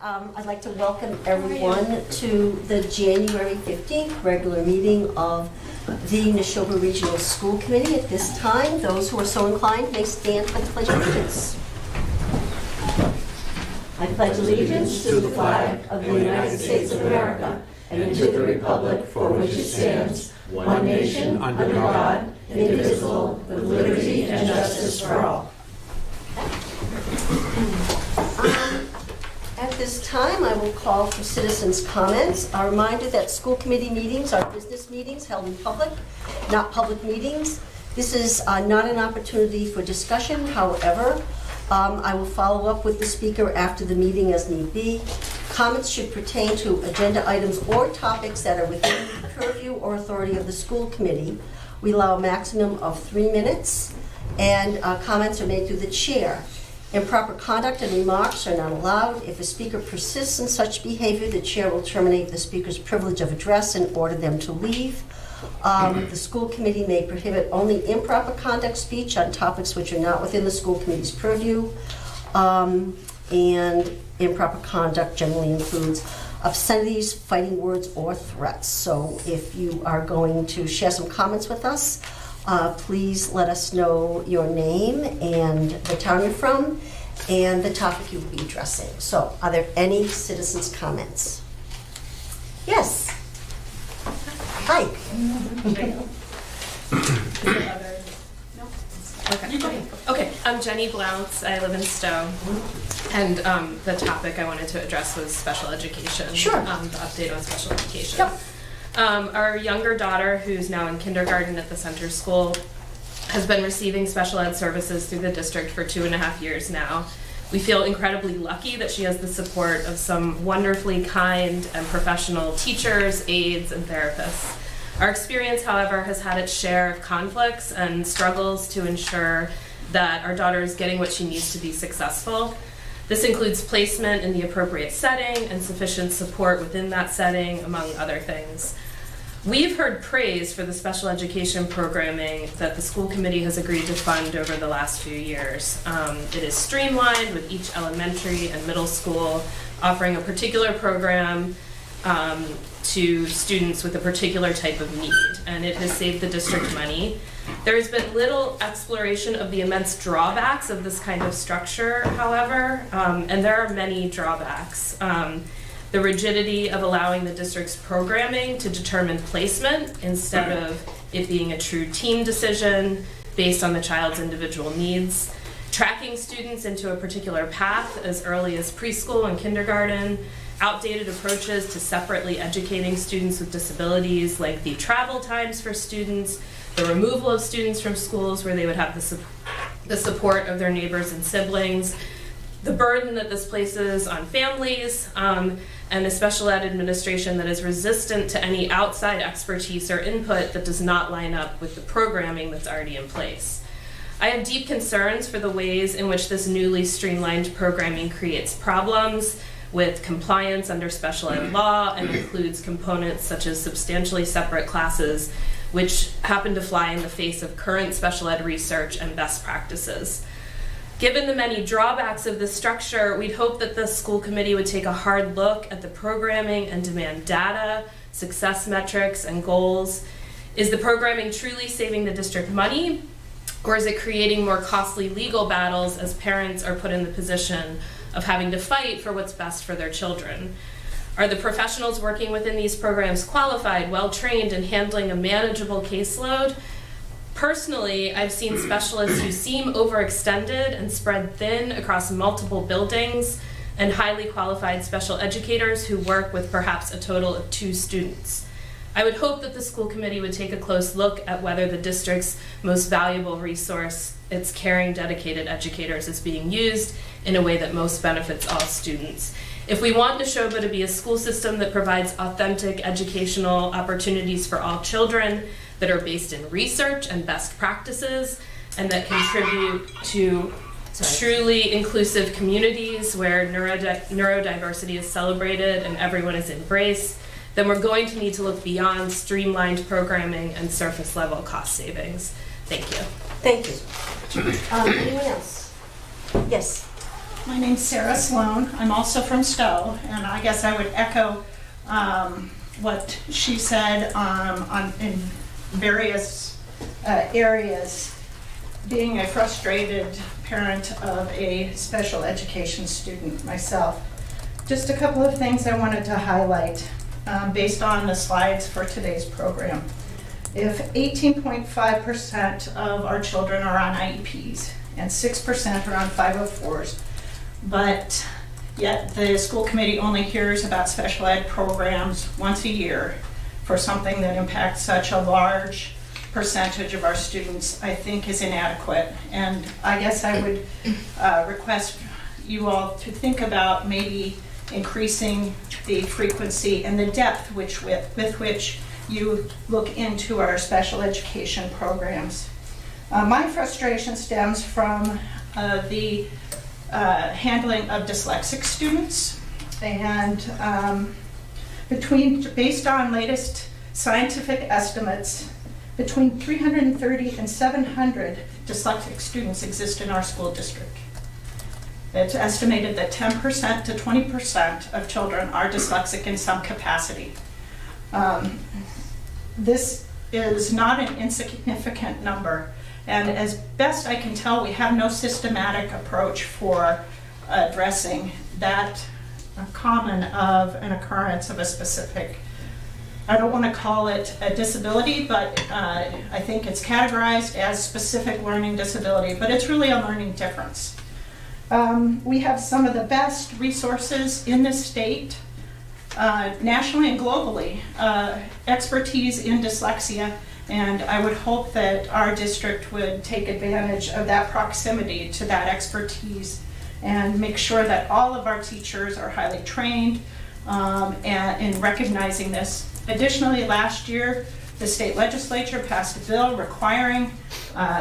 I'd like to welcome everyone to the January 15th regular meeting of the NASHOBA Regional School Committee. At this time, those who are so inclined may stand for the Pledge of Allegiance. I pledge allegiance to the flag of the United States of America and to the republic for which it stands, one nation, under God, indivisible, with liberty and justice for all. At this time, I will call for citizens' comments. A reminder that school committee meetings are business meetings held in public, not public meetings. This is not an opportunity for discussion. However, I will follow up with the speaker after the meeting as need be. Comments should pertain to agenda items or topics that are within the purview or authority of the school committee. We allow a maximum of 3 minutes, and comments are made through the chair. Improper conduct and remarks are not allowed. If a speaker persists in such behavior, the chair will terminate the speaker's privilege of address and order them to leave. The school committee may prohibit only improper conduct speech on topics which are not within the school committee's purview. And improper conduct generally includes obscenities, fighting words, or threats. So if you are going to share some comments with us, please let us know your name and the town you're from and the topic you will be addressing. So, are there any citizens' comments? Yes. Hi. Okay, I'm Jenny Blounce. I live in Stow. And the topic I wanted to address was special education. Sure. The update on special education. Yep. Our younger daughter, who's now in kindergarten at the center school, has been receiving special ed services through the district for 2.5 years now. We feel incredibly lucky that she has the support of some wonderfully kind and professional teachers, aides, and therapists. Our experience, however, has had its share of conflicts and struggles to ensure that our daughter is getting what she needs to be successful. This includes placement in the appropriate setting and sufficient support within that setting, among other things. We've heard praise for the special education programming that the school committee has agreed to fund over the last few years. It is streamlined with each elementary and middle school offering a particular program to students with a particular type of need, and it has saved the district money. There has been little exploration of the immense drawbacks of this kind of structure, however, and there are many drawbacks. The rigidity of allowing the district's programming to determine placement instead of it being a true team decision based on the child's individual needs. Tracking students into a particular path as early as preschool and kindergarten. Outdated approaches to separately educating students with disabilities, like the travel times for students, the removal of students from schools where they would have the support of their neighbors and siblings, the burden that this places on families, and a special ed administration that is resistant to any outside expertise or input that does not line up with the programming that's already in place. I have deep concerns for the ways in which this newly streamlined programming creates problems with compliance under special ed law and includes components such as substantially separate classes, which happen to fly in the face of current special ed research and best practices. Given the many drawbacks of this structure, we'd hope that the school committee would take a hard look at the programming and demand data, success metrics, and goals. Is the programming truly saving the district money, or is it creating more costly legal battles as parents are put in the position of having to fight for what's best for their children? Are the professionals working within these programs qualified, well-trained, and handling a manageable caseload? Personally, I've seen specialists who seem overextended and spread thin across multiple buildings, and highly qualified special educators who work with perhaps a total of 2 students. I would hope that the school committee would take a close look at whether the district's most valuable resource, its caring, dedicated educators, is being used in a way that most benefits all students. If we want NASHOBA to be a school system that provides authentic educational opportunities for all children that are based in research and best practices and that contribute to truly inclusive communities where neurodiversity is celebrated and everyone is embraced, then we're going to need to look beyond streamlined programming and surface level cost savings. Thank you. Thank you. Anyone else? Yes. My name's Sarah Sloane. I'm also from Stow, and I guess I would echo what she said in various areas. Being a frustrated parent of a special education student myself. Just a couple of things I wanted to highlight based on the slides for today's program. If 18.5% of our children are on IEPs and 6% are on 504s, but yet the school committee only hears about special ed programs once a year for something that impacts such a large percentage of our students, I think is inadequate. And I guess I would request you all to think about maybe increasing the frequency and the depth with which you look into our special education programs. My frustration stems from the handling of dyslexic students, and based on latest scientific estimates, between 330 and 700 dyslexic students exist in our school district. It's estimated that 10% to 20% of children are dyslexic in some capacity. This is not an insignificant number, and as best I can tell, we have no systematic approach for addressing that common of an occurrence of a specific, I don't want to call it a disability, but I think it's categorized as specific learning disability, but it's really a learning difference. We have some of the best resources in this state, nationally and globally, expertise in dyslexia, and I would hope that our district would take advantage of that proximity to that expertise and make sure that all of our teachers are highly trained in recognizing this. Additionally, last year, the state legislature passed a bill requiring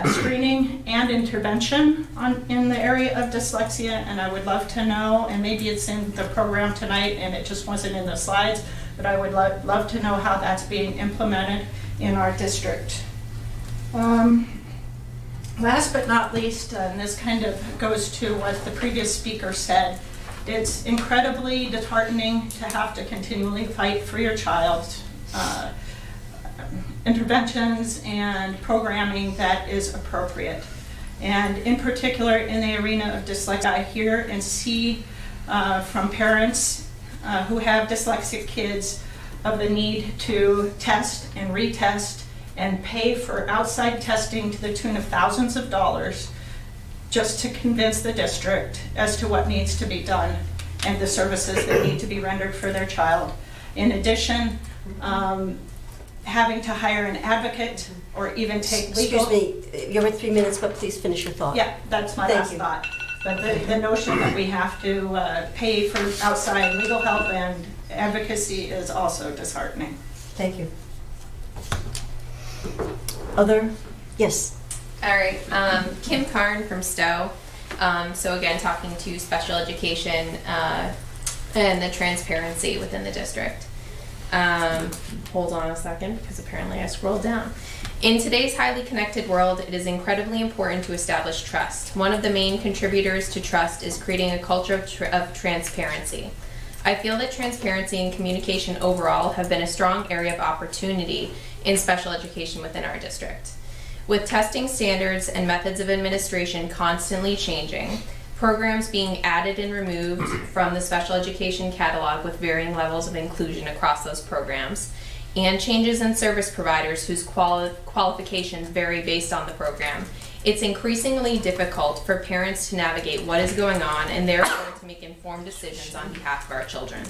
screening and intervention in the area of dyslexia, and I would love to know, and maybe it's in the program tonight and it just wasn't in the slides, but I would love to know how that's being implemented in our district. Last but not least, and this kind of goes to what the previous speaker said, it's incredibly disheartening to have to continually fight for your child's interventions and programming that is appropriate. And in particular, in the arena of dyslexia, I hear and see from parents who have dyslexic kids of the need to test and retest and pay for outside testing to the tune of thousands of dollars just to convince the district as to what needs to be done and the services that need to be rendered for their child. In addition, having to hire an advocate or even take legal... Excuse me, you're at 3 minutes, but please finish your thought. Yeah, that's my last thought. But the notion that we have to pay for outside legal help and advocacy is also disheartening. Thank you. Other? Yes. All right, Kim Karn from Stow. So again, talking to special education and the transparency within the district. Hold on a second, because apparently I scrolled down. In today's highly connected world, it is incredibly important to establish trust. One of the main contributors to trust is creating a culture of transparency. I feel that transparency and communication overall have been a strong area of opportunity in special education within our district. With testing standards and methods of administration constantly changing, programs being added and removed from the special education catalog with varying levels of inclusion across those programs, and changes in service providers whose qualifications vary based on the program, it's increasingly difficult for parents to navigate what is going on and therefore to make informed decisions on behalf of our children.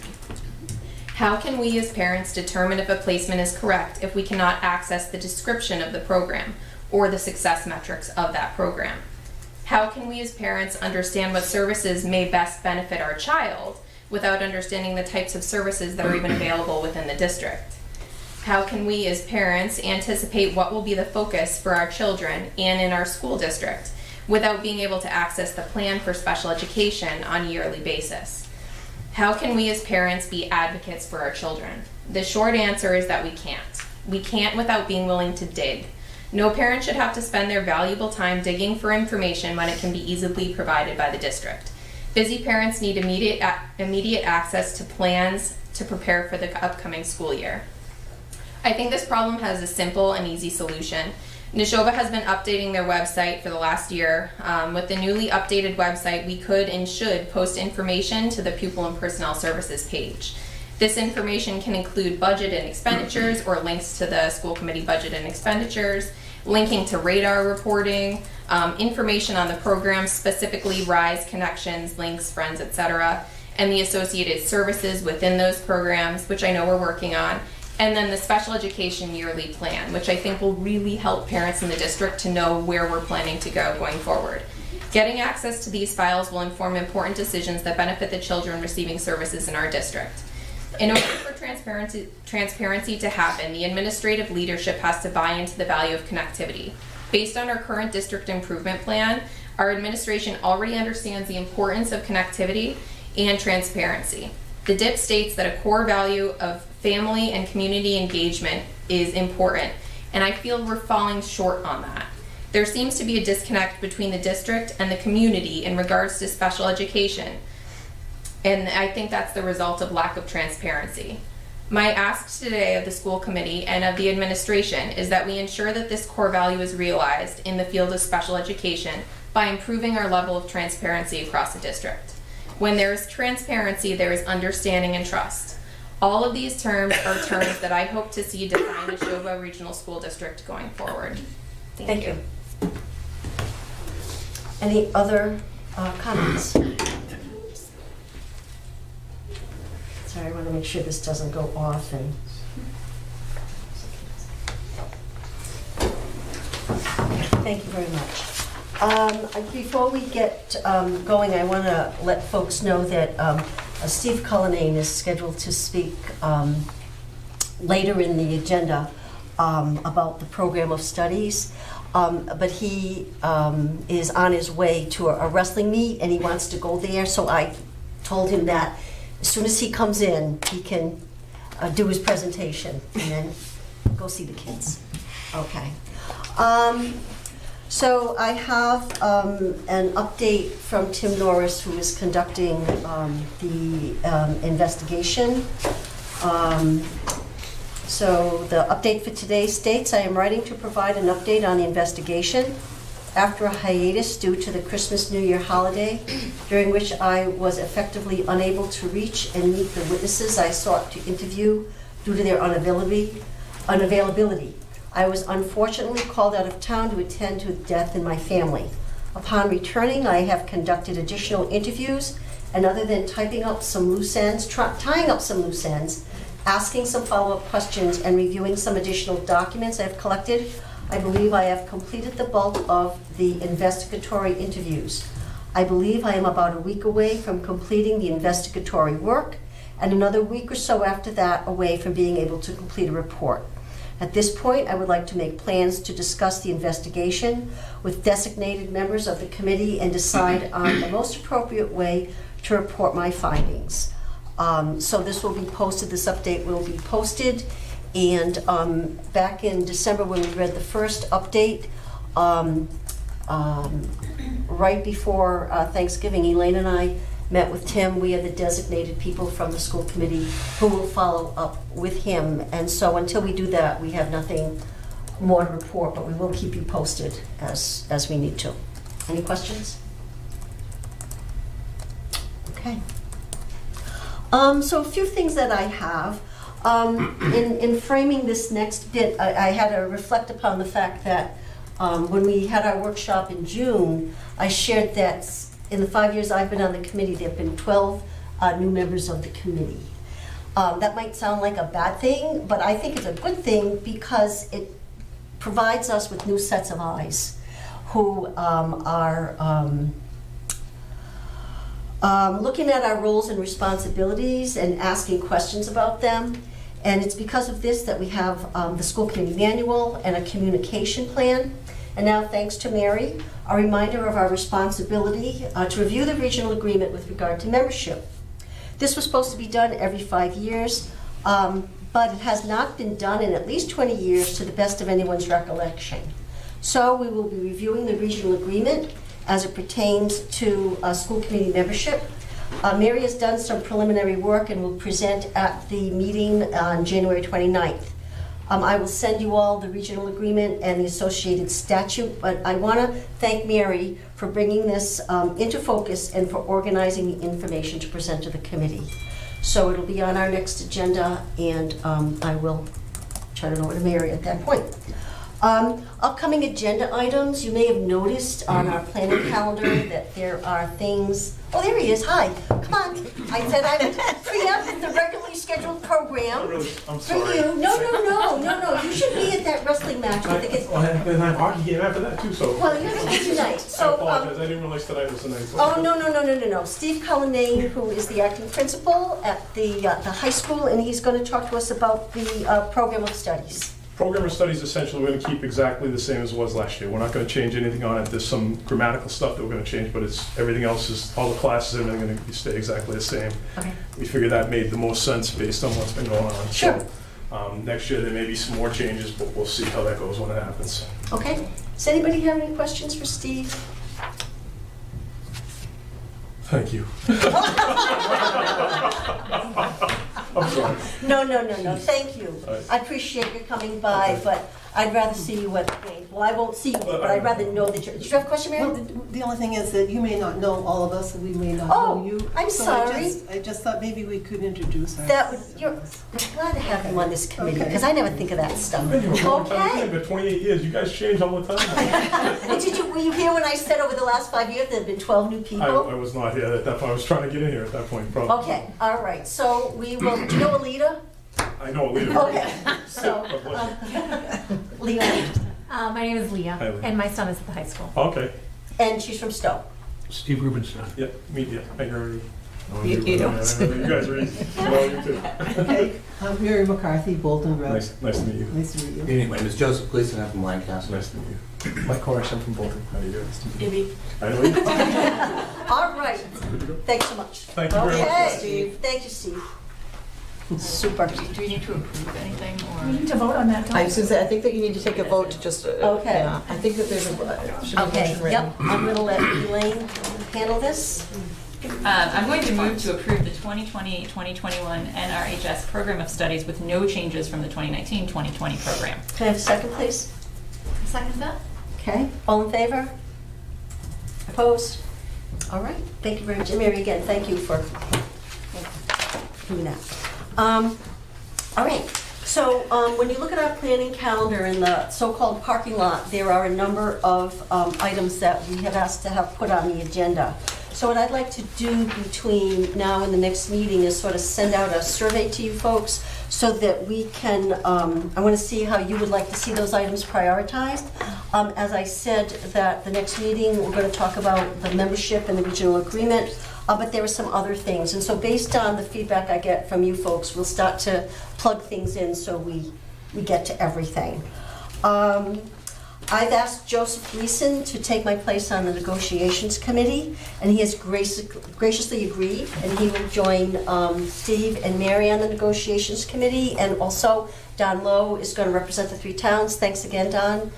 How can we as parents determine if a placement is correct if we cannot access the description of the program or the success metrics of that program? How can we as parents understand what services may best benefit our child without understanding the types of services that are even available within the district? How can we as parents anticipate what will be the focus for our children and in our school district without being able to access the plan for special education on a yearly basis? How can we as parents be advocates for our children? The short answer is that we can't. We can't without being willing to dig. No parent should have to spend their valuable time digging for information when it can be easily provided by the district. Busy parents need immediate access to plans to prepare for the upcoming school year. I think this problem has a simple and easy solution. NASHOBA has been updating their website for the last year. With the newly updated website, we could and should post information to the Pupil and Personnel Services page. This information can include budget and expenditures or links to the school committee budget and expenditures, linking to radar reporting, information on the programs, specifically RISE, Connections, Links, Friends, etc., and the associated services within those programs, which I know we're working on, and then the special education yearly plan, which I think will really help parents in the district to know where we're planning to go going forward. Getting access to these files will inform important decisions that benefit the children receiving services in our district. In order for transparency to happen, the administrative leadership has to buy into the value of connectivity. Based on our current district improvement plan, our administration already understands the importance of connectivity and transparency. The DIP states that a core value of family and community engagement is important, and I feel we're falling short on that. There seems to be a disconnect between the district and the community in regards to special education, and I think that's the result of lack of transparency. My ask today of the school committee and of the administration is that we ensure that this core value is realized in the field of special education by improving our level of transparency across the district. When there is transparency, there is understanding and trust. All of these terms are terms that I hope to see define the NASHOBA Regional School District going forward. Thank you. Any other comments? Sorry, I want to make sure this doesn't go off and. Thank you very much. Before we get going, I want to let folks know that Steve Codianne is scheduled to speak later in the agenda about the program of studies, but he is on his way to a wrestling meet and he wants to go there, so I told him that as soon as he comes in, he can do his presentation and then go see the kids. Okay. So I have an update from Tim Norris, who is conducting the investigation. So the update for today states, I am writing to provide an update on the investigation. After a hiatus due to the Christmas New Year holiday, during which I was effectively unable to reach and meet the witnesses I sought to interview due to their unavailability, I was unfortunately called out of town to attend to a death in my family. Upon returning, I have conducted additional interviews, and other than tying up some loose ends, asking some follow-up questions, and reviewing some additional documents I have collected, I believe I have completed the bulk of the investigatory interviews. I believe I am about a week away from completing the investigatory work, and another week or so after that away from being able to complete a report. At this point, I would like to make plans to discuss the investigation with designated members of the committee and decide on the most appropriate way to report my findings. So this will be posted, this update will be posted. And back in December when we read the first update, right before Thanksgiving, Elaine and I met with Tim. We are the designated people from the school committee who will follow up with him. And so until we do that, we have nothing more to report, but we will keep you posted as we need to. Any questions? Okay. So a few things that I have. In framing this next bit, I had to reflect upon the fact that when we had our workshop in June, I shared that in the 5 years I've been on the committee, there have been 12 new members of the committee. That might sound like a bad thing, but I think it's a good thing because it provides us with new sets of eyes who are looking at our roles and responsibilities and asking questions about them. And it's because of this that we have the school committee manual and a communication plan. And now, thanks to Mary, a reminder of our responsibility to review the regional agreement with regard to membership. This was supposed to be done every 5 years, but it has not been done in at least 20 years to the best of anyone's recollection. So we will be reviewing the regional agreement as it pertains to school committee membership. Mary has done some preliminary work and will present at the meeting on January 29th. I will send you all the regional agreement and the associated statute, but I want to thank Mary for bringing this into focus and for organizing the information to present to the committee. So it'll be on our next agenda, and I will turn it over to Mary at that point. Upcoming agenda items, you may have noticed on our planning calendar that there are things. Oh, there he is. Hi. Come on. I said I would preempt the regularly scheduled program I'm for sorry. you. No. You should be at that wrestling match. I think it's. I have hockey game after that too, so. Well, you're going to be tonight. I So. apologize, I didn't realize tonight was the night. Oh, no. Steve Cullinane, who is the acting principal at the high school, and he's going to talk to us about the program of studies. Program of studies, essentially, we're going to keep exactly the same as it was last year. We're not going to change anything on it. There's some grammatical stuff that we're going to change, but it's, everything else is, all the classes, everything going to stay exactly the same. Okay. We figured that made the most sense based on what's been going on. Sure. So, next year, there may be some more changes, but we'll see how that goes when it happens. Okay. Does anybody have any questions for Steve? Thank you. I'm sorry. No. Thank you. All right. I appreciate you coming by, but I'd rather see you at the game. Well, I won't see you, but I'd rather know that you're. Did you have a question, Mary? Well, the only thing is that you may not know all of us, and we may not Oh, know you. I'm So sorry. I just thought maybe we could introduce ourselves. That would, I'm glad to have you on this committee, Okay. because I never think of that stuff. I've been here a long time. I've Okay. been here for 28 years. You guys change all the time. Were you here when I said over the last 5 years there have been 12 new I people? was not here at that point. I was trying to get in here at that point, probably. Okay, all right, so we will, do you know Alita? I know a leader. Okay, so, God bless you. Leah, My name is Leah, Hi, Leah. and my son is at the high school. Okay. and she's from Stow. Steve Rubinstein. Yep, me, yeah. I already. You don't. You guys are easy. Well, you too. Okay, I'm Mary McCarthy, Bolton Grove. Nice to meet you. Nice to meet you. Anyway, my name is Joseph Gleason. I'm from Lancaster. Nice to meet you. Mike Horesh, I'm from Bolton. How do you do? Maybe. I know you. All right, thanks so much. Thank you very much. Okay, Steve. thank you, Steve. Super. Do we need to approve anything, We or? need to vote on that, don't we? I was gonna say, I think that you need to take a vote to just, Okay. yeah, I think that there's a, should be a Okay, motion written. yep, I'm gonna let Elaine handle this. I'm going to move to approve the 2020-2021 NRHS Program of Studies with no changes from the 2019-2020 program. Can I have a second, please? Second that? Okay, all in favor? Opposed? All right, thank you very much. And Mary, again, thank you for doing that. All right, so when you look at our planning calendar in the so-called parking lot, there are a number of items that we have asked to have put on the agenda. So what I'd like to do between now and the next meeting is sort of send out a survey to you folks so that we can, I want to see how you would like to see those items prioritized. As I said, that the next meeting, we're going to talk about the membership and the regional agreement, but there are some other things. And so based on the feedback I get from you folks, we'll start to plug things in so we get to everything. I've asked Joseph Gleason to take my place on the negotiations committee, and he has graciously agreed, and he will join Steve and Mary on the negotiations committee, and also Don Lowe is going to represent the 3 towns. Thanks again, Don.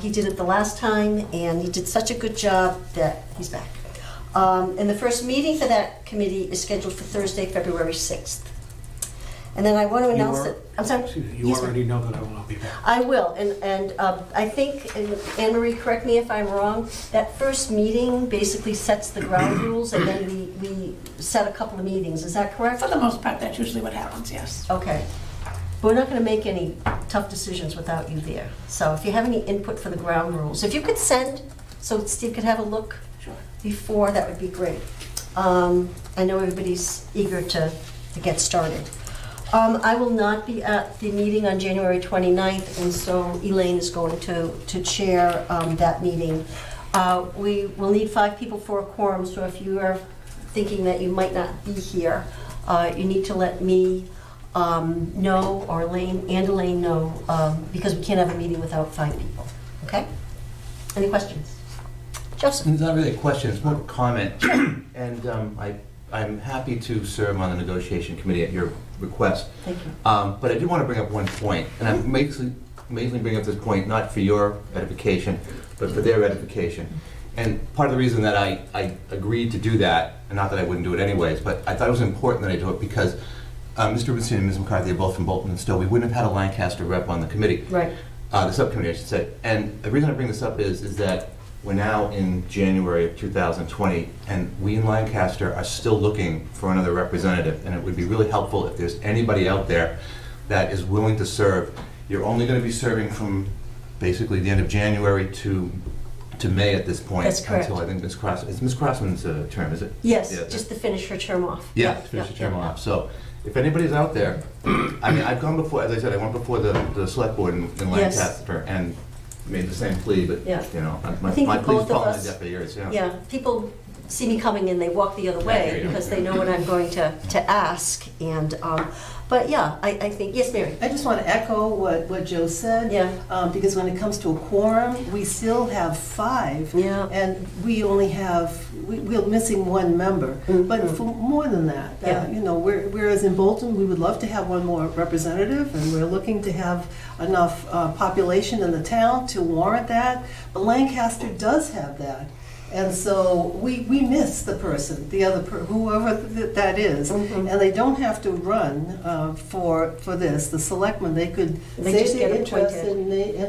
He did it the last time, and he did such a good job that he's back. And the first meeting for that committee is scheduled for Thursday, February 6th. And then I want to announce that, I'm sorry? Excuse me, you Yes, ma'am. already know that I will not be back. I will, and I think, and Anne Marie, correct me if I'm wrong, that first meeting basically sets the ground rules, and then we set a couple of meetings, is that correct? For the most part, that's usually what happens, yes. Okay. But we're not going to make any tough decisions without you there. So if you have any input for the ground rules, if you could send, so Steve could have a look before, that would be great. I know everybody's eager to get started. I will not be at the meeting on January 29th, and so Elaine is going to chair that meeing. We will need 5 people for a quorum, so if you are thinking that you might not be here, you need to let me know, or Elaine know, because we can't have a meeting without 5 people, okay? Any questions? Joseph? It's not really a question, it's more of a comment. And I'm happy to serve on the negotiation committee at your request. Thank you. But I do want to bring up one point, and I'm mainly bringing up this point not for your edification, but for their edification. And part of the reason that I agreed to do that, and not that I wouldn't do it anyways, but I thought it was important that I do it because Mr. Rubinstein and Ms. McCarthy are both from Bolton and Stow. We wouldn't have had a Lancaster rep on the committee. Right. The subcommittee, I should say. And the reason I bring this up is that we're now in January of 2020, and we in Lancaster are still looking for another representative, and it would be really helpful if there's anybody out there that is willing to serve. You're only going to be serving from basically the end of January to May at this point. That's correct. Until I think it's Ms. Crossman's term, is it? Yes, Yeah, just to finish her term off. Yeah, to finish the term off. So if anybody's out there, I mean, I've gone before, as I said, I went before the select board in Yes. Lancaster and made the same plea, but, Yeah. you know, my I think my both plea's of fallen on us- deaf ears, yeah. Yeah, people see me coming and they walk the other Yeah, way yeah, because yeah. they know what I'm going to ask. And, but yeah, I think, yes, Mary? I just want to echo what Joe said. Yeah. Because when it comes to a quorum, we still have 5. Yeah. And we only have, we're missing 1 member. Mhm. But for more than that, Yeah. you know, whereas in Bolton, we would love to have 1 more representative, and we're looking to have enough population in the town to warrant that. But Lancaster does have that. And so we miss the person, whoever that is. Mhm. And they don't have to run for this. The selectmen, they could They say just their get interest, appointed.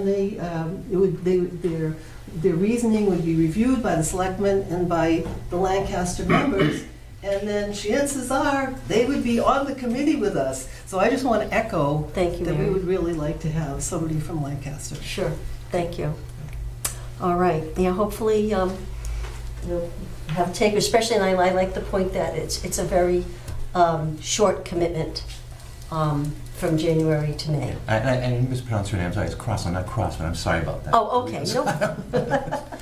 their reasoning would be reviewed by the selectmen and by the Lancaster members. And then chances are, they would be on the committee with us. So I just want to echo Thank you, that we Mary. would really like to have somebody from Lancaster. Sure, thank you. All right, yeah, hopefully, you'll have take, especially, and I like the point that it's a very short commitment from January to May. And you mispronounced her name, sorry, it's Crossman, not Crossman, I'm sorry about that. Oh, okay, no,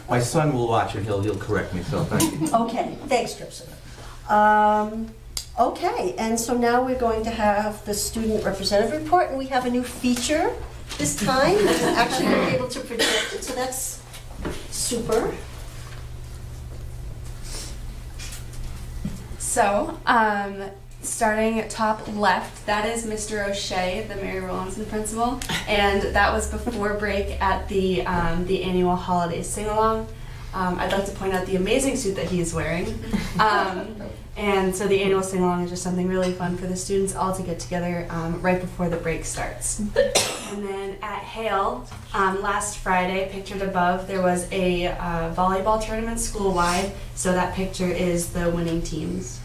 My son will watch and he'll correct me, so thank you. okay, thanks, Joseph. Okay, and so now we're going to have the student representative report, and we have a new feature this time. Actually, we're able to project it, so that's super. So, starting top left, that is Mr. O'Shea, the Mary Rowlandson principal, and that was before break at the annual holiday sing-along. I'd like to point out the amazing suit that he is wearing. And so the annual sing-along is just something really fun for the students all to get together right before the break starts. And then at Hale, last Friday, pictured above, there was a volleyball tournament school-wide, so that picture is the winning teams.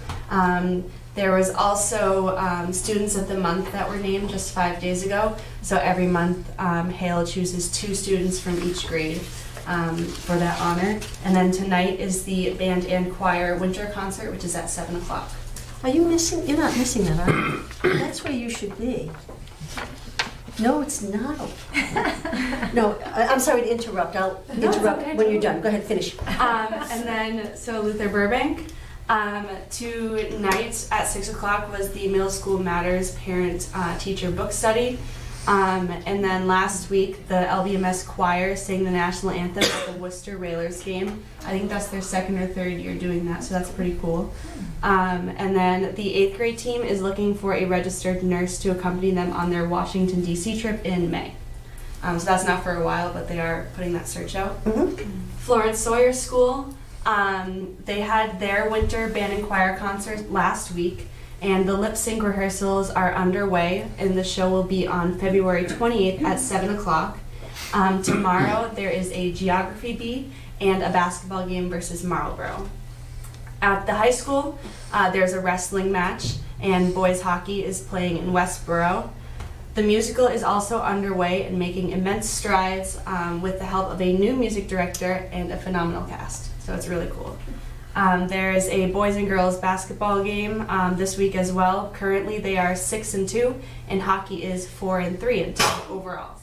There was also Students of the Month that were named just 5 days ago, so every month Hale chooses 2 students from each grade for that honor. And then tonight is the band and choir winter concert, which is at 7 o'clock. Are you missing, you're not missing that, are you? That's where you should be. No, it's not. No, I'm sorry to interrupt. I'll No, it's interrupt okay, when you're done. Go ahead, finish. And then, so Luther Burbank. Tonight at 6 o'clock was the Middle School Matters Parent-Teacher Book Study. And then last week, the LVMS choir sang the national anthem at the Worcester Railers game. I think that's their 2nd or 3rd year doing that, so that's pretty cool. And then the 8th grade team is looking for a registered nurse to accompany them on their Washington, D.C. trip in May. So that's not for a while, but they are putting that search out. Florence Sawyer School, they had their winter band and choir concert last week, and the lip sync rehearsals are underway, and the show will be on February 28th at 7 o'clock. Tomorrow there is a geography bee and a basketball game versus Marlborough. At the high school, there's a wrestling match, and boys hockey is playing in Westboro. The musical is also underway and making immense strides with the help of a new music director and a phenomenal cast. So it's really cool. There is a boys and girls basketball game this week as well. Currently they are 6-2, and hockey is 4-3 overall.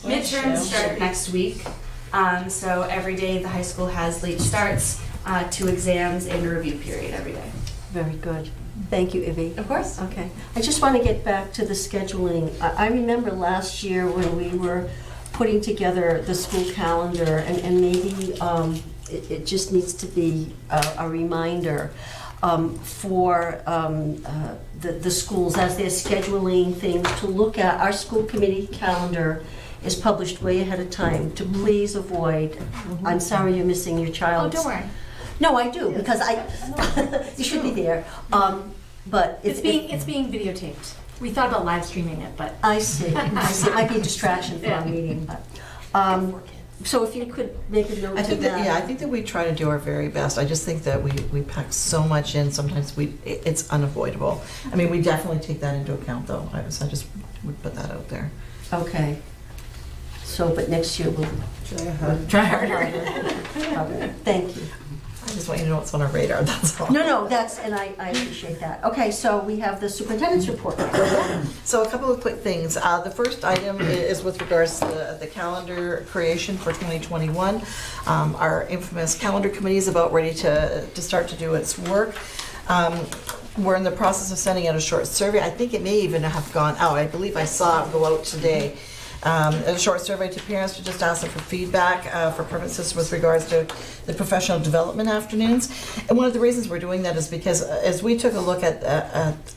Midterms start next week, so every day the high school has late starts, 2 exams, and a review period every day. Very good. Thank you, Ivy. Of course. Okay. I just want to get back to the scheduling. I remember last year when we were putting together the school calendar, and maybe it just needs to be a reminder for the schools as they're scheduling things to look at our school committee calendar is published way ahead of time to please avoid, I'm sorry you're missing your Oh, child's. don't worry. No, I do, because you should be there. But It's being videotaped. We thought about live streaming it, but I see. It might be a distraction for our meeting, but, so if you could make a note I of think that, that. yeah, I think that we try to do our very best. I just think that we pack so much in, sometimes it's unavoidable. I mean, we definitely take that into account, though. I just would put that out there. Okay. So, but next year we'll Try harder. Thank you. I just want you to know what's on our radar, that's all. No, and I appreciate that. Okay, so we have the superintendent's report. So a couple of quick things. The first item is with regards to the calendar creation for 2021. Our infamous calendar committee is about ready to start to do its work. We're in the process of sending out a short survey. I think it may even have gone out. I believe I saw it go out today. A short survey to parents to just ask them for feedback for purposes with regards to the professional development afternoons. And one of the reasons we're doing that is because as we took a look at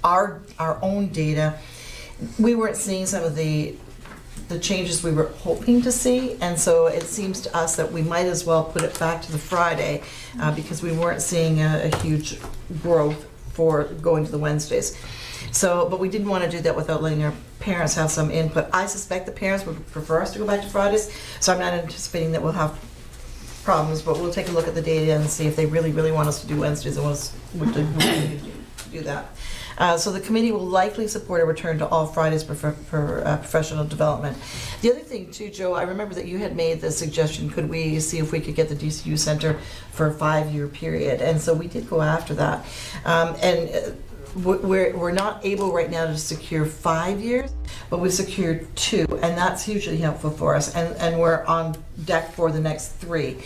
our own data, we weren't seeing some of the changes we were hoping to see, and so it seems to us that we might as well put it back to the Friday because we weren't seeing a huge growth for going to the Wednesdays. So, but we didn't want to do that without letting our parents have some input. I suspect the parents would prefer us to go back to Fridays, so I'm not anticipating that we'll have problems, but we'll take a look at the data and see if they really, really want us to do Wednesdays and want us to do that. So the committee will likely support a return to all Fridays for professional development. The other thing too, Joe, I remember that you had made the suggestion, could we see if we could get the DCU Center for a 5-year period? And so we did go after that. We're not able right now to secure 5 years, but we secured 2, and that's hugely helpful for us, and we're on deck for the next 3.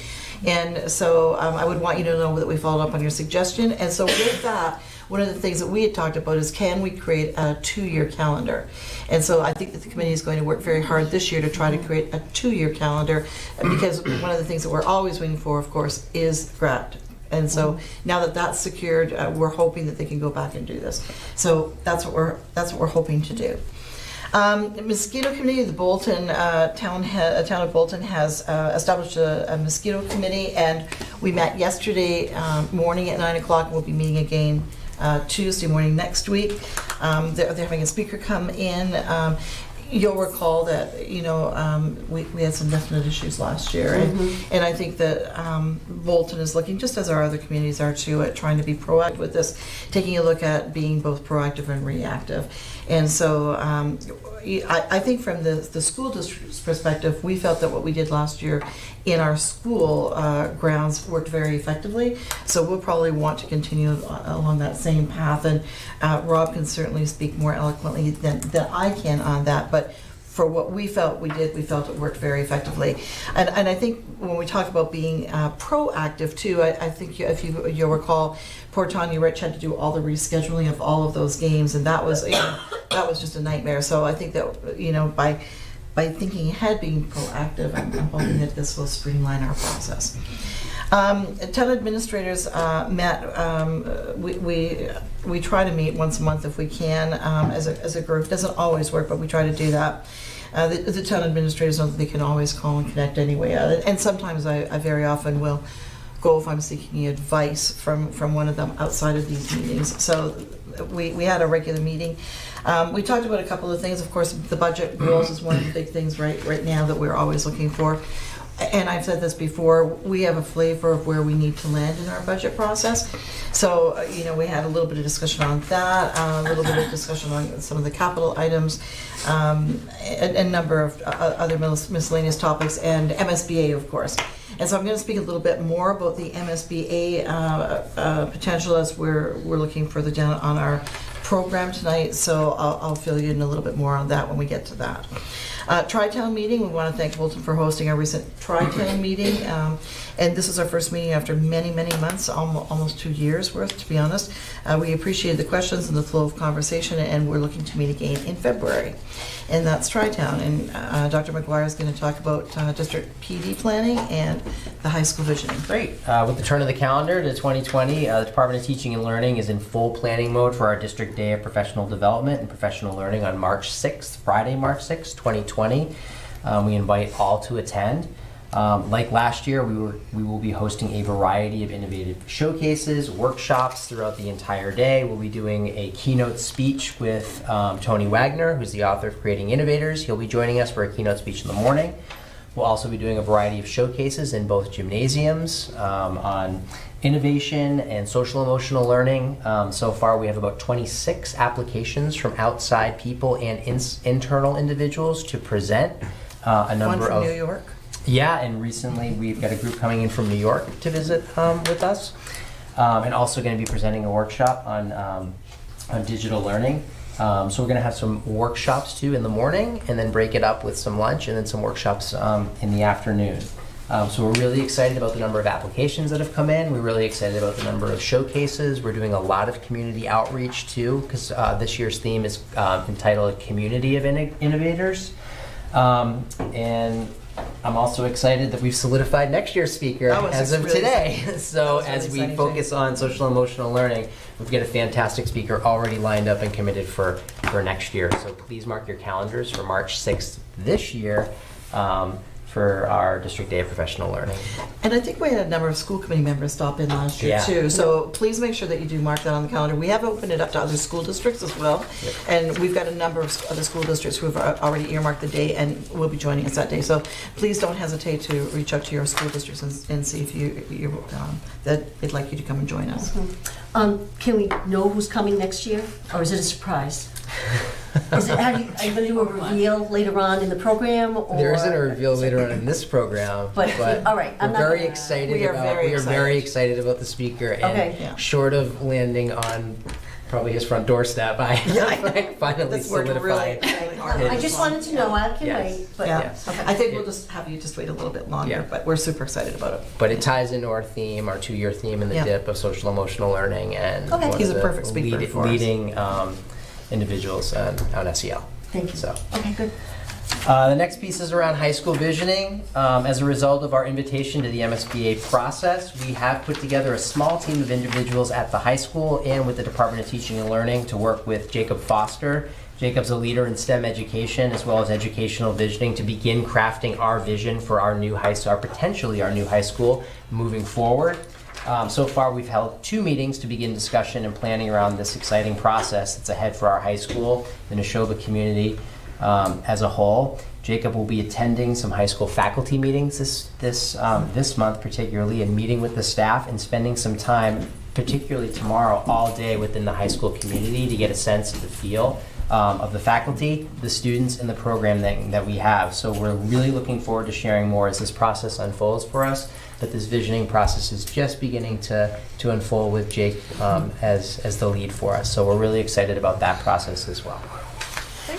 And so I would want you to know that we followed up on your suggestion, and so with that, one of the things that we had talked about is can we create a 2-year calendar? And so I think that the committee is going to work very hard this year to try to create a 2-year calendar, because one of the things that we're always waiting for, of course, is grant. And so now that that's secured, we're hoping that they can go back and do this. So that's what we're hoping to do. The mosquito committee, the Bolton town of Bolton has established a mosquito committee, and we met yesterday morning at 9 o'clock. We'll be meeting again Tuesday morning next week. They're having a speaker come in. You'll recall that we had some definite issues last year, and I think that Bolton is looking, just as our other communities are too, at trying to be proactive with this, taking a look at being both proactive and reactive. And so I think from the school district's perspective, we felt that what we did last year in our school grounds worked very effectively. So we'll probably want to continue along that same path. And Rob can certainly speak more eloquently than I can on that. But for what we felt it worked very effectively. And I think when we talk about being proactive too, I think if you'll recall, poor Tanya Rich had to do all the rescheduling of all of those games, and that was that was just a nightmare. So I think that by thinking ahead, being proactive, I'm hoping that this will streamline our process. Town administrators met. We try to meet once a month if we can as a group. It doesn't always work, but we try to do that. The town administrators know that they can always call and connect anyway. And sometimes I very often will go if I'm seeking advice from one of them outside of these meetings. So we had a regular meeting. We talked about a couple of things. Of course, the budget goals is one of the big things right now that we're always looking for. And I've said this before, we have a flavor of where we need to land in our budget process. So, we had a little bit of discussion on that, a little bit of discussion on some of the capital items, a number of other miscellaneous topics, and MSBA, of course. And so I'm going to speak a little bit more about the MSBA potential as we're looking further down on our program tonight. So I'll fill you in a little bit more on that when we get to that. Tri-Town meeting, we want to thank Bolton for hosting our recent Tri-Town meeting. And this is our first meeting after many, many months, almost 2 years worth, to be honest. We appreciated the questions and the flow of conversation, and we're looking to meet again in February. And that's Tri-Town. And Dr. Maguire is going to talk about district PD planning and the high school visioning. Great. With the turn of the calendar to 2020, the Department of Teaching and Learning is in full planning mode for our District Day of Professional Development and Professional Learning on March 6th, Friday, March 6th, 2020. We invite all to attend. Like last year, we will be hosting a variety of innovative showcases, workshops throughout the entire day. We'll be doing a keynote speech with Tony Wagner, who's the author of Creating Innovators. He'll be joining us for a keynote speech in the morning. We'll also be doing a variety of showcases in both gymnasiums on innovation and social emotional learning. So far, we have about 26 applications from outside people and internal individuals to present a number One from of New York. Yeah, and recently we've got a group coming in from New York to visit with us, and also going to be presenting a workshop on digital learning. So we're going to have some workshops too in the morning, and then break it up with some lunch, and then some workshops in the afternoon. So we're really excited about the number of applications that have come in. We're really excited about the number of showcases. We're doing a lot of community outreach too, because this year's theme is entitled Community of Innovators. And I'm also excited that we've solidified next year's speaker as of today. So as we focus on social emotional learning, we've got a fantastic speaker already lined up and committed for next year. So please mark your calendars for March 6th this year for our District Day of Professional Learning. And I think we had a number of school committee members stop in last year Yeah. too. So please make sure that you do mark that on the calendar. We have opened it up to other school districts as well. Yep. And we've got a number of other school districts who have already earmarked the day and will be joining us that day. So please don't hesitate to reach out to your school districts and see if that they'd like you to come and join us. Can we know who's coming next year, or is it a surprise? Are you going to do a reveal later on in the program? Or? There isn't a reveal later on in this program, But all right, I'm we're not very gonna- excited. We are very excited about the speaker, and Okay. Yeah. short of landing on probably his front doorstep, I finally That's worked really, solidified. really hard. I just wanted to know. I can Yes. wait, but Yeah. Yes. okay. I think we'll just have you just wait a little bit longer, Yeah. but we're super excited about it. But it ties into our theme, our 2-year theme in the Yeah. DIP of social emotional learning, and Okay. one He's of a the perfect speaker for us. leading individuals on SEL. Thank you. So. Okay, good. The next piece is around high school visioning. As a result of our invitation to the MSBA process, we have put together a small team of individuals at the high school and with the Department of Teaching and Learning to work with Jacob Foster. Jacob's a leader in STEM education as well as educational visioning to begin crafting our vision for our new high school, potentially our new high school moving forward. So far, we've held 2 meetings to begin discussion and planning around this exciting process that's ahead for our high school, the NASHOBA community as a whole. Jacob will be attending some high school faculty meetings this month, particularly, and meeting with the staff and spending some time, particularly tomorrow, all day within the high school community to get a sense of the feel of the faculty, the students, and the program that we have. So we're really looking forward to sharing more as this process unfolds for us. But this visioning process is just beginning to unfold with Jake as the lead for us. So we're really excited about that process as well.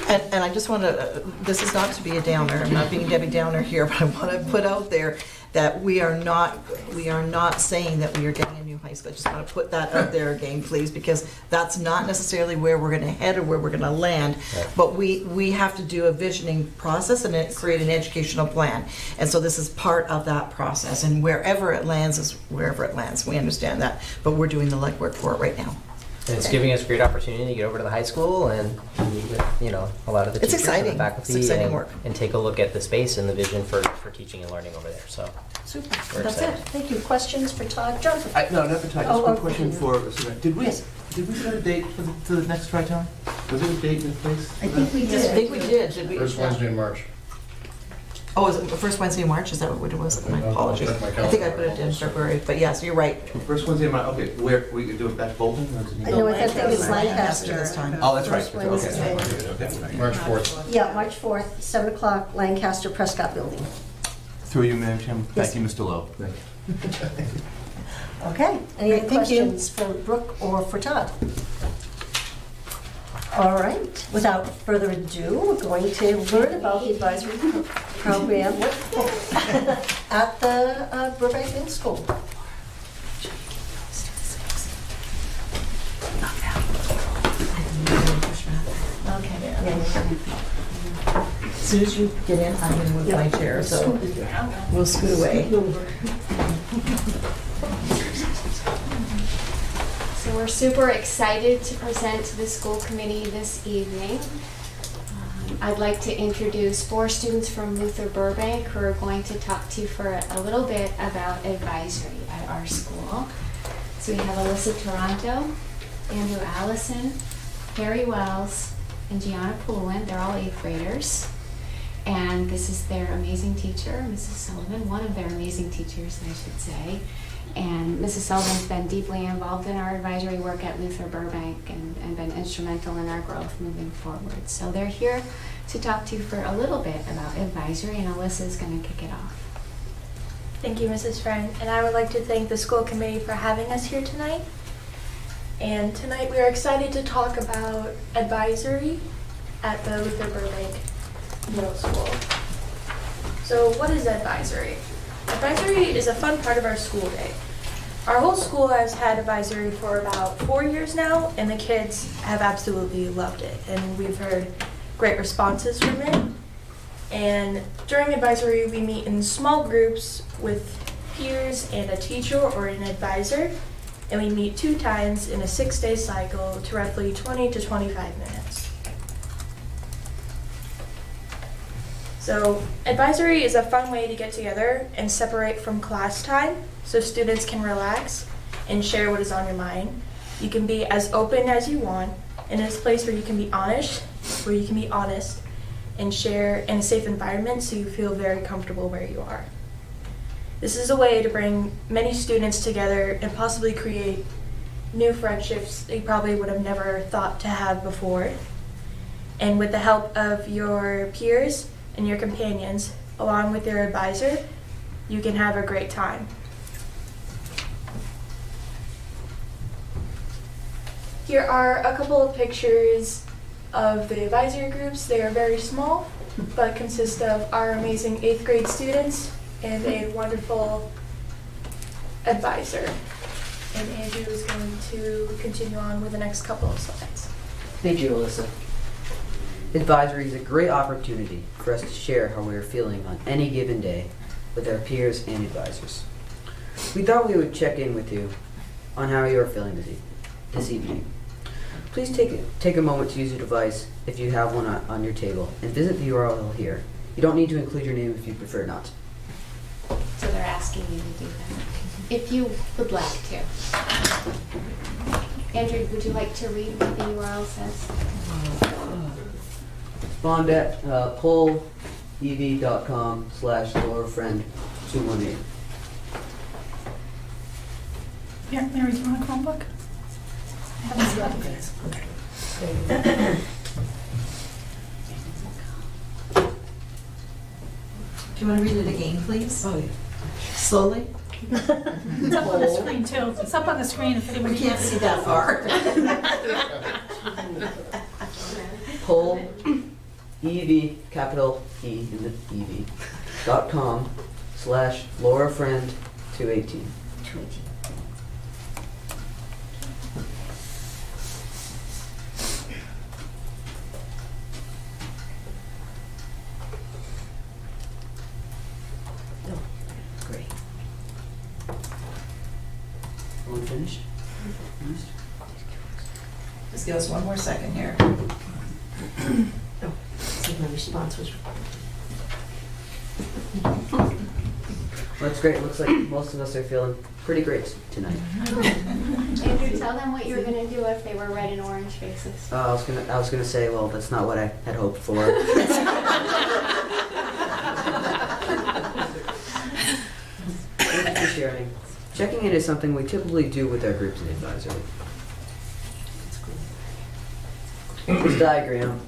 And I just want to, this is not to be a downer, I'm not being Debbie Downer here, but I want to put out there that we are not saying that we are getting a new high school. I just want to put that out there again, please, because that's not necessarily where we're going to head or where we're going to land. Right. But we have to do a visioning process and create an educational plan. And so this is part of that process. And wherever it lands is wherever it lands. We understand that. But we're doing the legwork for it right now. And it's giving us a great opportunity to get over to the high school and meet with, a lot of the It's teachers exciting. and the faculty It's exciting work. and take a look at the space and the vision for teaching and learning over there. So Super. We're That's excited. it. Thank you. Questions for Todd? Jonathan? No, not for Todd, just Oh, one okay. question for Superintendent. Did we Yes. set a date for the next tri-town? Was there a date in place? I think we I did. think we did. Did we? First Wednesday in March. Oh, is it the first Wednesday in March? Is that what it was? My I'll apologies. check my I think I calendar. put it in February, but yes, you're right. First Wednesday in March, okay, where, we could do it back Bolton? Or is it- I know, I think it's Lancaster Lancaster. this time. Oh, that's right. First Wednesday. Okay. March 4th. Yeah, March 4th, 7 o'clock, Lancaster Prescott Building. Through you, Madam Chairman. Yes. Thank you, Mr. Lowe. Thank you. Okay. Any Great, other thank you. questions for Brooke or for Todd? All right. Without further ado, we're going to learn about the advisory program at the Burbank Middle School. Okay. As soon as you get in, I'm going to move my chair, so we'll scoot away. So we're super excited to present to the school committee this evening I'd like to introduce 4 students from Luther Burbank who are going to talk to you for a little bit about advisory at our school. So we have Alyssa Toronto, Andrew Allison, Harry Wells, and Gianna Poulin. They're all 8th graders. And this is their amazing teacher, Mrs. Sullivan, one of their amazing teachers, I should say. And Mrs. Sullivan's been deeply involved in our advisory work at Luther Burbank and been instrumental in our growth moving forward. So they're here to talk to you for a little bit about advisory, and Alyssa's going to kick it off. Thank you, Mrs. Friend, and I would like to thank the school committee for having us here tonight. And tonight we are excited to talk about advisory at the Luther Burbank Middle School. So what is advisory? Advisory is a fun part of our school day. Our whole school has had advisory for about 4 years now, and the kids have absolutely loved it. And we've heard great responses from it. And during advisory, we meet in small groups with peers and a teacher or an advisor. And we meet 2 times in a 6-day cycle to roughly 20 to 25 minutes. So advisory is a fun way to get together and separate from class time so students can relax and share what is on your mind. You can be as open as you want, and it's a place where you can be honest, and share in a safe environment so you feel very comfortable where you are. This is a way to bring many students together and possibly create new friendships that you probably would have never thought to have before. And with the help of your peers and your companions, along with your advisor, you can have a great time. Here are a couple of pictures of the advisory groups. They are very small, but consist of our amazing 8th grade students and a wonderful advisor. And Andrew is going to continue on with the next couple of slides. Thank you, Alyssa. Advisory is a great opportunity for us to share how we are feeling on any given day with our peers and advisors. We thought we would check in with you on how you are feeling this evening. Please take a moment to use your device if you have one on your table and visit the URL here. You don't need to include your name if you prefer not. So they're asking you to do that, if you would like to. Andrew, would you like to read what the URL says? Bond at pollev.com/LauraFriend218. Yeah, Mary, do you want a Chromebook? I have this one. Okay. Do you want to read it again, please? Oh, yeah. Slowly? It's up on the screen, too. It's up on the screen if anybody We can't wants see that far. Poll, EV, capital E in the EV, .com/LauraFriend218. Great. One finished? Just give us one more second here. See if my response was. Well, that's great. Looks like most of us are feeling pretty great tonight. Andrew, tell them what you were going to do if they were red and orange faces. I was gonna say, well, that's not what I had hoped for. Thank you for sharing. Checking in is something we typically do with our groups in advisory. This diagram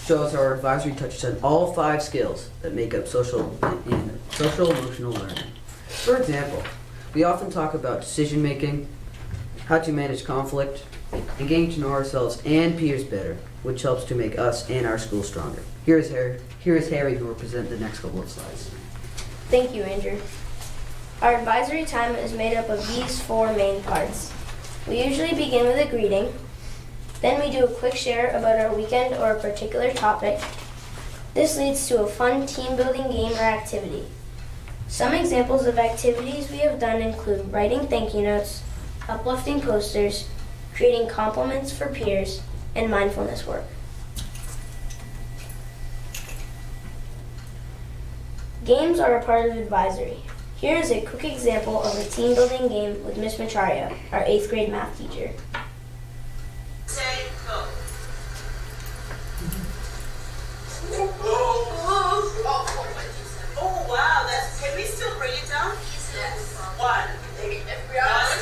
shows how our advisory touches on all 5 skills that make up social emotional learning. For example, we often talk about decision making, how to manage conflict, and getting to know ourselves and peers better, which helps to make us and our school stronger. Here is Harry, who will present the next couple of slides. Thank you, Andrew. Our advisory time is made up of these 4 main parts. We usually begin with a greeting. Then we do a quick share about our weekend or a particular topic. This leads to a fun team-building game or activity. Some examples of activities we have done include writing thank you notes, uplifting posters, creating compliments for peers, and mindfulness work. Games are a part of advisory. Here is a quick example of a team building game with Miss Macharia, our 8th grade math teacher. Say go. Oh wow, can we still bring it down? Yes. 1.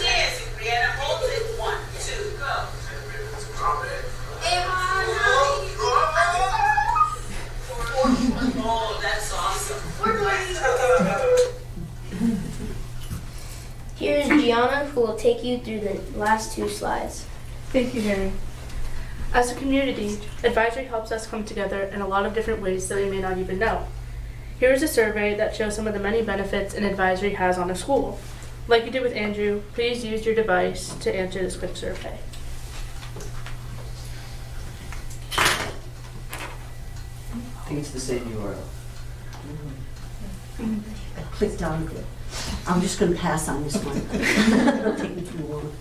Yes, Brianna, hold it. 1, 2, go. Oh, that's awesome. Here is Gianna, who will take you through the last 2 slides. Thank you, Harry. As a community, advisory helps us come together in a lot of different ways that we may not even know. Here is a survey that shows some of the many benefits an advisory has on a school. Like you did with Andrew, please use your device to answer this quick survey. I think it's the same URL. I clicked on it. I'm just going to pass on this one. It'll take me too long.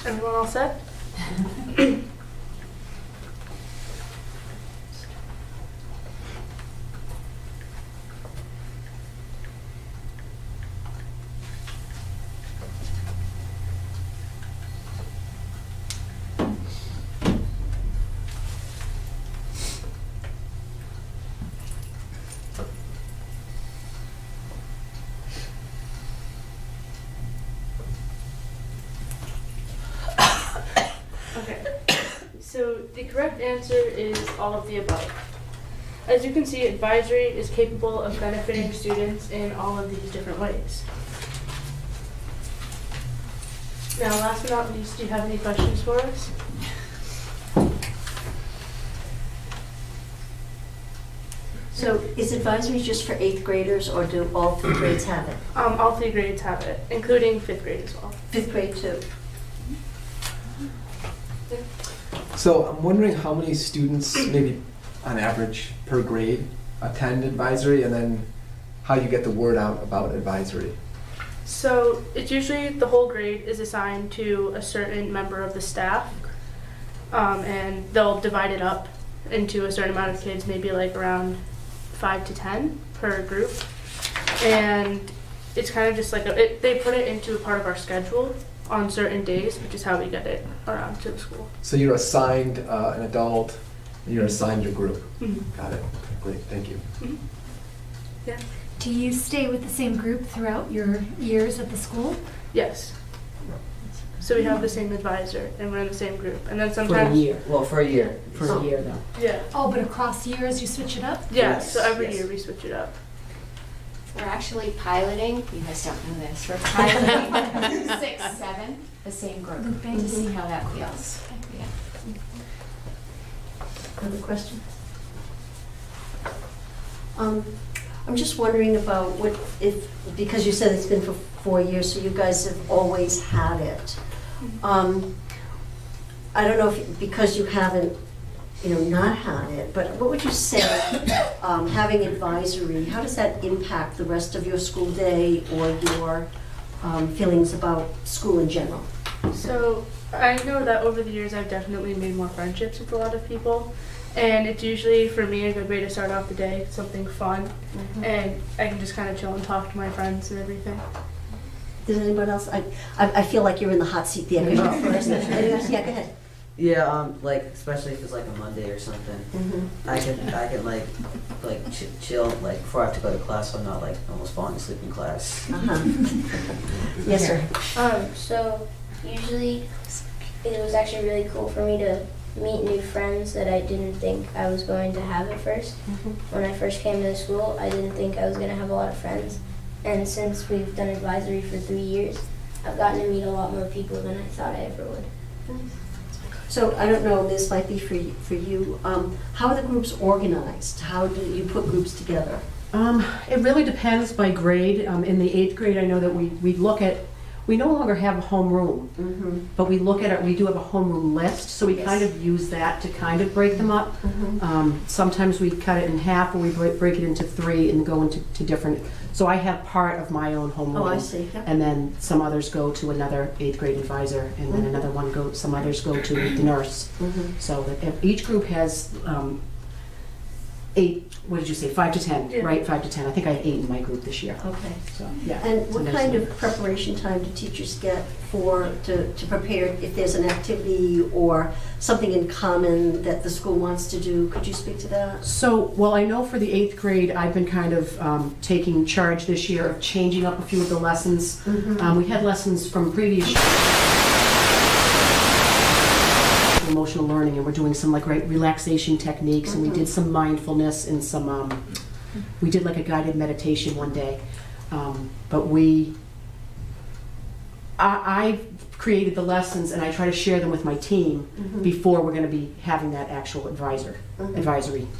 Everyone all set? Okay, so the correct answer is all of the above. As you can see, advisory is capable of benefiting students in all of these different ways. Now, last but not least, do you have any questions for us? So is advisory just for 8th graders, or do all 3 grades have it? All 3 grades have it, including 5th grade as well. 5th grade too? So I'm wondering how many students, maybe on average per grade, attend advisory, and then how you get the word out about advisory. So it's usually the whole grade is assigned to a certain member of the staff, and they'll divide it up into a certain amount of kids, maybe like around 5 to 10 per group. And it's kind of just like, they put it into a part of our schedule on certain days, which is how we get it around to the school. So you're assigned an adult, and you're assigned your group. Mm-hmm. Got it. Great, thank you. Mm-hmm. Yeah. Do you stay with the same group throughout your years at the school? Yes. So we have the same advisor, and we're in the same group. And then For sometimes... a year. Well, for a year. For a year, though. Yeah. Oh, but across years you switch it up? Yeah, Yes, so every yes. year we switch it up. We're actually piloting, you guys don't know this, we're piloting 6, 7, the same group, to see how that feels. Yeah. Other question? I'm just wondering about what, because you said it's been for 4 years, so you guys have always had it. I don't know if, because you haven't, not had it, but what would you say, having advisory, how does that impact the rest of your school day or your feelings about school in general? So I know that over the years I've definitely made more friendships with a lot of people. And it's usually, for me, a good way to start off the day, something fun. And I can just kind of chill and talk to my friends and everything. Does anyone else? I feel like you're in the hot seat there. Anyone else? Yeah, go ahead. Yeah, like especially if it's like a Monday or something, I can like chill like before I have to go to class, so I'm not like almost falling asleep in class. Yes, sir. So usually it was actually really cool for me to meet new friends that I didn't think I was going to have at first. When I first came to the school, I didn't think I was going to have a lot of friends. And since we've done advisory for 3 years, I've gotten to meet a lot more people than I thought I ever would. So I don't know, this might be for you. How are the groups organized? How do you put groups together? It really depends by grade. In the 8th grade, I know that we look at we no longer have a homeroom, but we look at it, we do have a homeroom list, so we kind of use that to kind of break them up. Sometimes we cut it in half, or we break it into 3 and go into different, so I have part of my own homeroom. Oh, I see, yeah. And then some others go to another 8th grade advisor, and then another one some others go to the nurse. So that each group has 8, what did you say, 5 to 10, right? 5 to 10. I think I have 8 in my group this year. Okay. So, yeah. And what kind of preparation time do teachers get to prepare if there's an activity or something in common that the school wants to do? Could you speak to that? So, well, I know for the 8th grade, I've been kind of taking charge this year of changing up a few of the lessons. We had lessons from previous emotional learning, and we're doing some like relaxation techniques, and we did some mindfulness and some we did like a guided meditation one day, but I created the lessons, and I try to share them with my team before we're going to be having that actual advisory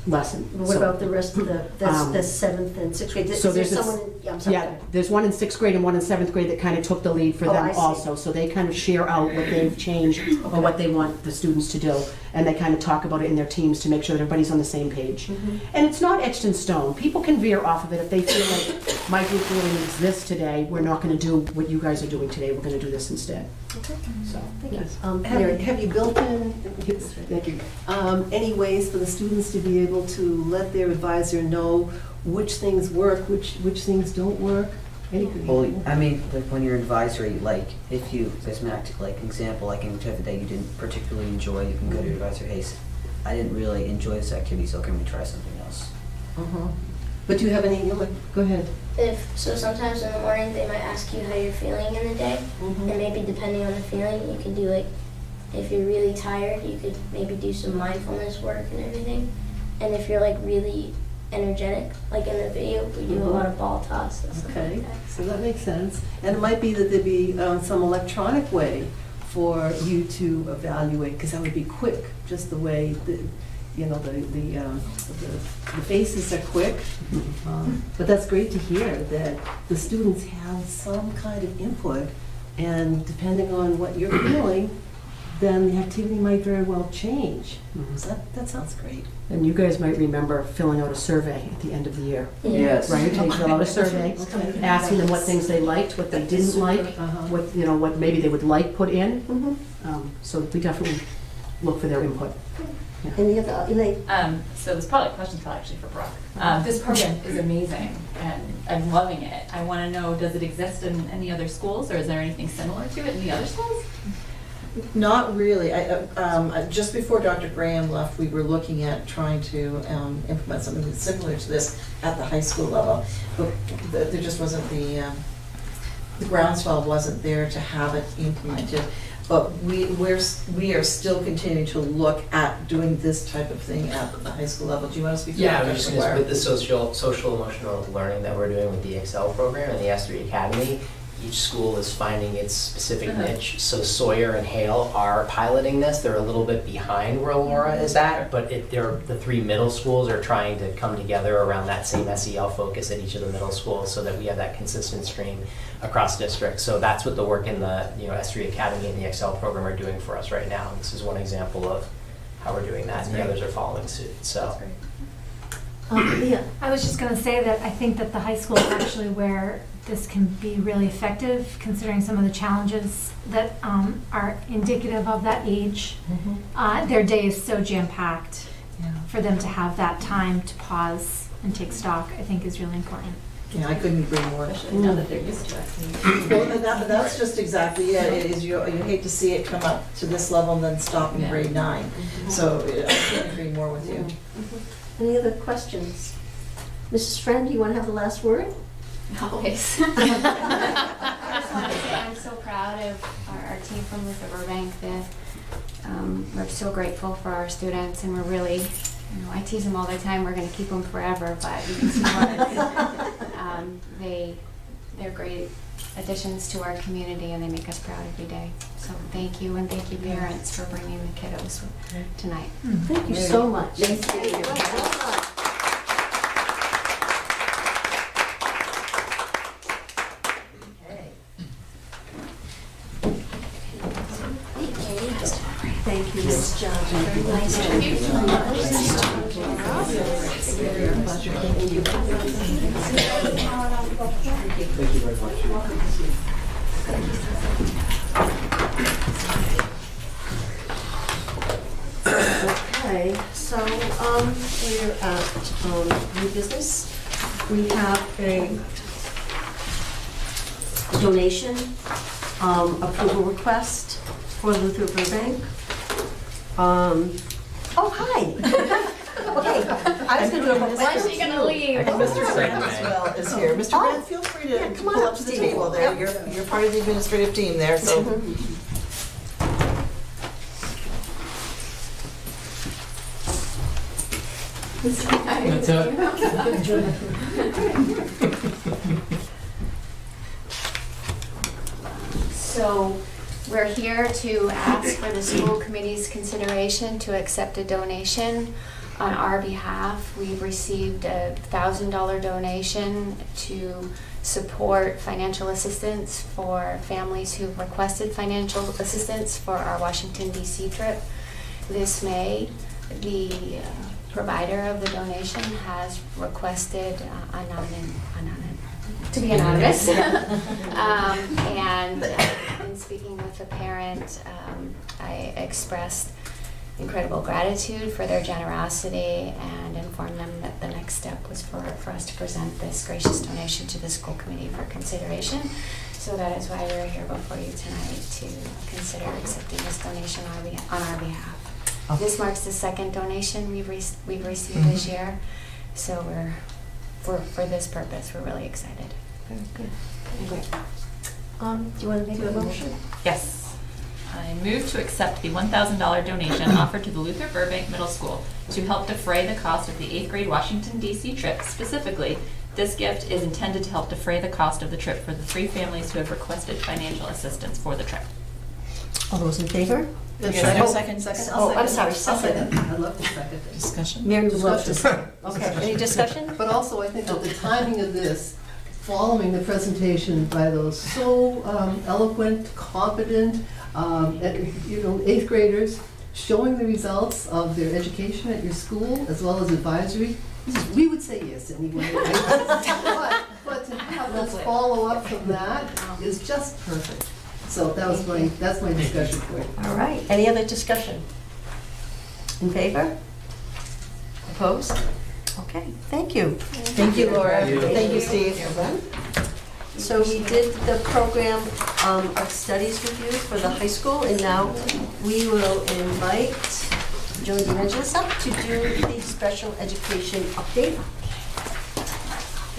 lesson. What about the rest of the 7th and 6th grade? So there's someone, I'm sorry. Yeah, there's one in 6th grade and one in 7th grade that kind of took the lead for them I see. also. So they kind of share out what they've changed or what they want the students to do, and they kind of talk about it in their teams to make sure that everybody's on the same page. And it's not etched in stone. People can veer off of it if they feel like my group really needs this today. We're not going to do what you guys are doing today. We're going to do this instead. Okay. So Thank you. Have you built in, thank you, any ways for the students to be able to let their advisor know which things work, which things don't work? Well, I mean, like when you're advisory, like if there's an example, like in whichever day you didn't particularly enjoy, you can go to your advisor, hey, I didn't really enjoy this activity, so can we try something else? But do you have any, go ahead. So sometimes in the morning they might ask you how you're feeling in the day, and maybe depending on the feeling, you can do like, if you're really tired, you could maybe do some mindfulness work and everything. And if you're like really energetic, like in the video, we do a lot of ball toss and stuff like that. So that makes sense. And it might be that there'd be some electronic way for you to evaluate, because that would be quick, just the way the faces are quick. But that's great to hear that the students have some kind of input, and depending on what you're feeling, then the activity might very well change. So that sounds great. And you guys might remember filling out a survey at the end of the year. Yes. Right? They fill out a survey, asking them what things they liked, what they didn't like, what maybe they would like put in. So we definitely look for their input. Any other, Elaine? So this question's probably actually for Brooke. This program is amazing, and I'm loving it. I want to know, does it exist in any other schools, or is there anything similar to it in the other schools? Not really. Just before Dr. Graham left, we were looking at trying to implement something similar to this at the high school level, but there just wasn't the groundswell wasn't there to have it implemented. But we are still continuing to look at doing this type of thing at the high school level. Do you want to speak to that? Yeah, just with the social emotional learning that we're doing with the Excel program and the S3 Academy, each school is finding its specific niche. So Sawyer and Hale are piloting this. They're a little bit behind where Laura is at, but the 3 middle schools are trying to come together around that same SEL focus at each of the middle schools so that we have that consistent stream across districts. So that's what the work in the S3 Academy and the Excel program are doing for us right now. This is one example of how we're doing that, and the others are following suit. So. Leah. I was just going to say that I think that the high school is actually where this can be really effective, considering some of the challenges that are indicative of that age. Their day is so jam-packed. For them to have that time to pause and take stock, I think is really important. Yeah, I couldn't agree more. Especially now that they're used to it. Well, that's just exactly it. Is you hate to see it come up to this level and then stop in grade 9. So I couldn't agree more with you. Any other questions? Mrs. Friend, do you want to have the last word? Always. I just want to say I'm so proud of our team from Luther Burbank. We're so grateful for our students, and we're really, I tease them all the time, we're going to keep them forever, but you can see they're great additions to our community, and they make us proud every day. So thank you, and thank you parents for bringing the kiddos tonight. Thank you so much. Thank you. Thank you, Ms. Johnson. Very nice to meet you. Thank you. Thank you very much. Okay, so we're at new business. We have a donation approval request for Luther Burbank. Oh, hi. Okay, I was going to do a Why is she gonna leave? And Mr. Grant as well is here. Mr. Grant, feel free to come on pull up, up to the Steve. table there. You're part of the administrative team there, so. That's So we're here to ask for the school committee's consideration to accept a donation on our behalf. We've received a $1,000 donation to support financial assistance for families who've requested financial assistance for our Washington DC trip this May. The provider of the donation has requested to be anonymous. And in speaking with the parent, I expressed incredible gratitude for their generosity and informed them that the next step was for us to present this gracious donation to the school committee for consideration. So that is why we're here before you tonight to consider accepting this donation on our behalf. Okay. This marks the second donation we've received this year, so for this purpose, we're really excited. Very good. Great. Do you want to make a motion? Yes. I move to accept the $1,000 donation offered to the Luther Burbank Middle School to help defray the cost of the 8th grade Washington, D.C. trip. Specifically, this gift is intended to help defray the cost of the trip for the 3 families who have requested financial assistance for the trip. All those in favor? Second. Oh, I'm sorry, second. I'd love to second this. Discussion? Mary would love to. Okay, any discussion? But also, I think that the timing of this, following the presentation by those so eloquent, competent, 8th graders, showing the results of their education at your school as well as advisory, we would say yes anyway. But to have us follow up from that is just perfect. So that's my discussion point. All right, any other discussion? In favor? Opposed? Okay, thank you. Thank you, Laura. Thank you, Steve. So we did the program of studies review for the high school, and now we will invite Joan DeAngelis up to do the special education update.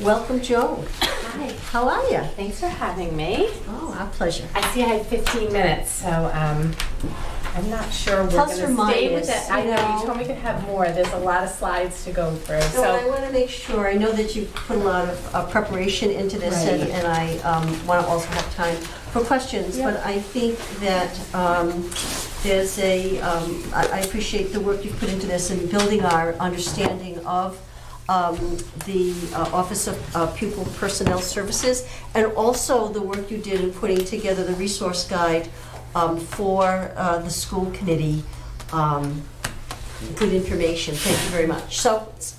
Welcome, Joan. Hi. How are you? Thanks for having me. Oh, our pleasure. I see I have 15 minutes, so I'm not sure we're Plus or going to stay with minus, it. I you know, know. you told me we could have more. There's a lot of slides to go through. So I want to make sure, I know that you put a lot of preparation into this, Right. and I want to also have time for questions, but I think that there's I appreciate the work you've put into this and building our understanding of the Office of Pupil Personnel Services, and also the work you did in putting together the resource guide for the school committee. Good information. Thank you very much. So it's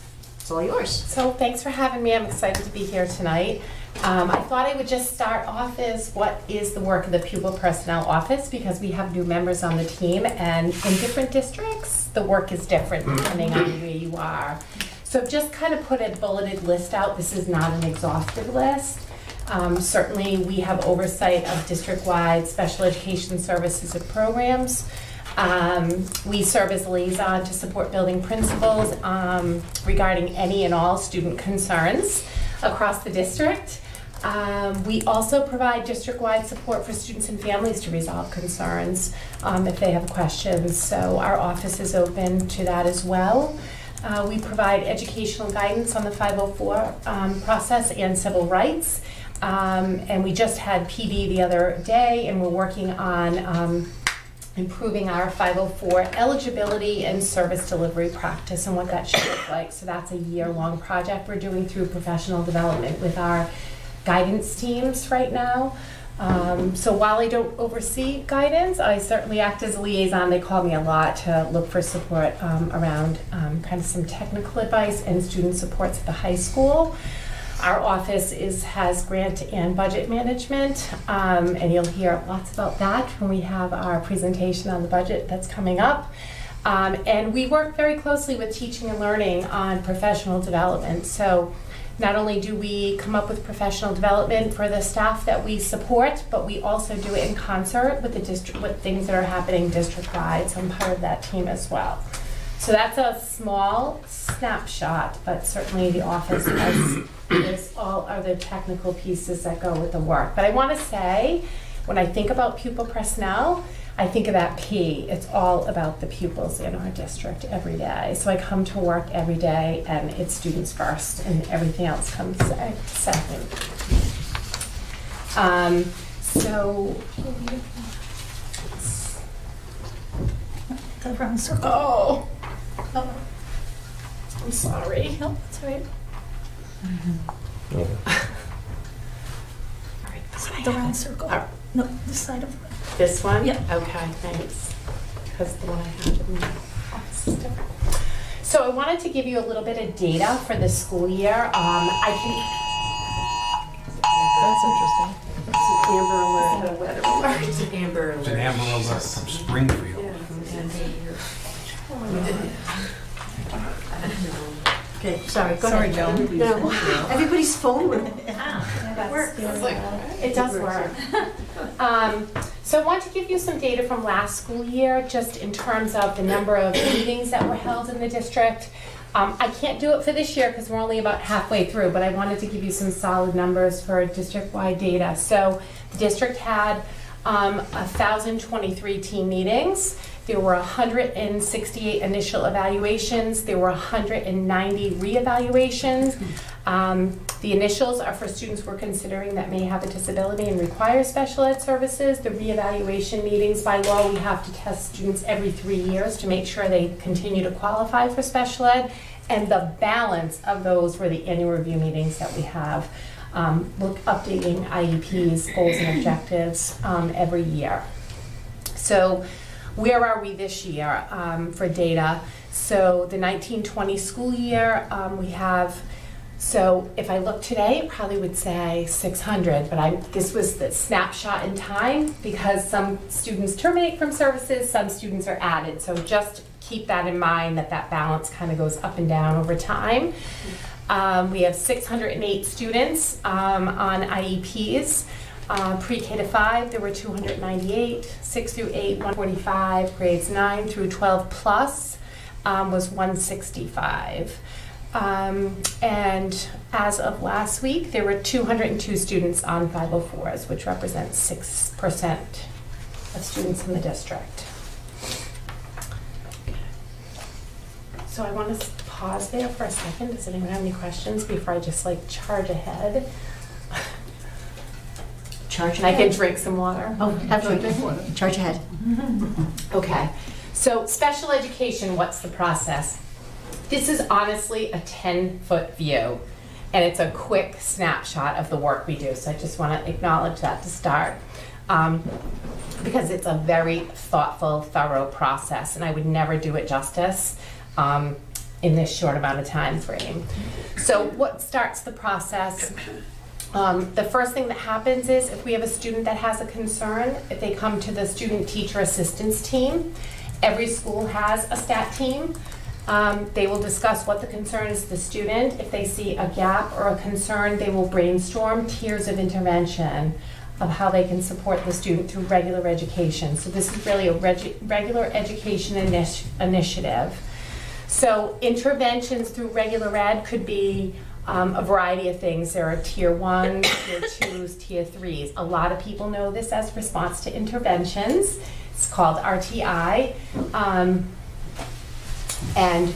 all yours. So thanks for having me. I'm excited to be here tonight. I thought I would just start off as what is the work of the Pupil Personnel Office, because we have new members on the team, and in different districts, the work is different depending on where you are. So I've just kind of put a bulleted list out. This is not an exhaustive list. Certainly, we have oversight of district-wide special education services and programs. We serve as liaison to support building principals regarding any and all student concerns across the district. We also provide district-wide support for students and families to resolve concerns if they have questions. So our office is open to that as well. We provide educational guidance on the 504 process and civil rights. And we just had PD the other day, and we're working on improving our 504 eligibility and service delivery practice and what that should look like. So that's a year-long project we're doing through professional development with our guidance teams right now. So while I don't oversee guidance, I certainly act as a liaison. They call me a lot to look for support around kind of some technical advice and student supports at the high school. Our office has grant and budget management, and you'll hear lots about that when we have our presentation on the budget that's coming up. And we work very closely with teaching and learning on professional development. So not only do we come up with professional development for the staff that we support, but we also do it in concert with the district, with things that are happening district-wide. So I'm part of that team as well. So that's a small snapshot, but certainly the office has all other technical pieces that go with the work. But I want to say, when I think about pupil personnel, I think of that P. It's all about the pupils in our district every day. So I come to work every day and it's students first and everything else comes second. The round circle. Oh, I'm sorry. No, that's all right. The round circle. No, this side of the... This one? Yeah. Okay, thanks. Because the one I have in my office is different. So I wanted to give you a little bit of data for the school year. That's interesting. It's an amber alert. A weather alert. It's an amber alert. It's an amber alert from Springfield. Okay, sorry, go ahead. Joan. No, everybody's phone will It does work. So I want to give you some data from last school year, just in terms of the number of meetings that were held in the district. I can't do it for this year because we're only about halfway through, but I wanted to give you some solid numbers for district-wide data. So the district had 1,023 team meetings. There were 168 initial evaluations. There were 190 reevaluations. The initials are for students we're considering that may have a disability and require special ed services. The reevaluation meetings, by law, we have to test students every 3 years to make sure they continue to qualify for special ed. And the balance of those were the annual review meetings that we have. Look, updating IEPs, goals and objectives every year. So where are we this year for data? So the 1920 school year, we have, so if I look today, I probably would say 600, but this was the snapshot in time because some students terminate from services, some students are added. So just keep that in mind that balance kind of goes up and down over time. We have 608 students on IEPs. Pre-K to 5, there were 298, 6 through 8, 145, grades 9 through 12 plus was 165. And as of last week, there were 202 students on 504s, which represents 6% of students in the district. So I want to pause there for a second. Does anyone have any questions before I just charge ahead? Charge ahead. I can drink some water. Oh, absolutely. Charge ahead. Okay. So special education, what's the process? This is honestly a 10-foot view, and it's a quick snapshot of the work we do. So I just want to acknowledge that to start. Because it's a very thoughtful, thorough process, and I would never do it justice in this short amount of time frame. So what starts the process? The first thing that happens is if we have a student that has a concern, if they come to the student teacher assistance team, every school has a STAT team. They will discuss what the concern is to the student. If they see a gap or a concern, they will brainstorm tiers of intervention of how they can support the student through regular education. So this is really a regular education initiative. So interventions through regular ed could be a variety of things. There are tier 1s, tier 2s, tier 3s. A lot of people know this as response to interventions. It's called RTI. And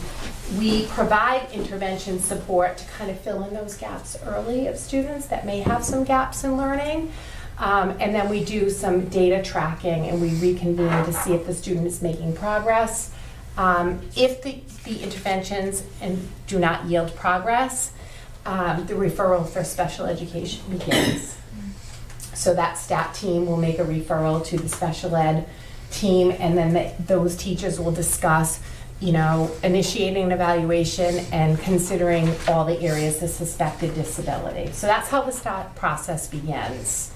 we provide intervention support to kind of fill in those gaps early of students that may have some gaps in learning. And then we do some data tracking and we reconvene to see if the student is making progress. If the interventions do not yield progress, the referral for special education begins. So that STAT team will make a referral to the special ed team, and then those teachers will discuss, initiating an evaluation and considering all the areas of suspected disability. So that's how the STAT process begins.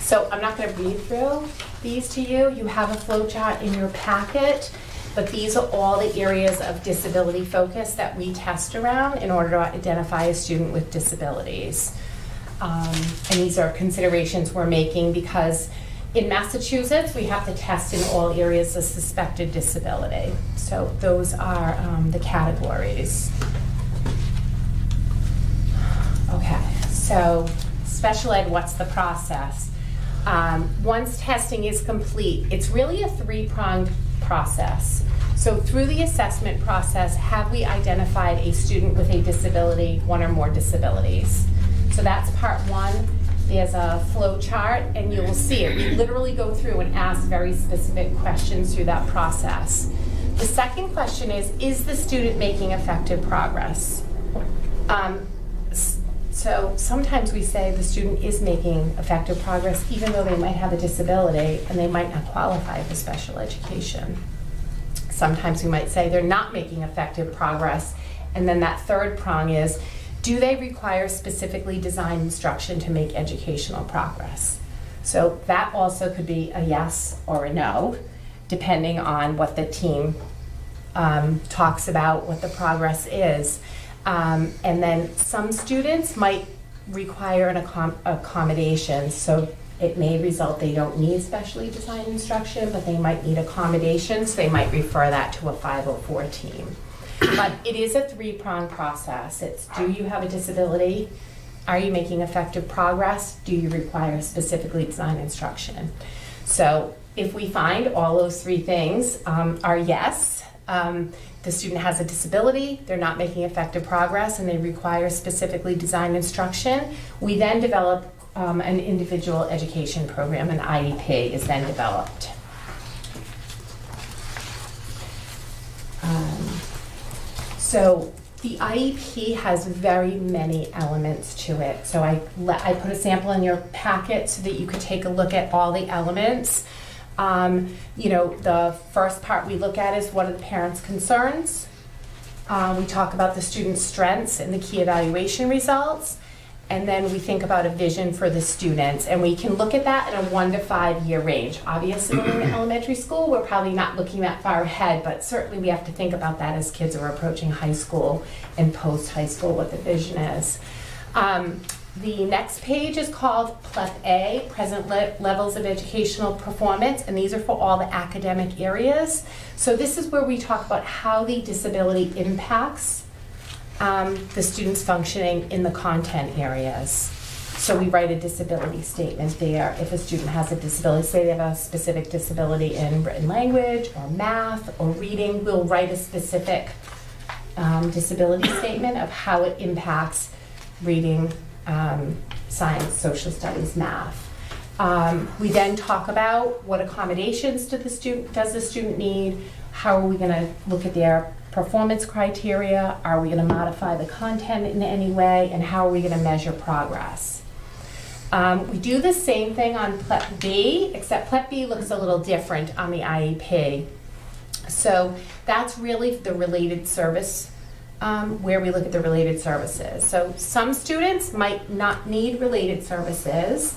So I'm not going to read through these to you. You have a flow chart in your packet, but these are all the areas of disability focus that we test around in order to identify a student with disabilities. And these are considerations we're making because in Massachusetts, we have to test in all areas of suspected disability. So those are the categories. Okay, so special ed, what's the process? Once testing is complete, it's really a three-pronged process. So through the assessment process, have we identified a student with a disability, one or more disabilities? So that's part one. There's a flow chart, and you will see it. We literally go through and ask very specific questions through that process. The second question is the student making effective progress? So sometimes we say the student is making effective progress even though they might have a disability and they might not qualify for special education. Sometimes we might say they're not making effective progress, and then that third prong is, do they require specifically designed instruction to make educational progress? So that also could be a yes or a no, depending on what the team talks about, what the progress is. And then some students might require an accommodation, so it may result they don't need specially designed instruction, but they might need accommodations, so they might refer that to a 504 team. But it is a three-pronged process. It's, do you have a disability? Are you making effective progress? Do you require specifically designed instruction? So if we find all those three things are yes, the student has a disability, they're not making effective progress, and they require specifically designed instruction, we then develop an individual education program. An IEP is then developed. So the IEP has very many elements to it. So I put a sample in your packet so that you could take a look at all the elements. The first part we look at is what are the parents' concerns. We talk about the student's strengths and the key evaluation results. And then we think about a vision for the students. And we can look at that in a 1 to 5 year range. Obviously, when we're in elementary school, we're probably not looking that far ahead, but certainly we have to think about that as kids are approaching high school and post-high school, what the vision is. The next page is called PLEP A, Present Levels of Educational Performance, and these are for all the academic areas. So this is where we talk about how the disability impacts the students functioning in the content areas. So we write a disability statement there. If a student has a disability, say they have a specific disability in written language or math or reading, we'll write a specific disability statement of how it impacts reading, science, social studies, math. We then talk about what accommodations does the student need, how are we going to look at their performance criteria, are we going to modify the content in any way, and how are we going to measure progress. We do the same thing on PLEP B, except PLEP B looks a little different on the IEP. So that's really the related service, where we look at the related services. So some students might not need related services,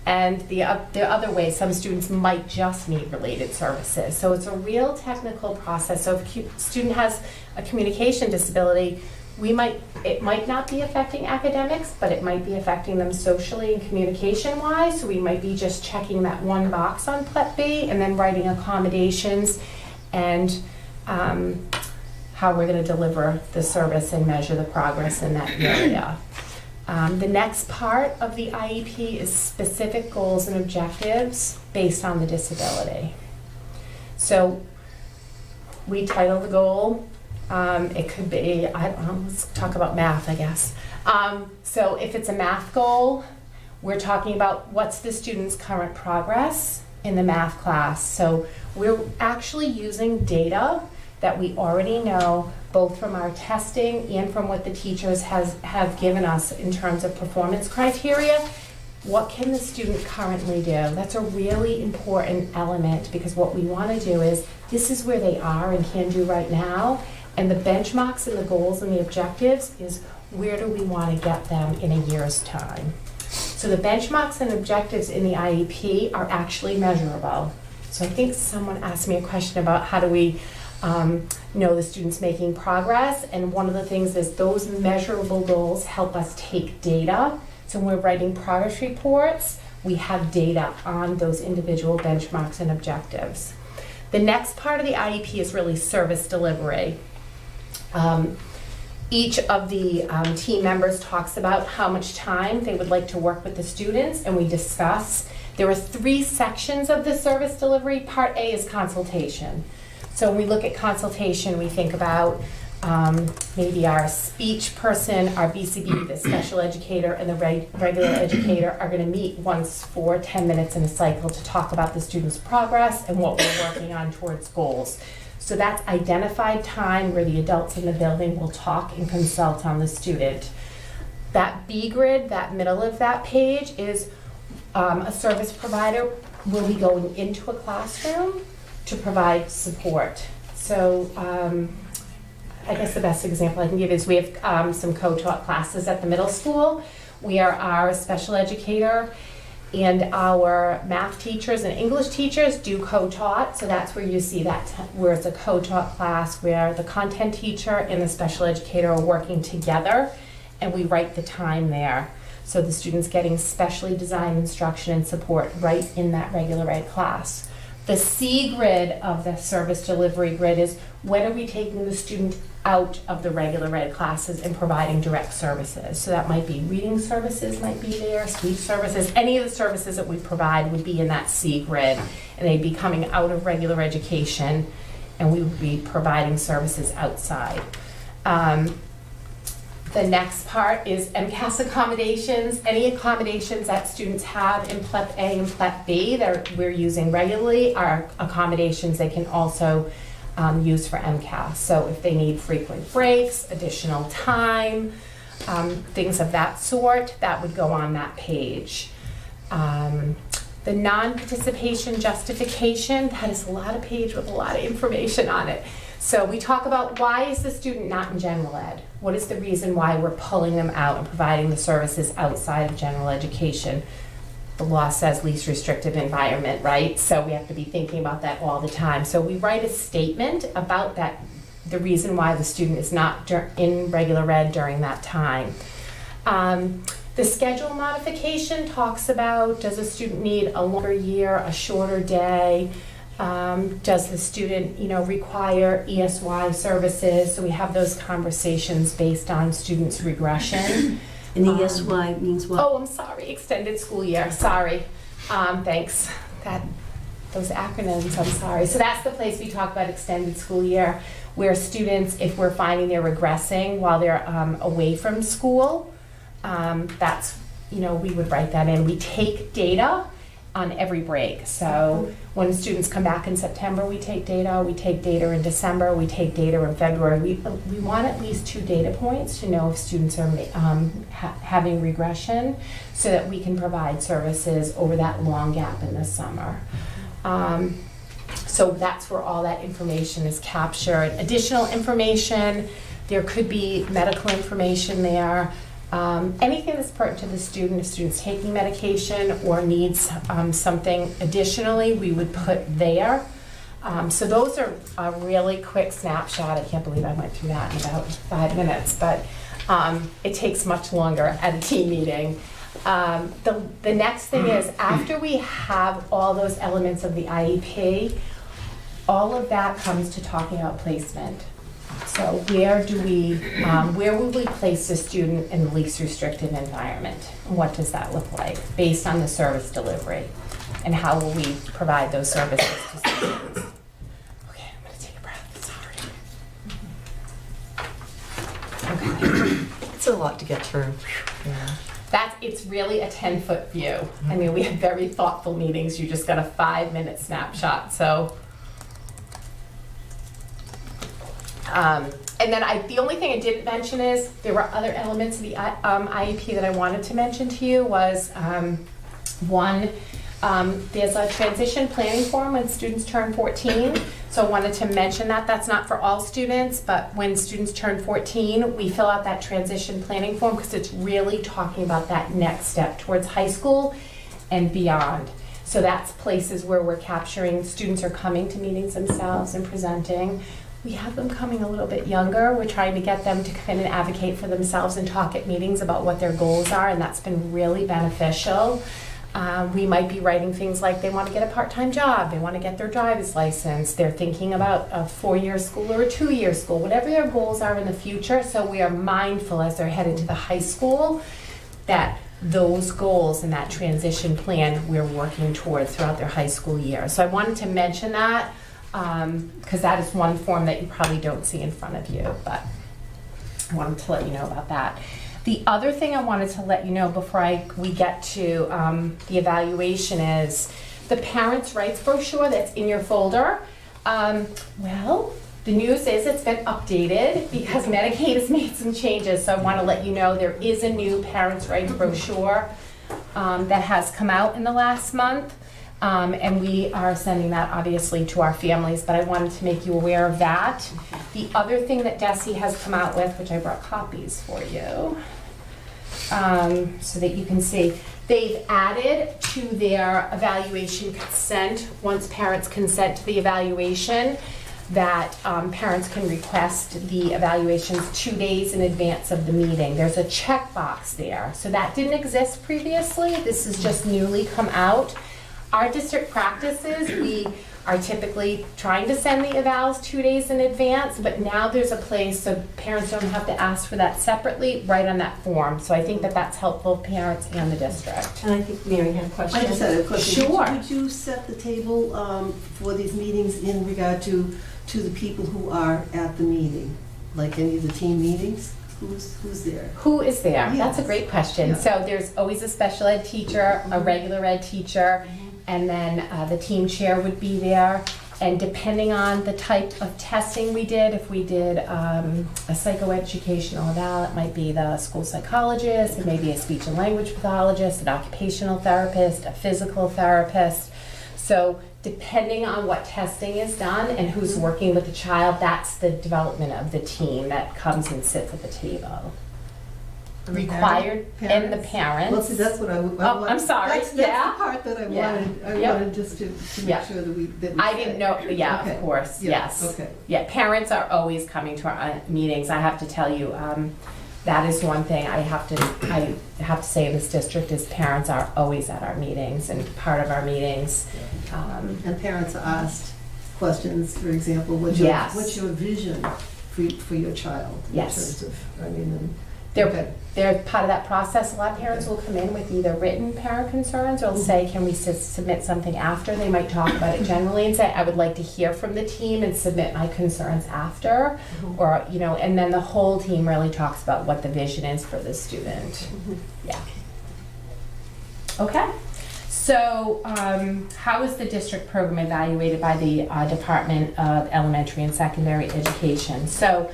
and the other way, some students might just need related services. So it's a real technical process. So if a student has a communication disability, it might not be affecting academics, but it might be affecting them socially and communication-wise. So we might be just checking that one box on PLEP B and then writing accommodations and how we're going to deliver the service and measure the progress in that area. The next part of the IEP is specific goals and objectives based on the disability. So we title the goal. It could be, let's talk about math, I guess. So if it's a math goal, we're talking about what's the student's current progress in the math class. So we're actually using data that we already know, both from our testing and from what the teachers have given us in terms of performance criteria. What can the student currently do? That's a really important element, because what we want to do is, this is where they are and can do right now, and the benchmarks and the goals and the objectives is, where do we want to get them in a year's time? So the benchmarks and objectives in the IEP are actually measurable. So I think someone asked me a question about how do we know the student's making progress, and one of the things is those measurable goals help us take data. So when we're writing progress reports, we have data on those individual benchmarks and objectives. The next part of the IEP is really service delivery. Each of the team members talks about how much time they would like to work with the students, and we discuss. There are 3 sections of the service delivery. Part A is consultation. So when we look at consultation, we think about maybe our speech person, our BCB, the special educator, and the regular educator are going to meet once for 10 minutes in a cycle to talk about the student's progress and what we're working on towards goals. So that's identified time where the adults in the building will talk and consult on the student. That B grid, that middle of that page, is a service provider will be going into a classroom to provide support. So I guess the best example I can give is we have some co-taught classes at the middle school where our special educator and our math teachers and English teachers do co-taught. So that's where you see that, where it's a co-taught class where the content teacher and the special educator are working together, and we write the time there. So the student's getting specially designed instruction and support right in that regular ed class. The C grid of the service delivery grid is, when are we taking the student out of the regular ed classes and providing direct services? So that might be reading services might be there, speech services, any of the services that we provide would be in that C grid, and they'd be coming out of regular education, and we would be providing services outside. The next part is MCAS accommodations. Any accommodations that students have in PLEP A and PLEP B that we're using regularly are accommodations they can also use for MCAS. So if they need frequent breaks, additional time, things of that sort, that would go on that page. The non-participation justification, that is a lot of page with a lot of information on it. So we talk about, why is the student not in general ed? What is the reason why we're pulling them out and providing the services outside of general education? The law says least restrictive environment, right? So we have to be thinking about that all the time. So we write a statement about that, the reason why the student is not in regular ed during that time. The schedule modification talks about, does a student need a longer year, a shorter day? Does the student, require ESY services? So we have those conversations based on students' regression. And ESY means what? Oh, I'm sorry, extended school year, sorry. Thanks. Those acronyms, I'm sorry. So that's the place we talk about extended school year, where students, if we're finding they're regressing while they're away from school, that's, we would write that in. We take data on every break. So when students come back in September, we take data in December, we take data in February. We want at least 2 data points to know if students are having regression, so that we can provide services over that long gap in the summer. So that's where all that information is captured. Additional information, there could be medical information there. Anything that's pertinent to the student, if student's taking medication or needs something additionally, we would put there. So those are a really quick snapshot. I can't believe I went through that in about 5 minutes, but it takes much longer at a team meeting. The next thing is, after we have all those elements of the IEP, all of that comes to talking about placement. So where will we place the student in the least restrictive environment? And what does that look like based on the service delivery? And how will we provide those services to students? Okay, I'm gonna take a breath, sorry. Okay. It's a lot to get through. Yeah. It's really a 10-foot view. I mean, we have very thoughtful meetings. You just got a 5-minute snapshot, so. And then the only thing I didn't mention is, there were other elements of the IEP that I wanted to mention to you was, one, there's a transition planning form when students turn 14. So I wanted to mention that. That's not for all students, but when students turn 14, we fill out that transition planning form because it's really talking about that next step towards high school and beyond. So that's places where we're capturing, students are coming to meetings themselves and presenting. We have them coming a little bit younger. We're trying to get them to come in and advocate for themselves and talk at meetings about what their goals are, and that's been really beneficial. We might be writing things like they want to get a part-time job, they want to get their driver's license, they're thinking about a 4-year school or a 2-year school, whatever their goals are in the future. So we are mindful as they're headed to the high school that those goals and that transition plan we're working towards throughout their high school year. So I wanted to mention that because that is one form that you probably don't see in front of you, but I wanted to let you know about that. The other thing I wanted to let you know before we get to the evaluation is the parents' rights brochure that's in your folder. Well, the news is it's been updated because Medicaid has made some changes, so I want to let you know there is a new parents' rights brochure that has come out in the last month. And we are sending that obviously to our families, but I wanted to make you aware of that. The other thing that DESE has come out with, which I brought copies for you, so that you can see, they've added to their evaluation consent, once parents consent to the evaluation, that parents can request the evaluations 2 days in advance of the meeting. There's a checkbox there. So that didn't exist previously. This has just newly come out. Our district practices, we are typically trying to send the evals 2 days in advance, but now there's a place so parents don't have to ask for that separately, right on that form. So I think that that's helpful, parents and the district. And I think Mary had a question. I just had a question. Sure. Would you set the table for these meetings in regard to the people who are at the meeting? Like any of the team meetings? Who's there? Who is there? Yes. That's a great question. Yeah. So there's always a special ed teacher, a regular ed teacher, and then the team chair would be there. And depending on the type of testing we did, if we did a psychoeducational eval, it might be the school psychologist, it may be a speech and language pathologist, an occupational therapist, a physical therapist. So depending on what testing is done and who's working with the child, that's the development of the team that comes and sits at the table. Required, and the parents. Well, see, that's what I wanted. I'm sorry. That's Yeah. the part that I Yeah. wanted. I Yep. wanted just to make sure that we. I didn't know, yeah, Okay. of course, Yeah, yes. okay. Yeah, parents are always coming to our meetings. I have to tell you, that is one thing I have to say in this district is parents are always at our meetings and part of our meetings. And parents are asked questions, for example, what's your vision for your child? Yes. In terms of, I mean, They're part of that process. A lot of parents will come in with either written parent concerns or will say, can we submit something after? They might talk about it generally and say, I would like to hear from the team and submit my concerns after. Or, and then the whole team really talks about what the vision is for the student. Yeah. Okay. So how is the district program evaluated by the Department of Elementary and Secondary Education? So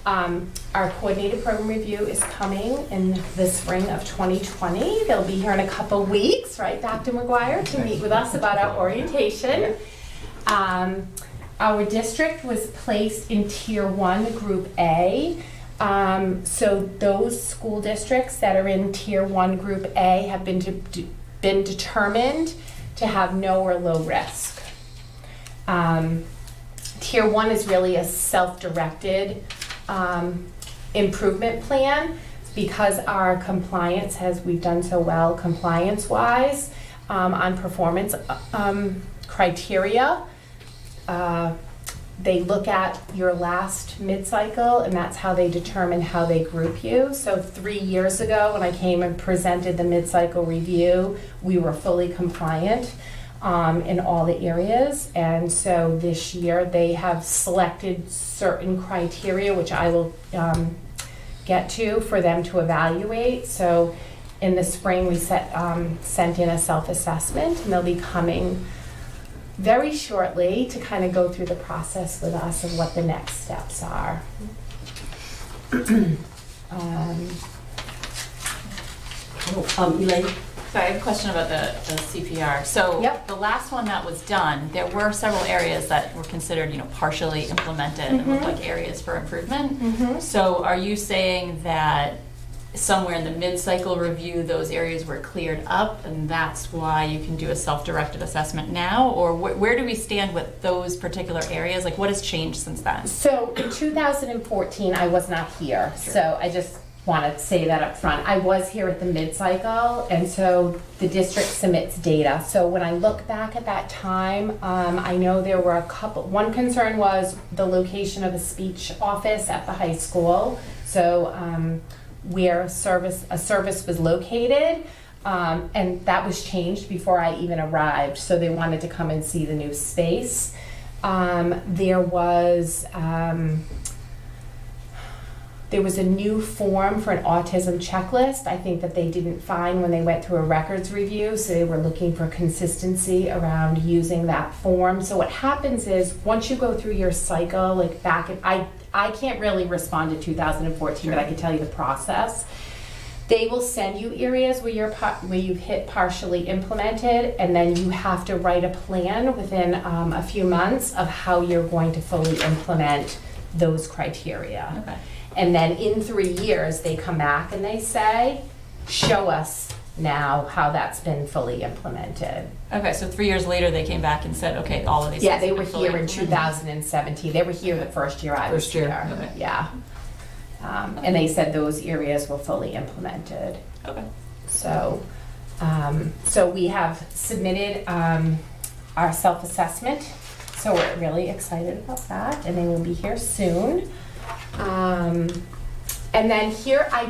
our coordinated program review is coming in the spring of 2020. They'll be here in a couple weeks, right, Dr. Maguire, to meet with us about our orientation. Our district was placed in Tier 1, Group A. So those school districts that are in Tier 1, Group A have been determined to have no or low risk. Tier 1 is really a self-directed improvement plan because our compliance we've done so well compliance-wise on performance criteria. They look at your last mid-cycle and that's how they determine how they group you. So 3 years ago when I came and presented the mid-cycle review, we were fully compliant in all the areas, and so this year they have selected certain criteria which I will get to for them to evaluate. So in the spring we sent in a self-assessment and they'll be coming very shortly to kind of go through the process with us and what the next steps are. Elaine? So I have a question about the CPR. So the last one that was done, there were several areas that were considered, partially implemented and looked like areas for improvement. So are you saying that somewhere in the mid-cycle review, those areas were cleared up, and that's why you can do a self-directed assessment now? Or where do we stand with those particular areas? Like, what has changed since then? So in 2014, I was not here, so I just want to say that up front. I was here at the mid-cycle, and so the district submits data. So when I look back at that time, I know there were one concern was the location of a speech office at the high school. So where a service was located, and that was changed before I even arrived, so they wanted to come and see the new space. There was a new form for an autism checklist, I think, that they didn't find when they went through a records review, so they were looking for consistency around using that form. So what happens is, once you go through your cycle, like I can't really respond to 2014, but I can tell you the process. They will send you areas where you've hit partially implemented, and then you have to write a plan within a few months of how you're going to fully implement those criteria. Okay. And then in 3 years, they come back and they say, show us now how that's been fully implemented. Okay, so 3 years later, they came back and said, okay, all of these. Yeah, they were here in 2017. They were here the first year I was here. Okay. Yeah. And they said those areas were fully implemented. Okay. So, so we have submitted our self-assessment. So we're really excited about that, and they will be here soon. And then here, I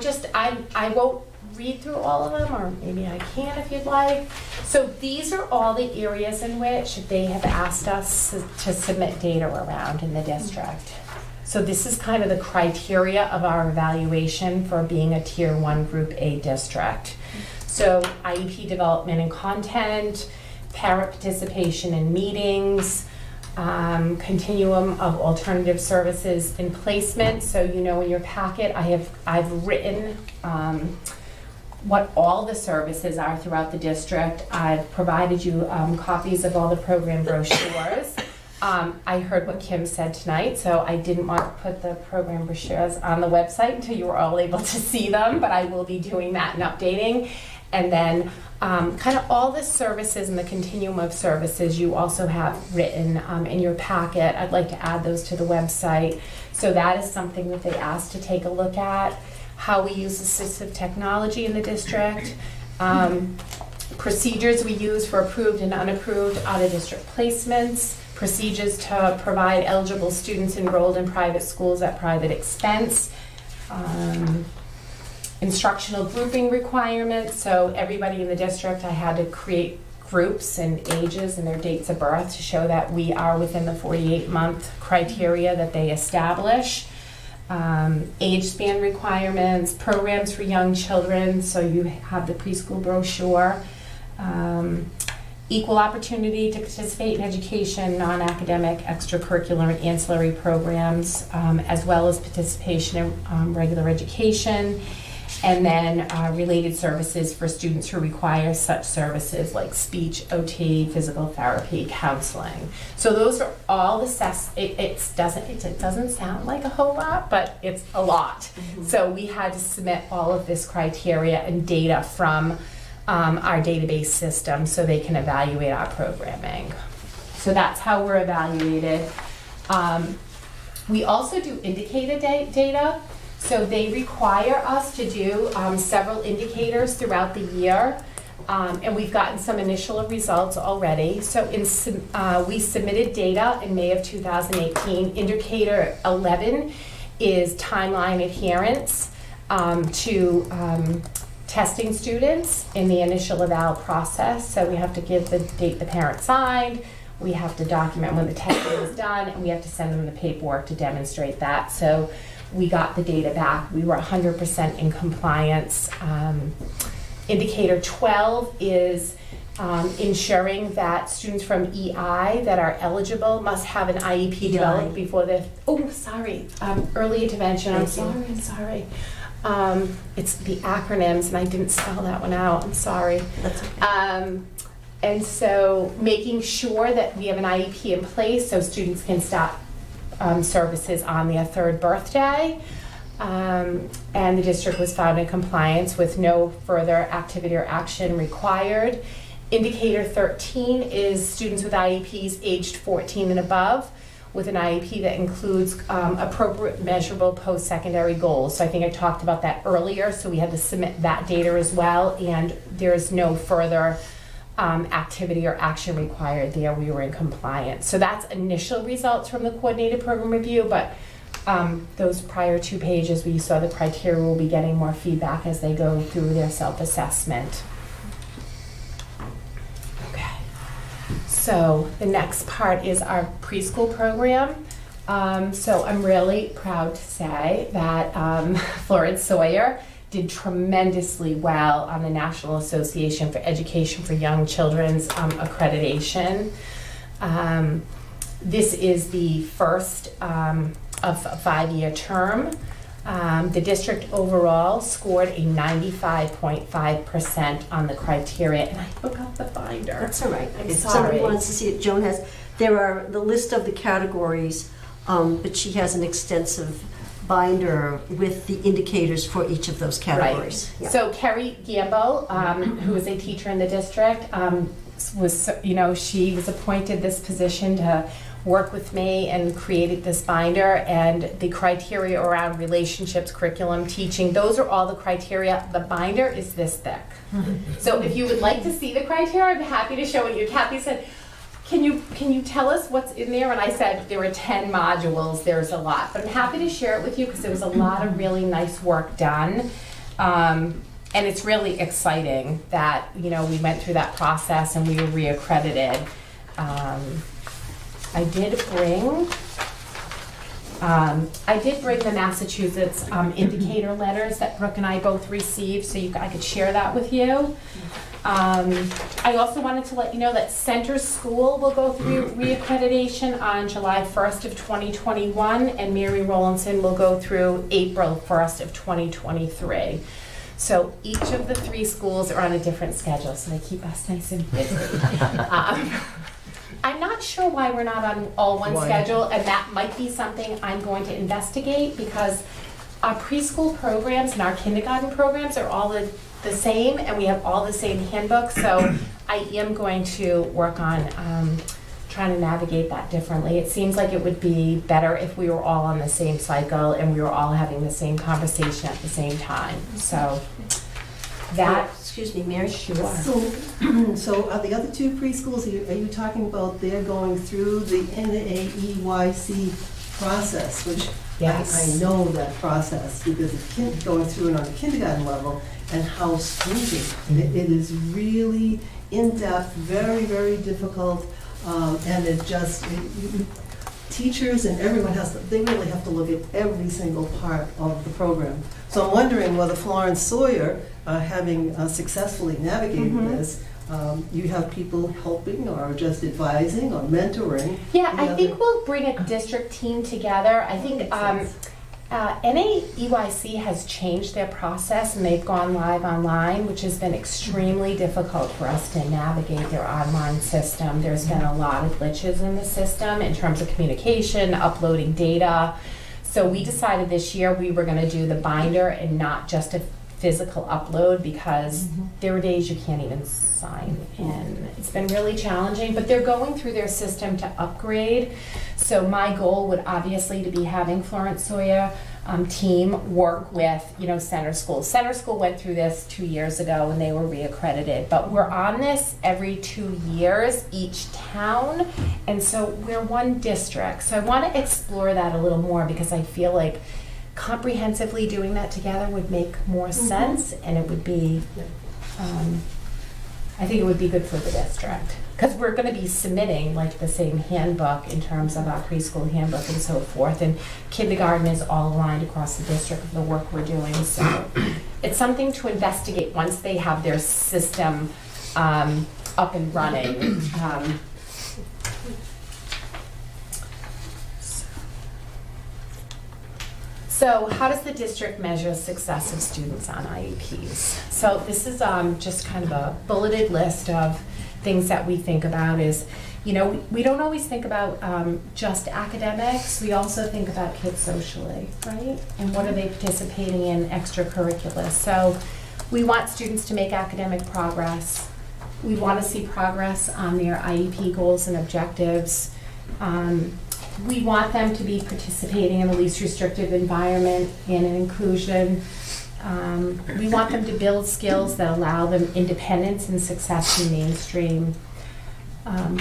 won't read through all of them, or maybe I can if you'd like. So these are all the areas in which they have asked us to submit data around in the district. So this is kind of the criteria of our evaluation for being a Tier 1 Group A district. So IEP development and content, parent participation in meetings, continuum of alternative services in placement. So in your packet, I've written what all the services are throughout the district. I've provided you copies of all the program brochures. I heard what Kim said tonight, so I didn't want to put the program brochures on the website until you were all able to see them, but I will be doing that and updating. And then kind of all the services and the continuum of services you also have written in your packet. I'd like to add those to the website. So that is something that they asked to take a look at, how we use assistive technology in the district, procedures we use for approved and unapproved out-of-district placements, procedures to provide eligible students enrolled in private schools at private expense, instructional grouping requirements. So everybody in the district, I had to create groups and ages and their dates of birth to show that we are within the 48-month criteria that they establish. Age span requirements, programs for young children, so you have the preschool brochure. Equal opportunity to participate in education, non-academic, extracurricular, and ancillary programs, as well as participation in regular education. And then related services for students who require such services like speech, OT, physical therapy, counseling. So those are all the it doesn't sound like a whole lot, but it's a lot. Mm-hmm. So we had to submit all of this criteria and data from our database system so they can evaluate our programming. So that's how we're evaluated. We also do indicator data. So they require us to do several indicators throughout the year, and we've gotten some initial results already. So we submitted data in May of 2018. Indicator 11 is timeline adherence to testing students in the initial eval process. So we have to give the date the parent signed, we have to document when the testing is done, and we have to send them the paperwork to demonstrate that. So we got the data back. We were 100% in compliance. Indicator 12 is ensuring that students from EI that are eligible must have an IEP developed before the, early intervention, I'm sorry. It's the acronyms, and I didn't spell that one out, I'm sorry. That's okay. And so making sure that we have an IEP in place so students can start services on their third birthday. And the district was found in compliance with no further activity or action required. Indicator 13 is students with IEPs aged 14 and above with an IEP that includes appropriate measurable post-secondary goals. So I think I talked about that earlier, so we had to submit that data as well, and there's no further activity or action required there. We were in compliance. So that's initial results from the coordinated program review, but those prior 2 pages where you saw the criteria, will be getting more feedback as they go through their self-assessment. Okay. So the next part is our preschool program. So I'm really proud to say that Florence Sawyer did tremendously well on the National Association for Education for Young Children's accreditation. This is the first of a 5-year term. The district overall scored a 95.5% on the criteria, and I forgot the binder. That's all right. I'm If sorry. somebody wants to see it, Joan has, there are the list of the categories, but she has an extensive binder with the indicators for each of those categories. Right. Yeah. So Kerry Gamble, who is a teacher in the district, she was appointed this position to work with me and created this binder, and the criteria around relationships, curriculum, teaching, those are all the criteria. The binder is this thick. So if you would like to see the criteria, I'm happy to show it you. Kathy said, can you tell us what's in there? And I said, there were 10 modules, there's a lot. But I'm happy to share it with you because there was a lot of really nice work done. And it's really exciting that, we went through that process and we were reaccredited. I did bring the Massachusetts indicator letters that Brooke and I both received, so I could share that with you. I also wanted to let you know that Center School will go through reaccreditation on July 1st of 2021, and Mary Rowlandson will go through April 1st of 2023. So each of the 3 schools are on a different schedule, so they keep us nice and busy. I'm not sure why we're not on all one schedule, and that might be something I'm going to investigate, because our preschool programs and our kindergarten programs are all the same, and we have all the same handbooks, so I am going to work on trying to navigate that differently. It seems like it would be better if we were all on the same cycle and we were all having the same conversation at the same time. So that... Excuse me, Mary. Sure. So are the other 2 preschools, are you talking about they're going through the NAEYC process, which Yes. I know that process because of going through it on the kindergarten level and how stringent. It is really in-depth, very, very difficult, and teachers and everyone they really have to look at every single part of the program. So I'm wondering whether Florence Sawyer, having successfully navigated this, you have people helping or just advising or mentoring? Yeah, I think we'll bring a district team together. I think NAEYC has changed their process and they've gone live online, which has been extremely difficult for us to navigate their online system. There's been a lot of glitches in the system in terms of communication, uploading data. So we decided this year we were going to do the binder and not just a physical upload, because there are days you can't even sign in. It's been really challenging, but they're going through their system to upgrade. So my goal would obviously to be having Florence Sawyer team work with, Center School. Center School went through this 2 years ago and they were reaccredited, but we're on this every 2 years, each town, and so we're one district. So I want to explore that a little more, because I feel like comprehensively doing that together would make more sense, and it would be, I think it would be good for the district, because we're going to be submitting like the same handbook in terms of our preschool handbook and so forth, and kindergarten is all aligned across the district of the work we're doing. So it's something to investigate once they have their system up and running. So how does the district measure success of students on IEPs? So this is just kind of a bulleted list of things that we think about is, you know, we don't always think about just academics. We also think about kids socially, right? And what are they participating in extracurricular? So we want students to make academic progress. We want to see progress on their IEP goals and objectives. We want them to be participating in the least restrictive environment and in inclusion. We want them to build skills that allow them independence and success in mainstream.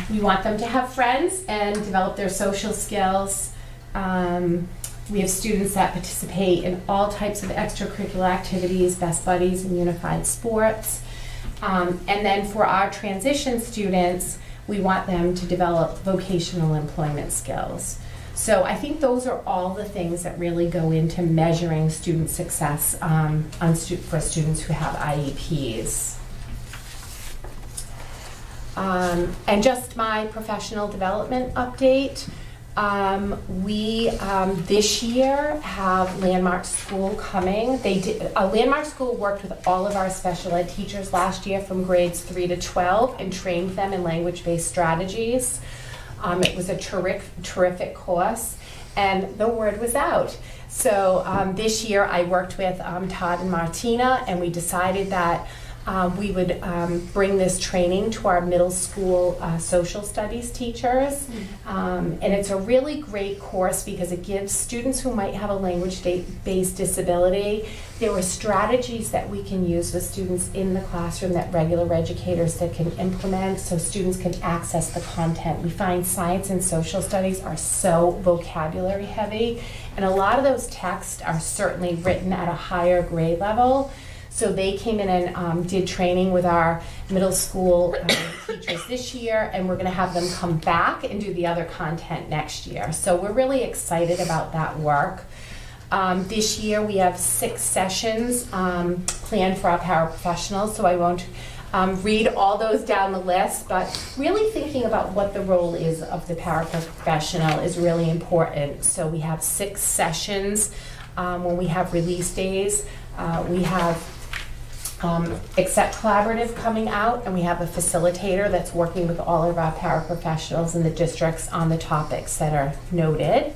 We want them to have friends and develop their social skills. We have students that participate in all types of extracurricular activities, best buddies, and unified sports. And then for our transition students, we want them to develop vocational employment skills. So I think those are all the things that really go into measuring student success for students who have IEPs. And just my professional development update. We this year have Landmark School coming. Landmark School worked with all of our special ed teachers last year from grades 3 to 12 and trained them in language-based strategies. It was a terrific course, and the word was out. So this year I worked with Todd and Martina, and we decided that we would bring this training to our middle school social studies teachers. And it's a really great course because it gives students who might have a language-based disability, there are strategies that we can use with students in the classroom that regular educators that can implement so students can access the content. We find science and social studies are so vocabulary heavy, and a lot of those texts are certainly written at a higher grade level. So they came in and did training with our middle school teachers this year, and we're going to have them come back and do the other content next year. So we're really excited about that work. This year we have 6 sessions planned for our paraprofessionals, so I won't read all those down the list, but really thinking about what the role is of the paraprofessional is really important. So we have 6 sessions when we have release days. We have Accept Collaborative coming out, and we have a facilitator that's working with all of our paraprofessionals in the districts on the topics that are noted.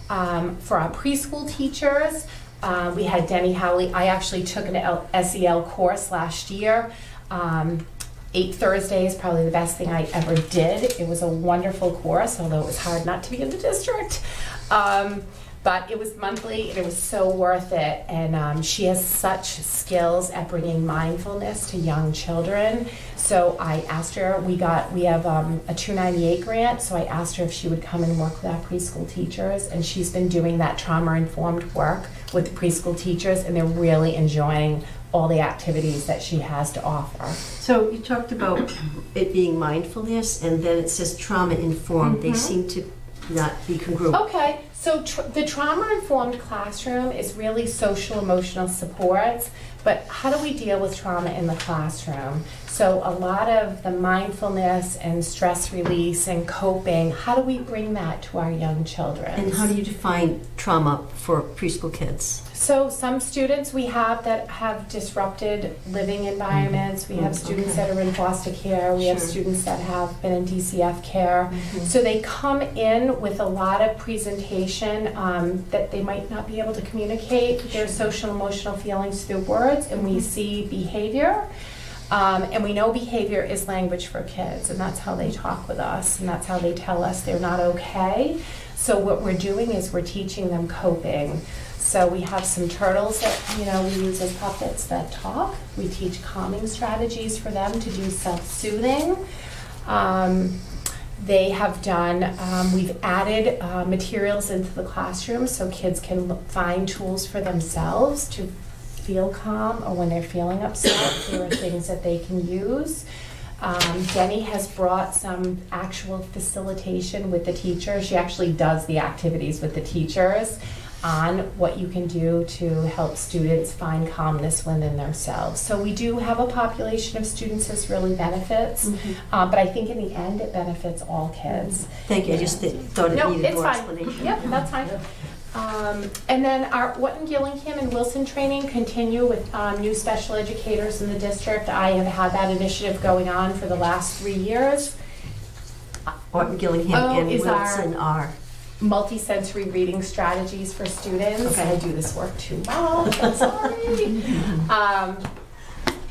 For our preschool teachers, we had Denny Howley. I actually took an SEL course last year. 8 Thursdays, probably the best thing I ever did. It was a wonderful course, although it was hard not to be in the district. But it was monthly, and it was so worth it. And she has such skills at bringing mindfulness to young children. So I asked her, we have a 298 grant, so I asked her if she would come and work with our preschool teachers. And she's been doing that trauma-informed work with the preschool teachers, and they're really enjoying all the activities that she has to offer. So you talked about it being mindfulness, and then it says trauma-informed. They seem to not be congruent. Okay, so the trauma-informed classroom is really social emotional supports, but how do we deal with trauma in the classroom? So a lot of the mindfulness and stress release and coping, how do we bring that to our young children? And how do you define trauma for preschool kids? So some students we have that have disrupted living environments. We have students that are in foster care. We have students that have been in DCF care. So they come in with a lot of presentation that they might not be able to communicate their social emotional feelings through words, and we see behavior. And we know behavior is language for kids, and that's how they talk with us, and that's how they tell us they're not okay. So what we're doing is we're teaching them coping. So we have some turtles that we use as puppets that talk. We teach calming strategies for them to do self-soothing. They have done, we've added materials into the classroom so kids can find tools for themselves to feel calm, or when they're feeling upset, there are things that they can use. Denny has brought some actual facilitation with the teachers. She actually does the activities with the teachers. on what you can do to help students find calmness within themselves. So we do have a population of students this really benefits, but I think in the end it benefits all kids. Thank you, I just thought it No, needed it's more fine. explanation. Yep, that's fine. And then our Wharton, Gillingham, and Wilson training continue with new special educators in the district. I have had that initiative going on for the last 3 years. Wharton, Gillingham, and is Wilson are. Multi-sensory reading strategies for students. Okay. I do this work too well, I'm sorry.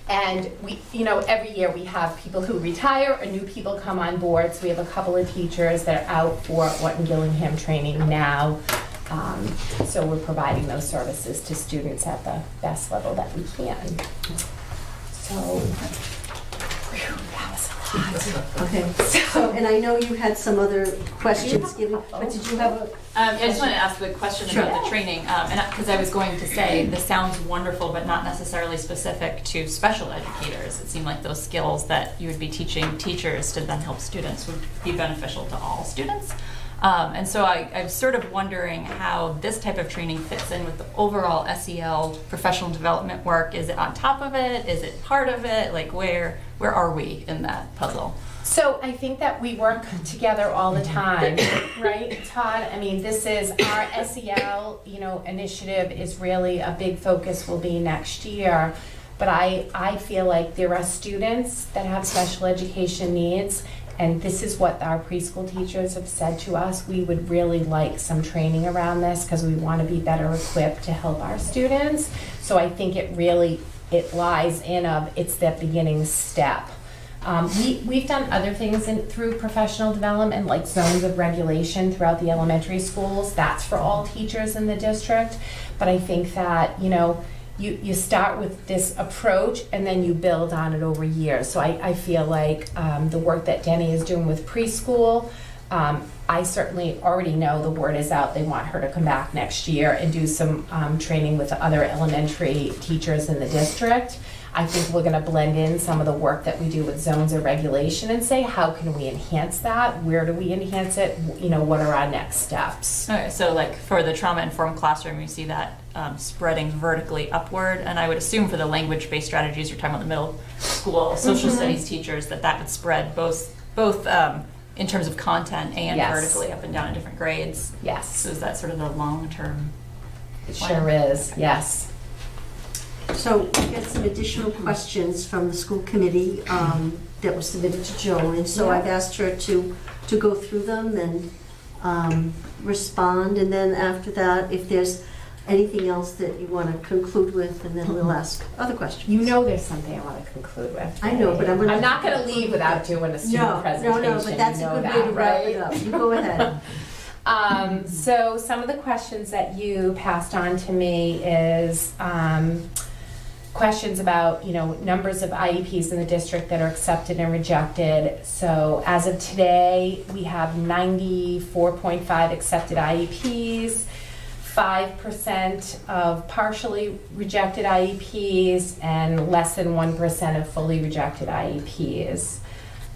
And we, every year we have people who retire or new people come on board. So we have a couple of teachers that are out for Wharton, Gillingham training now. So we're providing those services to students at the best level that we can. So, that was a lot. Okay, so, and I know you had some other questions given, but did you have a? I just wanted to ask a question about the training, and because I was going to say, this sounds wonderful, but not necessarily specific to special educators. It seemed like those skills that you would be teaching teachers to then help students would be beneficial to all students. And so I'm sort of wondering how this type of training fits in with the overall SEL professional development work. Is it on top of it? Is it part of it? Like where are we in that puzzle? So I think that we work together all the time, right, Todd? I mean, this is our SEL, initiative is really a big focus will be next year. But I feel like there are students that have special education needs, and this is what our preschool teachers have said to us. We would really like some training around this because we want to be better equipped to help our students. So I think it lies in it's that beginning step. We've done other things through professional development, like zones of regulation throughout the elementary schools. That's for all teachers in the district. But I think that, you start with this approach and then you build on it over years. So I feel like the work that Denny is doing with preschool, I certainly already know the word is out. They want her to come back next year and do some training with the other elementary teachers in the district. I think we're going to blend in some of the work that we do with zones of regulation and say, how can we enhance that? Where do we enhance it? What are our next steps? Okay, so like for the trauma-informed classroom, you see that spreading vertically upward, and I would assume for the language-based strategies, you're talking about the middle school social studies teachers, that would spread both in terms of content and vertically up and down in different grades. Yes. So is that sort of the long-term plan? Sure is, yes. So we get some additional questions from the school committee that were submitted to Joan, and so I've asked her to go through them and respond, and then after that, if there's anything else that you want to conclude with, and then we'll ask other questions. There's something I want to conclude with. I know, but I'm not going to leave without doing a student presentation. No, but that's a good way to wrap it up. You go ahead. So some of the questions that you passed on to me is questions about, numbers of IEPs in the district that are accepted and rejected. So as of today, we have 94.5 accepted IEPs, 5% of partially rejected IEPs, and less than 1% of fully rejected IEPs.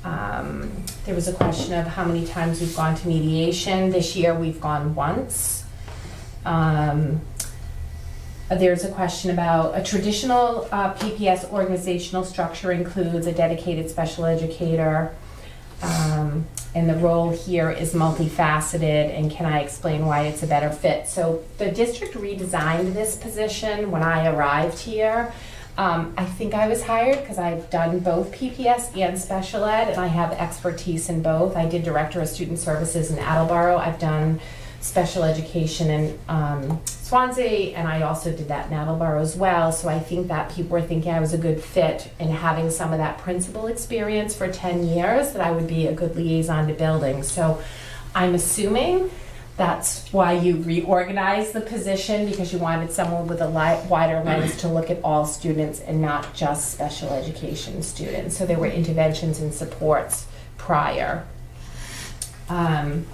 There was a question of how many times we've gone to mediation. This year we've gone once. There's a question about a traditional PPS organizational structure includes a dedicated special educator, and the role here is multifaceted, and can I explain why it's a better fit? So the district redesigned this position when I arrived here. I think I was hired because I've done both PPS and special ed, and I have expertise in both. I did Director of Student Services in Attleboro. I've done special education in Swansea, and I also did that in Attleboro as well. So I think that people were thinking I was a good fit in having some of that principal experience for 10 years, that I would be a good liaison to buildings. So I'm assuming that's why you reorganized the position, because you wanted someone with a wider lens to look at all students and not just special education students. So there were interventions and supports prior. Can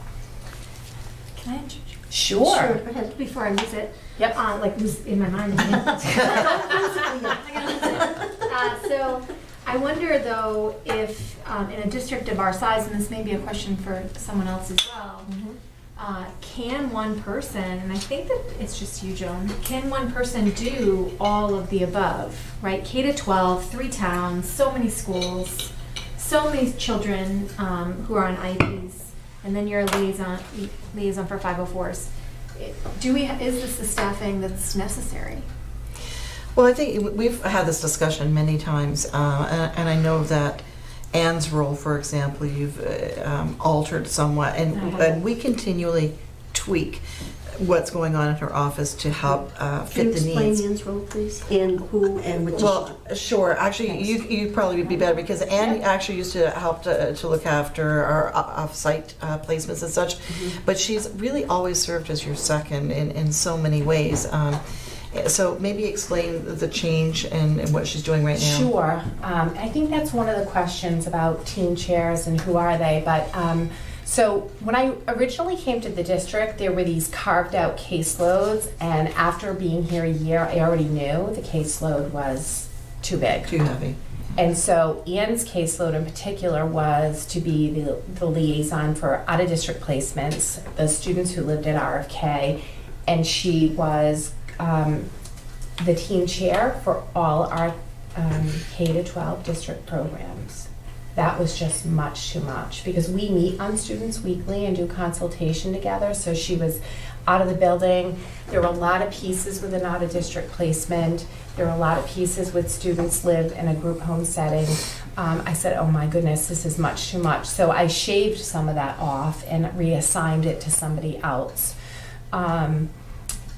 I interject? Sure. Go ahead. Before I lose it. Yep. Lose in my mind. So I wonder though if in a district of our size, and this may be a question for someone else as well, Can one person, and I think that it's just you, Joan, can one person do all of the above, right? K to 12, 3 towns, so many schools, so many children who are on IEPs, and then you're a liaison for 504s. Is this the staffing that's necessary? Well, I think we've had this discussion many times, and I know that Anne's role, for example, you've altered somewhat, and we continually tweak what's going on in her office to help fit the needs. Can you explain Anne's role, please? And who and what? Well, sure. Actually, you probably would be better because Anne actually used to help to look after our off-site placements and such, but she's really always served as your second in so many ways. So maybe explain the change and what she's doing right now. Sure. I think that's one of the questions about team chairs and who are they. But so when I originally came to the district, there were these carved out caseloads, and after being here a year, I already knew the caseload was too big. Too heavy. And so Anne's caseload in particular was to be the liaison for out-of-district placements, the students who lived at RFK, and she was the team chair for all our K-12 district programs. That was just much too much because we meet on students weekly and do consultation together. So she was out of the building. There were a lot of pieces with an out-of-district placement. There were a lot of pieces with students live in a group home setting. I said, oh my goodness, this is much too much. So I shaved some of that off and reassigned it to somebody else. And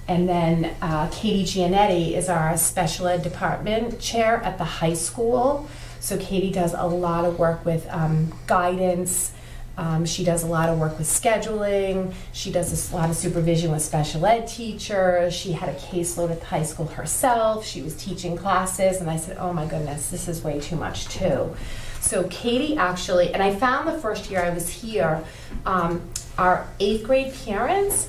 then Katie Giannetti is our special ed department chair at the high school. So Katie does a lot of work with guidance. She does a lot of work with scheduling. She does a lot of supervision with special ed teachers. She had a caseload at the high school herself. She was teaching classes. And I said, oh my goodness, this is way too much too. So Katie actually, and I found the first year I was here, our 8th grade parents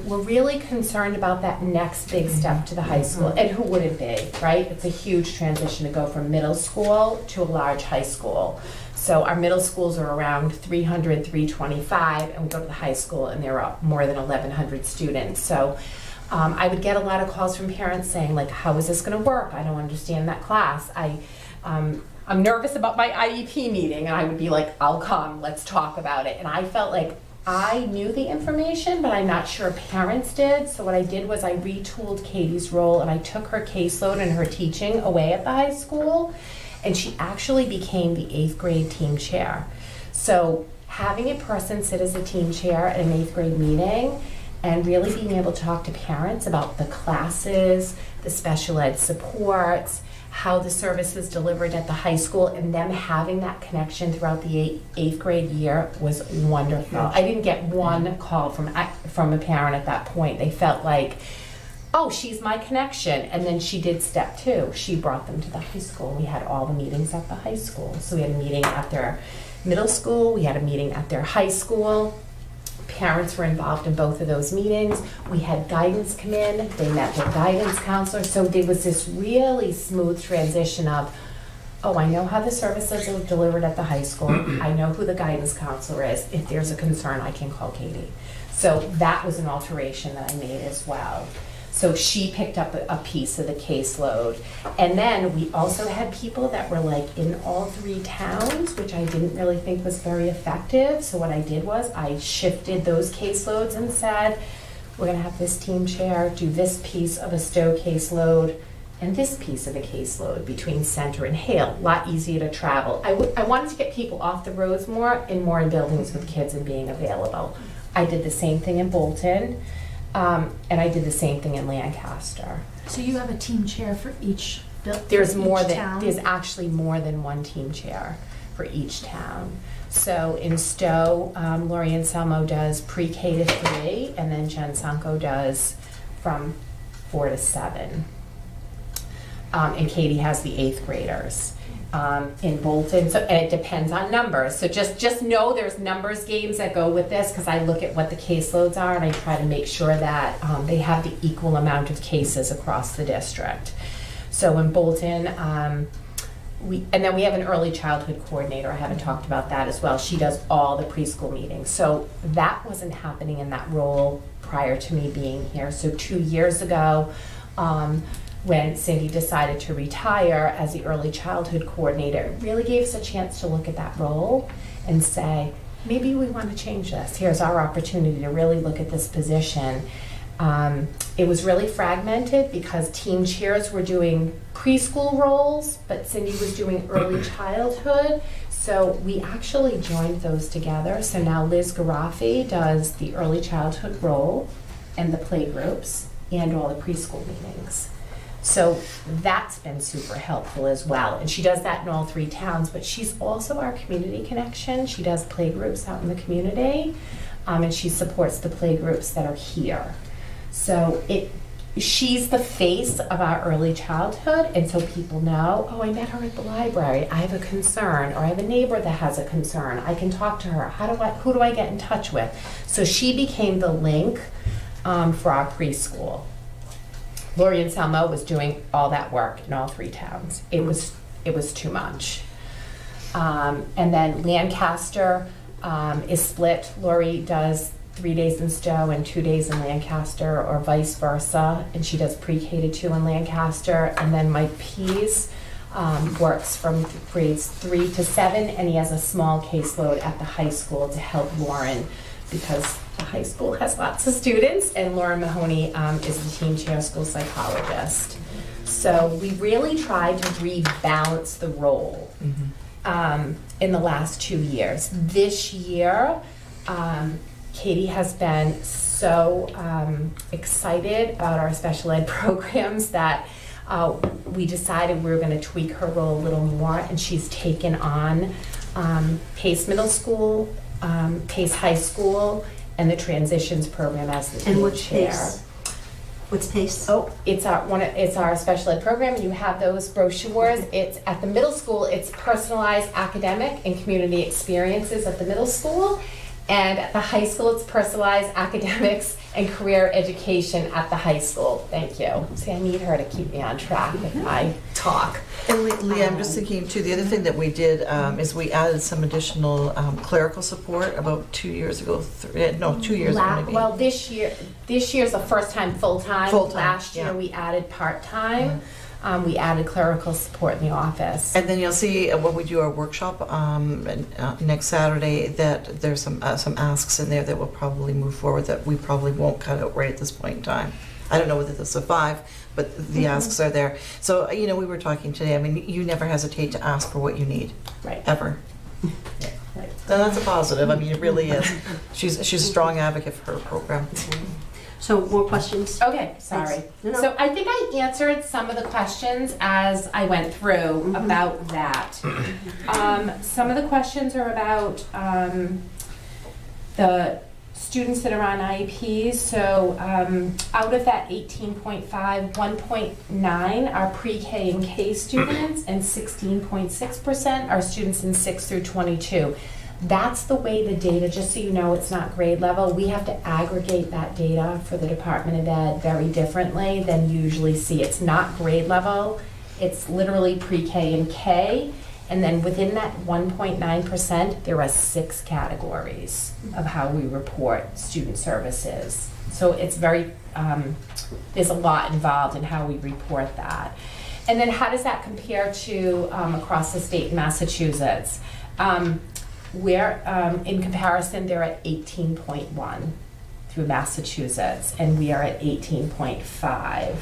we're really concerned about that next big step to the high school. And who wouldn't be, right? It's a huge transition to go from middle school to a large high school. So our middle schools are around 300, 325, and we go to the high school and there are more than 1,100 students. So I would get a lot of calls from parents saying, like, how is this going to work? I don't understand that class. I'm nervous about my IEP meeting. And I would be like, I'll come, let's talk about it. And I felt like I knew the information, but I'm not sure parents did. So what I did was I retooled Katie's role and I took her caseload and her teaching away at the high school, and she actually became the 8th grade team chair. So having a person sit as a team chair at an 8th grade meeting and really being able to talk to parents about the classes, the special ed supports, how the service is delivered at the high school, and them having that connection throughout the 8th grade year was wonderful. I didn't get one call from a parent at that point. They felt like, oh, she's my connection. And then she did step 2. She brought them to the high school. We had all the meetings at the high school. So we had a meeting at their middle school. We had a meeting at their high school. Parents were involved in both of those meetings. We had guidance come in. They met with guidance counselors. So there was this really smooth transition of, oh, I know how the services are delivered at the high school. I know who the guidance counselor is. If there's a concern, I can call Katie. So that was an alteration that I made as well. So she picked up a piece of the caseload. And then we also had people that were like in all 3 towns, which I didn't really think was very effective. So what I did was I shifted those caseloads and said, we're gonna have this team chair do this piece of a Stow caseload and this piece of a caseload between Center and Hale. A lot easier to travel. I wanted to get people off the roads more and more in buildings with kids and being available. I did the same thing in Bolton. And I did the same thing in Lancaster. So you have a team chair for each town? There's actually more than one team chair for each town. So in Stow, Lori Anselmo does pre-K to 3, and then Jen Sanko does from 4 to 7. And Katie has the 8th graders. In Bolton, and it depends on numbers. So just know there's numbers games that go with this, because I look at what the caseloads are and I try to make sure that they have the equal amount of cases across the district. So in Bolton, and then we have an early childhood coordinator. I haven't talked about that as well. She does all the preschool meetings. So that wasn't happening in that role prior to me being here. So 2 years ago, when Cindy decided to retire as the early childhood coordinator, it really gave us a chance to look at that role and say, maybe we want to change this. Here's our opportunity to really look at this position. It was really fragmented because team chairs were doing preschool roles, but Cindy was doing early childhood. So we actually joined those together. So now Liz Garaffi does the early childhood role and the play groups and all the preschool meetings. So that's been super helpful as well. And she does that in all 3 towns, but she's also our community connection. She does play groups out in the community, and she supports the play groups that are here. So she's the face of our early childhood, and so people know, oh, I met her at the library. I have a concern, or I have a neighbor that has a concern. I can talk to her. Who do I get in touch with? So she became the link for our preschool. Lori and Selma was doing all that work in all 3 towns. It was too much. And then Lancaster is split. Lori does 3 days in Stow and 2 days in Lancaster, or vice versa, and she does pre-K to 2 in Lancaster. And then Mike Pease works from grades 3 to 7, and he has a small caseload at the high school to help Lauren, because the high school has lots of students, and Lauren Mahoney is the team chair school psychologist. So we really tried to rebalance the role in the last 2 years. This year, Katie has been so excited about our special ed programs that we decided we were going to tweak her role a little more, and she's taken on Pace Middle School, Pace High School, and the Transitions program as the team chair. Pace? What's Pace? Oh, it's our special ed program. You have those brochures. It's at the middle school. It's personalized academic and community experiences at the middle school. And at the high school, it's personalized academics and career education at the high school. Thank you. See, I need her to keep me on track if I talk. And Leah, I'm just thinking too, the other thing that we did is we added some additional clerical support about 2 years ago. 2 years ago maybe. Well, this year's the first time full-time. Last year we added part-time. We added clerical support in the office. And then you'll see when we do our workshop next Saturday that there's some asks in there that will probably move forward that we probably won't cut out right at this point in time. I don't know whether they'll survive, but the asks are there. So, we were talking today, I mean, you never hesitate to ask for what you need. Right. Ever. Right. So that's a positive. I mean, it really is. She's a strong advocate for her program. So more questions? Okay, sorry. No. So I think I answered some of the questions as I went through about that. Some of the questions are about the students that are on IEPs. So out of that 18.5, 1.9 are pre-K and K students, and 16.6% are students in 6 through 22. That's the way the data, just so you know, it's not grade level. We have to aggregate that data for the Department of Ed very differently than you usually see. It's not grade level. It's literally pre-K and K. And then within that 1.9%, there are 6 categories of how we report student services. So it's very, there's a lot involved in how we report that. And then how does that compare to across the state in Massachusetts? Where, in comparison, they're at 18.1 through Massachusetts, and we are at 18.5.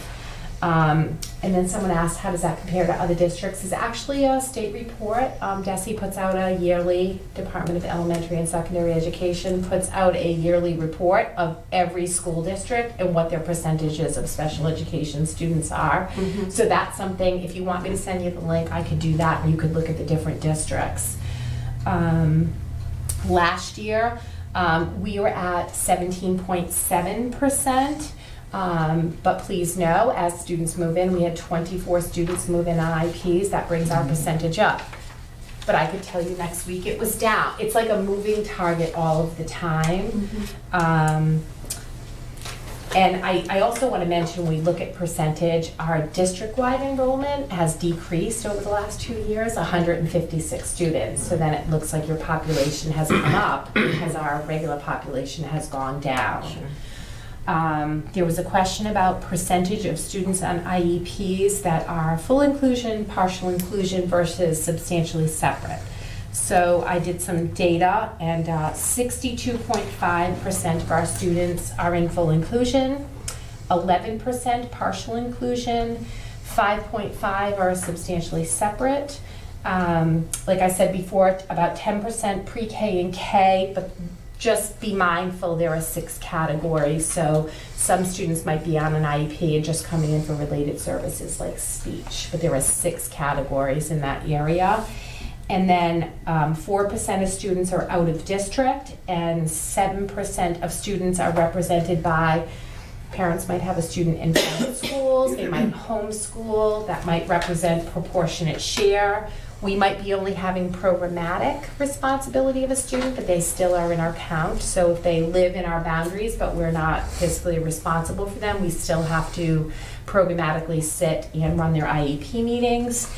And then someone asked, how does that compare to other districts? It's actually a state report. DESE puts out a yearly, Department of Elementary and Secondary Education puts out a yearly report of every school district and what their percentages of special education students are. Mm-hmm. So that's something, if you want me to send you the link, I could do that, and you could look at the different districts. Last year, we were at 17.7%, but please know, as students move in, we had 24 students move in on IEPs. That brings our percentage up. But I could tell you next week it was down. It's like a moving target all of the time. And I also want to mention, when we look at percentage, our district-wide enrollment has decreased over the last 2 years, 156 students. So then it looks like your population has come up because our regular population has gone down. There was a question about percentage of students on IEPs that are full inclusion, partial inclusion versus substantially separate. So I did some data, and 62.5% of our students are in full inclusion, 11% partial inclusion, 5.5% are substantially separate. Like I said before, about 10% pre-K and K, but just be mindful there are 6 categories. So some students might be on an IEP and just coming in for related services like speech, but there are 6 categories in that area. And then 4% of students are out of district, and 7% of students are represented by parents might have a student in private schools, they might homeschool, that might represent proportionate share. We might be only having programmatic responsibility of a student, but they still are in our count. So if they live in our boundaries, but we're not fiscally responsible for them, we still have to programmatically sit and run their IEP meetings.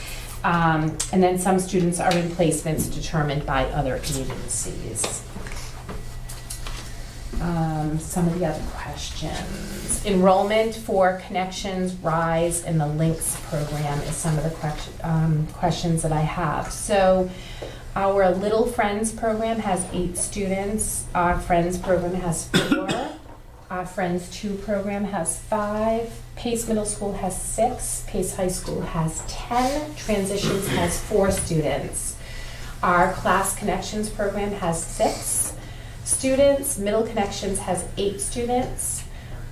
And then some students are in placements determined by other agencies. Some of the other questions. Enrollment for Connections, RISE, and the LINKS program is some of the questions that I have. So our Little Friends program has 8 students. Our Friends program has 4. Our Friends 2 program has 5. Pace Middle School has 6. Pace High School has 10. Transitions has 4 students. Our Class Connections program has 6 students. Middle Connections has 8 students.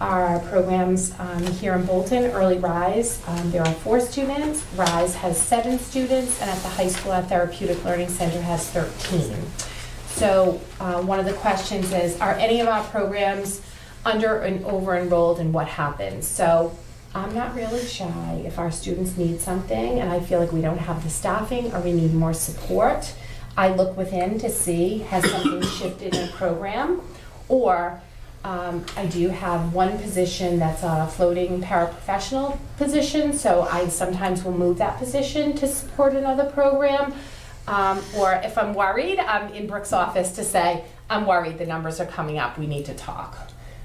Our programs here in Bolton, Early Rise, there are 4 students. Rise has 7 students, and at the high school, our Therapeutic Learning Center has 13. So one of the questions is, are any of our programs under and over enrolled, and what happens? So I'm not really shy if our students need something and I feel like we don't have the staffing or we need more support. I look within to see, has something shifted in a program, or I do have one position that's a floating paraprofessional position, so I sometimes will move that position to support another program. Or if I'm worried, I'm in Brooke's office to say, I'm worried the numbers are coming up, we need to talk.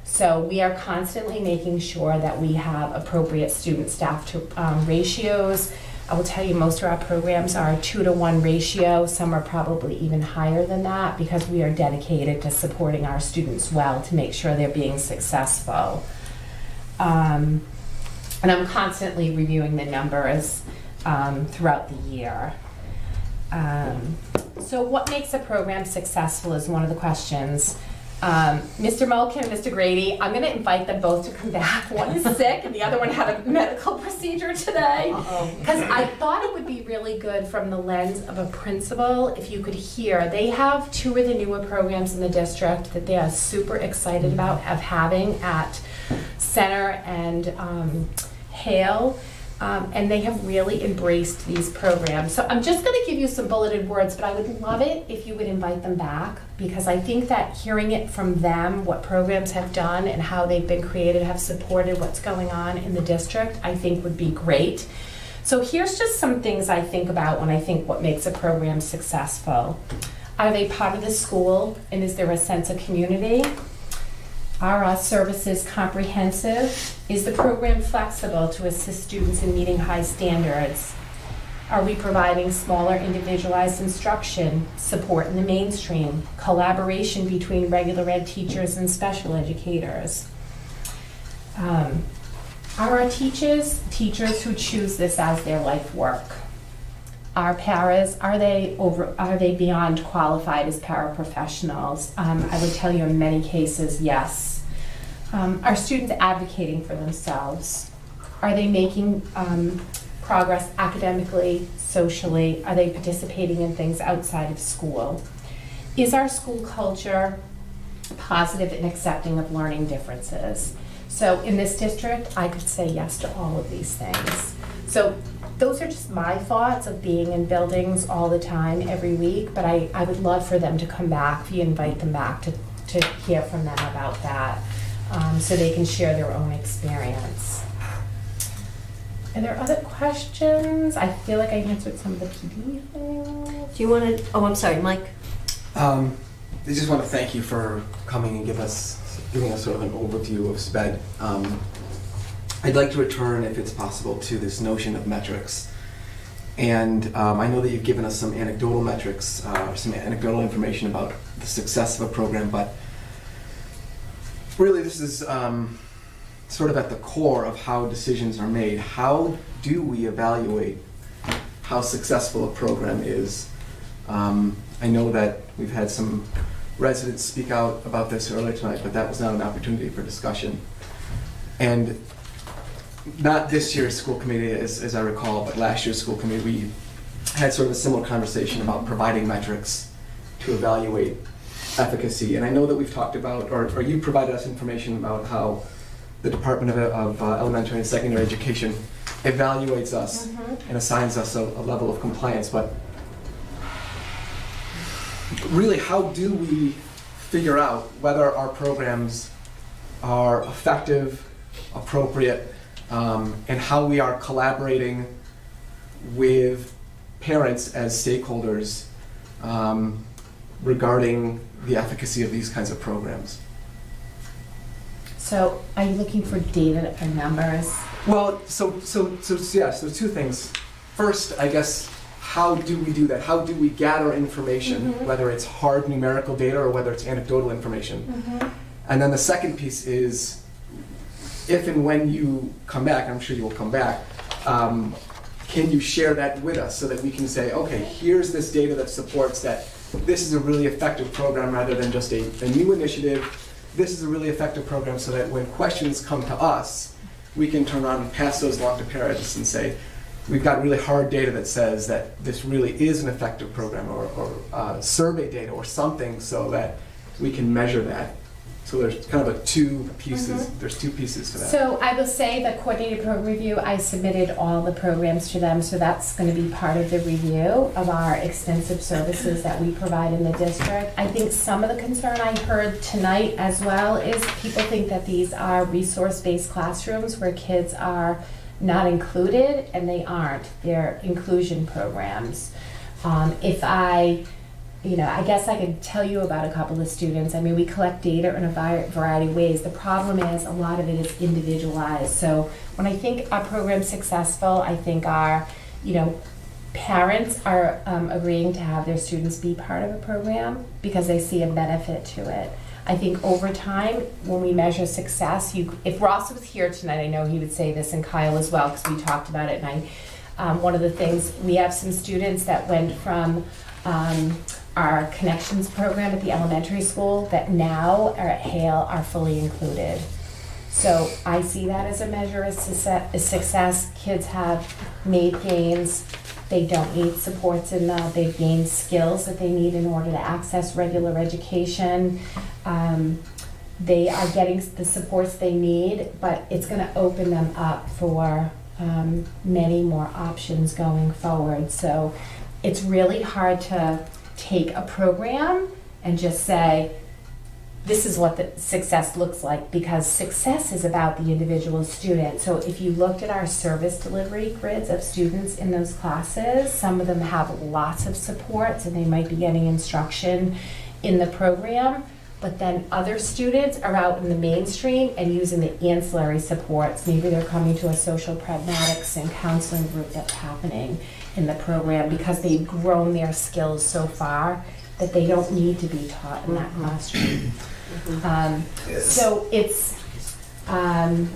So we are constantly making sure that we have appropriate student staff to ratios. I will tell you, most of our programs are a 2-to-1 ratio. Some are probably even higher than that, because we are dedicated to supporting our students well to make sure they're being successful. And I'm constantly reviewing the numbers throughout the year. So what makes a program successful is one of the questions. Mr. Mulkin and Mr. Grady, I'm going to invite them both to come back. One is sick and the other one had a medical procedure today. Because I thought it would be really good from the lens of a principal if you could hear. They have 2 of the newer programs in the district that they are super excited about having at Center and Hale. And they have really embraced these programs. So I'm just going to give you some bulleted words, but I would love it if you would invite them back, because I think that hearing it from them, what programs have done and how they've been created, have supported what's going on in the district, I think would be great. So here's just some things I think about when I think what makes a program successful. Are they part of the school, and is there a sense of community? Are our services comprehensive? Is the program flexible to assist students in meeting high standards? Are we providing smaller individualized instruction, support in the mainstream, collaboration between regular ed teachers and special educators? Are our teachers who choose this as their life work? Our paras, are they beyond qualified as paraprofessionals? I would tell you in many cases, yes. Are students advocating for themselves? Are they making progress academically, socially? Are they participating in things outside of school? Is our school culture positive and accepting of learning differences? So in this district, I could say yes to all of these things. So those are just my thoughts of being in buildings all the time, every week, but I would love for them to come back, if you invite them back, to hear from them about that. so they can share their own experience. Are there other questions? I feel like I answered some of the PD things. Do you want to, oh, I'm sorry, Mike. I just want to thank you for coming and giving us sort of an overview of SPED. I'd like to return, if it's possible, to this notion of metrics. And I know that you've given us some anecdotal metrics, some anecdotal information about the success of a program, but really this is sort of at the core of how decisions are made. How do we evaluate how successful a program is? I know that we've had some residents speak out about this earlier tonight, but that was not an opportunity for discussion. And not this year's school committee, as I recall, but last year's school committee, we had sort of a similar conversation about providing metrics to evaluate efficacy. And I know that we've talked about, or you provided us information about how the Department of Elementary and Secondary Education evaluates us and assigns us a level of compliance. But really, how do we figure out whether our programs are effective, appropriate, and how we are collaborating with parents as stakeholders regarding the efficacy of these kinds of programs? So are you looking for data or numbers? Well, so yes, there's two things. First, I guess, how do we do that? How do we gather information, whether it's hard numerical data or whether it's anecdotal information? And then the second piece is, if and when you come back, I'm sure you will come back, can you share that with us so that we can say, okay, here's this data that supports that this is a really effective program rather than just a new initiative. This is a really effective program, so that when questions come to us, we can turn around and pass those along to parents and say, we've got really hard data that says that this really is an effective program, or survey data or something, so that we can measure that. So there's kind of two pieces to that. So I will say the coordinated program review, I submitted all the programs to them, so that's going to be part of the review of our extensive services that we provide in the district. I think some of the concern I heard tonight as well is people think that these are resource-based classrooms where kids are not included, and they aren't. They're inclusion programs. I guess I could tell you about a couple of students. I mean, we collect data in a variety of ways. The problem is a lot of it is individualized. So when I think our program's successful, I think our, parents are agreeing to have their students be part of a program because they see a benefit to it. I think over time, when we measure success, if Ross was here tonight, I know he would say this, and Kyle as well, because we talked about it. And one of the things, we have some students that went from our connections program at the elementary school that now are at Hale are fully included. So I see that as a measure of success. Kids have made gains. They don't need supports in them. They've gained skills that they need in order to access regular education. They are getting the supports they need, but it's going to open them up for many more options going forward. So it's really hard to take a program and just say, this is what the success looks like, because success is about the individual student. So if you looked at our service delivery grids of students in those classes, some of them have lots of supports and they might be getting instruction in the program, but then other students are out in the mainstream and using the ancillary supports. Maybe they're coming to a social pragmatics and counseling group that's happening in the program because they've grown their skills so far that they don't need to be taught in that classroom. So it's, we're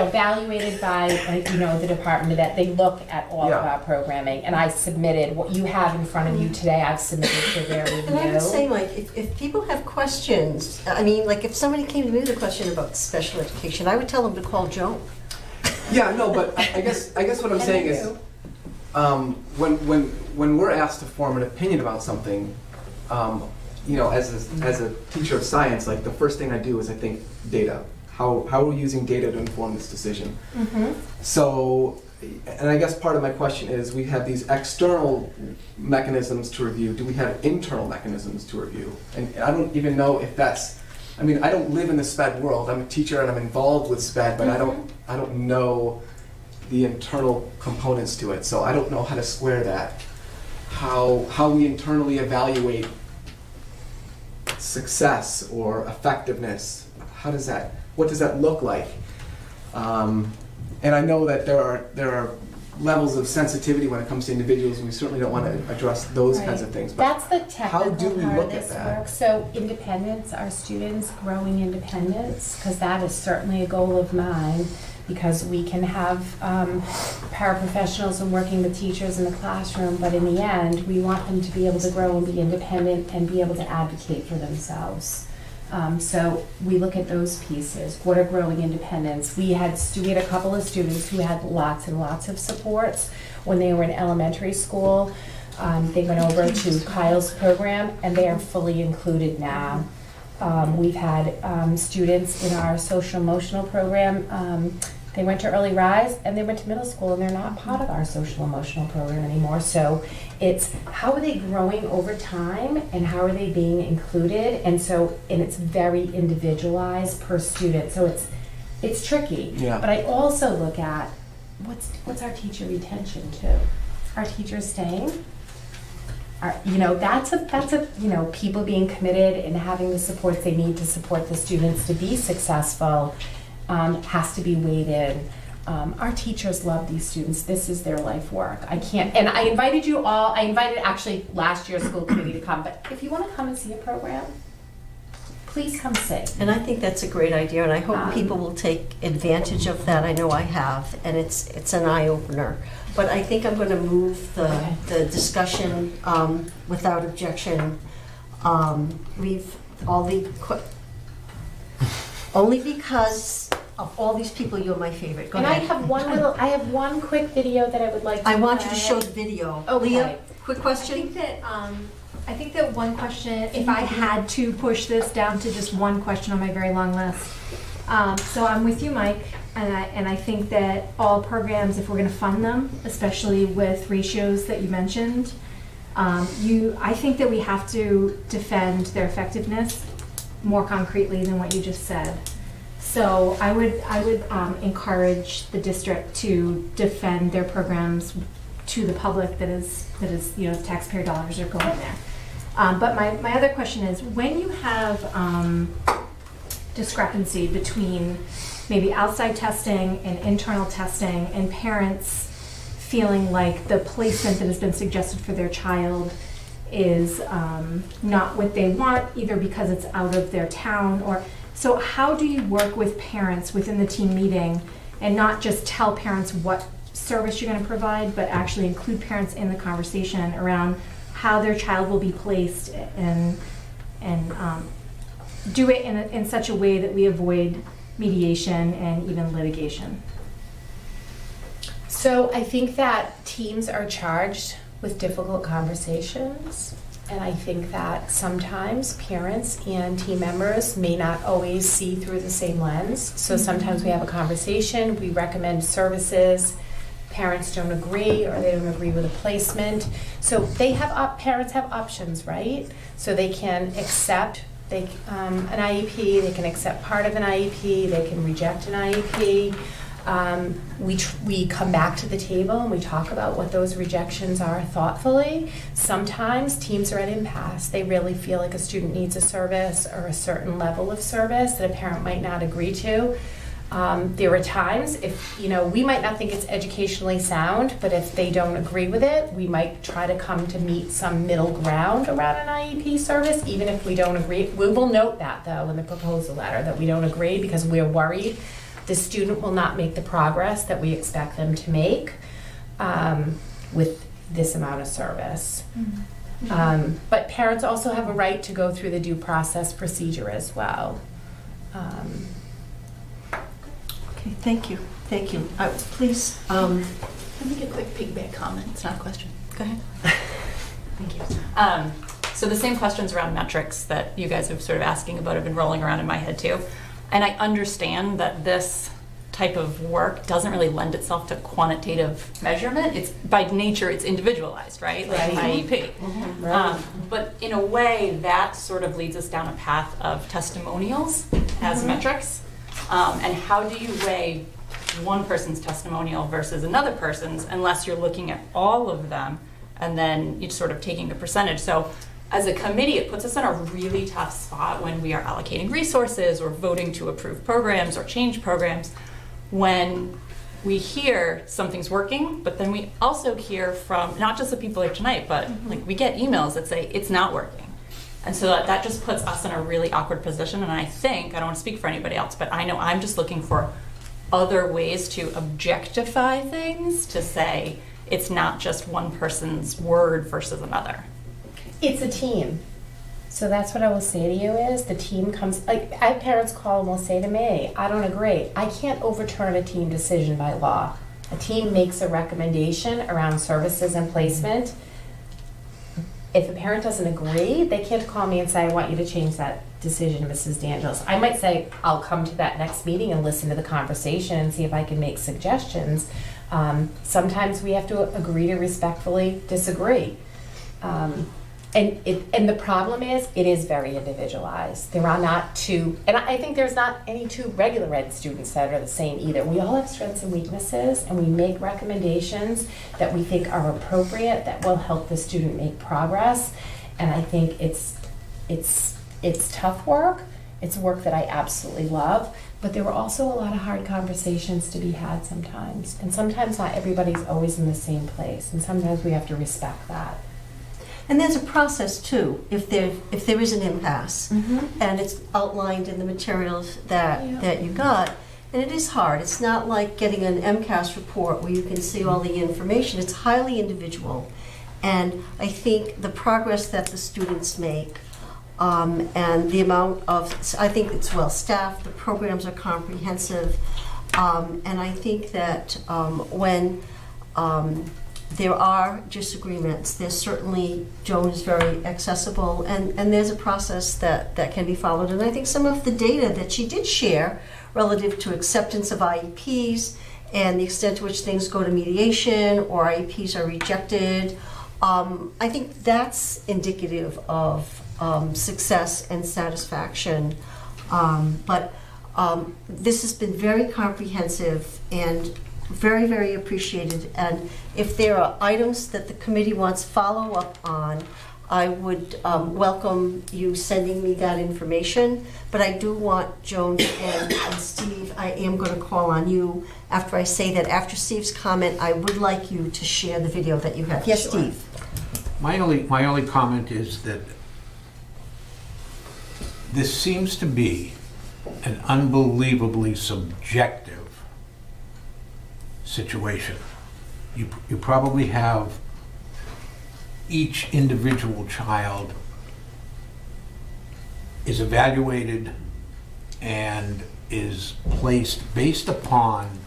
evaluated by, the department that they look at all of our programming, and I submitted what you have in front of you today. I've submitted for their review. And I would say, Mike, if people have questions, if somebody came to me with a question about special education, I would tell them to call Joan. Yeah, no, but I guess what I'm saying is, when we're asked to form an opinion about something, as a teacher of science, like the first thing I do is I think data. How are we using data to inform this decision? So, and I guess part of my question is, we have these external mechanisms to review. Do we have internal mechanisms to review? And I don't even know if that's I mean, I don't live in the SPED world. I'm a teacher and I'm involved with SPED, but I don't know the internal components to it. So I don't know how to square that. How we internally evaluate success or effectiveness. What does that look like? And I know that there are levels of sensitivity when it comes to individuals, and we certainly don't want to address those kinds of things. But That's the technical how do we part look of at this that? work. So independence, our students growing independence, because that is certainly a goal of mine, because we can have paraprofessionals and working with teachers in the classroom, but in the end, we want them to be able to grow and be independent and be able to advocate for themselves. So we look at those pieces. What are growing independence? We had a couple of students who had lots and lots of supports when they were in elementary school. They went over to Kyle's program and they are fully included now. We've had students in our social emotional program. They went to early rise and they went to middle school and they're not part of our social emotional program anymore. So it's how are they growing over time and how are they being included? And it's very individualized per student. So it's tricky. Yeah. But I also look at what's our teacher retention too? Are teachers staying? That's a people being committed and having the supports they need to support the students to be successful. Has to be weighed in. Our teachers love these students. This is their life work. I invited you all, I invited actually last year's school committee to come, but if you want to come and see a program, please come see. And I think that's a great idea, and I hope people will take advantage of that. I know I have, and it's an eye-opener. But I think I'm going to move the discussion without objection. Only because of all these people, you're my favorite. Go ahead. I have one quick video that I would like to I want you to show the video. Okay. Leah, quick question. I think that one question, if I had to push this down to just one question on my very long list. So I'm with you, Mike, and I think that all programs, if we're going to fund them, especially with ratios that you mentioned, I think that we have to defend their effectiveness more concretely than what you just said. So I would encourage the district to defend their programs to the public that is taxpayer dollars are going there. But my other question is, when you have discrepancy between maybe outside testing and internal testing and parents feeling like the placement that has been suggested for their child is not what they want, either because it's out of their town so how do you work with parents within the team meeting and not just tell parents what service you're going to provide, but actually include parents in the conversation around how their child will be placed and do it in such a way that we avoid mediation and even litigation? So I think that teams are charged with difficult conversations, and I think that sometimes parents and team members may not always see through the same lens. So sometimes we have a conversation, we recommend services, parents don't agree or they don't agree with a placement. So parents have options, right? So they can accept an IEP, they can accept part of an IEP, they can reject an IEP. We come back to the table and we talk about what those rejections are thoughtfully. Sometimes teams are at impasse. They really feel like a student needs a service or a certain level of service that a parent might not agree to. There are times if, we might not think it's educationally sound, but if they don't agree with it, we might try to come to meet some middle ground around an IEP service, even if we don't agree. We will note that, though, in the proposal letter, that we don't agree because we're worried the student will not make the progress that we expect them to make with this amount of service. Mm-hmm. But parents also have a right to go through the due process procedure as well. Okay, thank you. Please. Let me make a quick piggyback comment. It's not a question. Go ahead. Thank you. So the same questions around metrics that you guys are sort of asking about have been rolling around in my head too. And I understand that this type of work doesn't really lend itself to quantitative measurement. It's by nature, it's individualized, right? Like an IEP. But in a way, that sort of leads us down a path of testimonials as metrics. And how do you weigh one person's testimonial versus another person's unless you're looking at all of them and then you're sort of taking a percentage. So as a committee, it puts us in a really tough spot when we are allocating resources or voting to approve programs or change programs, when we hear something's working, but then we also hear from not just the people here tonight, but like we get emails that say it's not working. And so that just puts us in a really awkward position. And I think, I don't want to speak for anybody else, but I know I'm just looking for other ways to objectify things, to say it's not just one person's word versus another. It's a team. So that's what I will say to you is the team comes, like I have parents call and will say to me, I don't agree. I can't overturn a team decision by law. A team makes a recommendation around services and placement. If a parent doesn't agree, they can't call me and say, I want you to change that decision, Mrs. DeAngelis. I might say, I'll come to that next meeting and listen to the conversation and see if I can make suggestions. Sometimes we have to agree to respectfully disagree. And the problem is, it is very individualized. There are not two, and I think there's not any two regular ed students that are the same either. We all have strengths and weaknesses, and we make recommendations that we think are appropriate, that will help the student make progress. And I think it's tough work. It's work that I absolutely love, but there were also a lot of hard conversations to be had sometimes. And sometimes not everybody's always in the same place, and sometimes we have to respect that. And there's a process too, if there is an impasse, and it's outlined in the materials that you got. And it is hard. It's not like getting an MCAS report where you can see all the information. It's highly individual. And I think the progress that the students make, and the amount of, I think it's well staffed, the programs are comprehensive, and I think that when there are disagreements, there's certainly, Joan is very accessible, and there's a process that can be followed. And I think some of the data that she did share relative to acceptance of IEPs and the extent to which things go to mediation or IEPs are rejected, I think that's indicative of success and satisfaction. But this has been very comprehensive and very, very appreciated. And if there are items that the committee wants follow-up on, I would welcome you sending me that information. But I do want Joan and Steve, I am going to call on you after I say that. After Steve's comment, I would like you to share the video that you have. Yes, Sure. Steve. My only comment is that this seems to be an unbelievably subjective situation. You probably have each individual child is evaluated and is placed based upon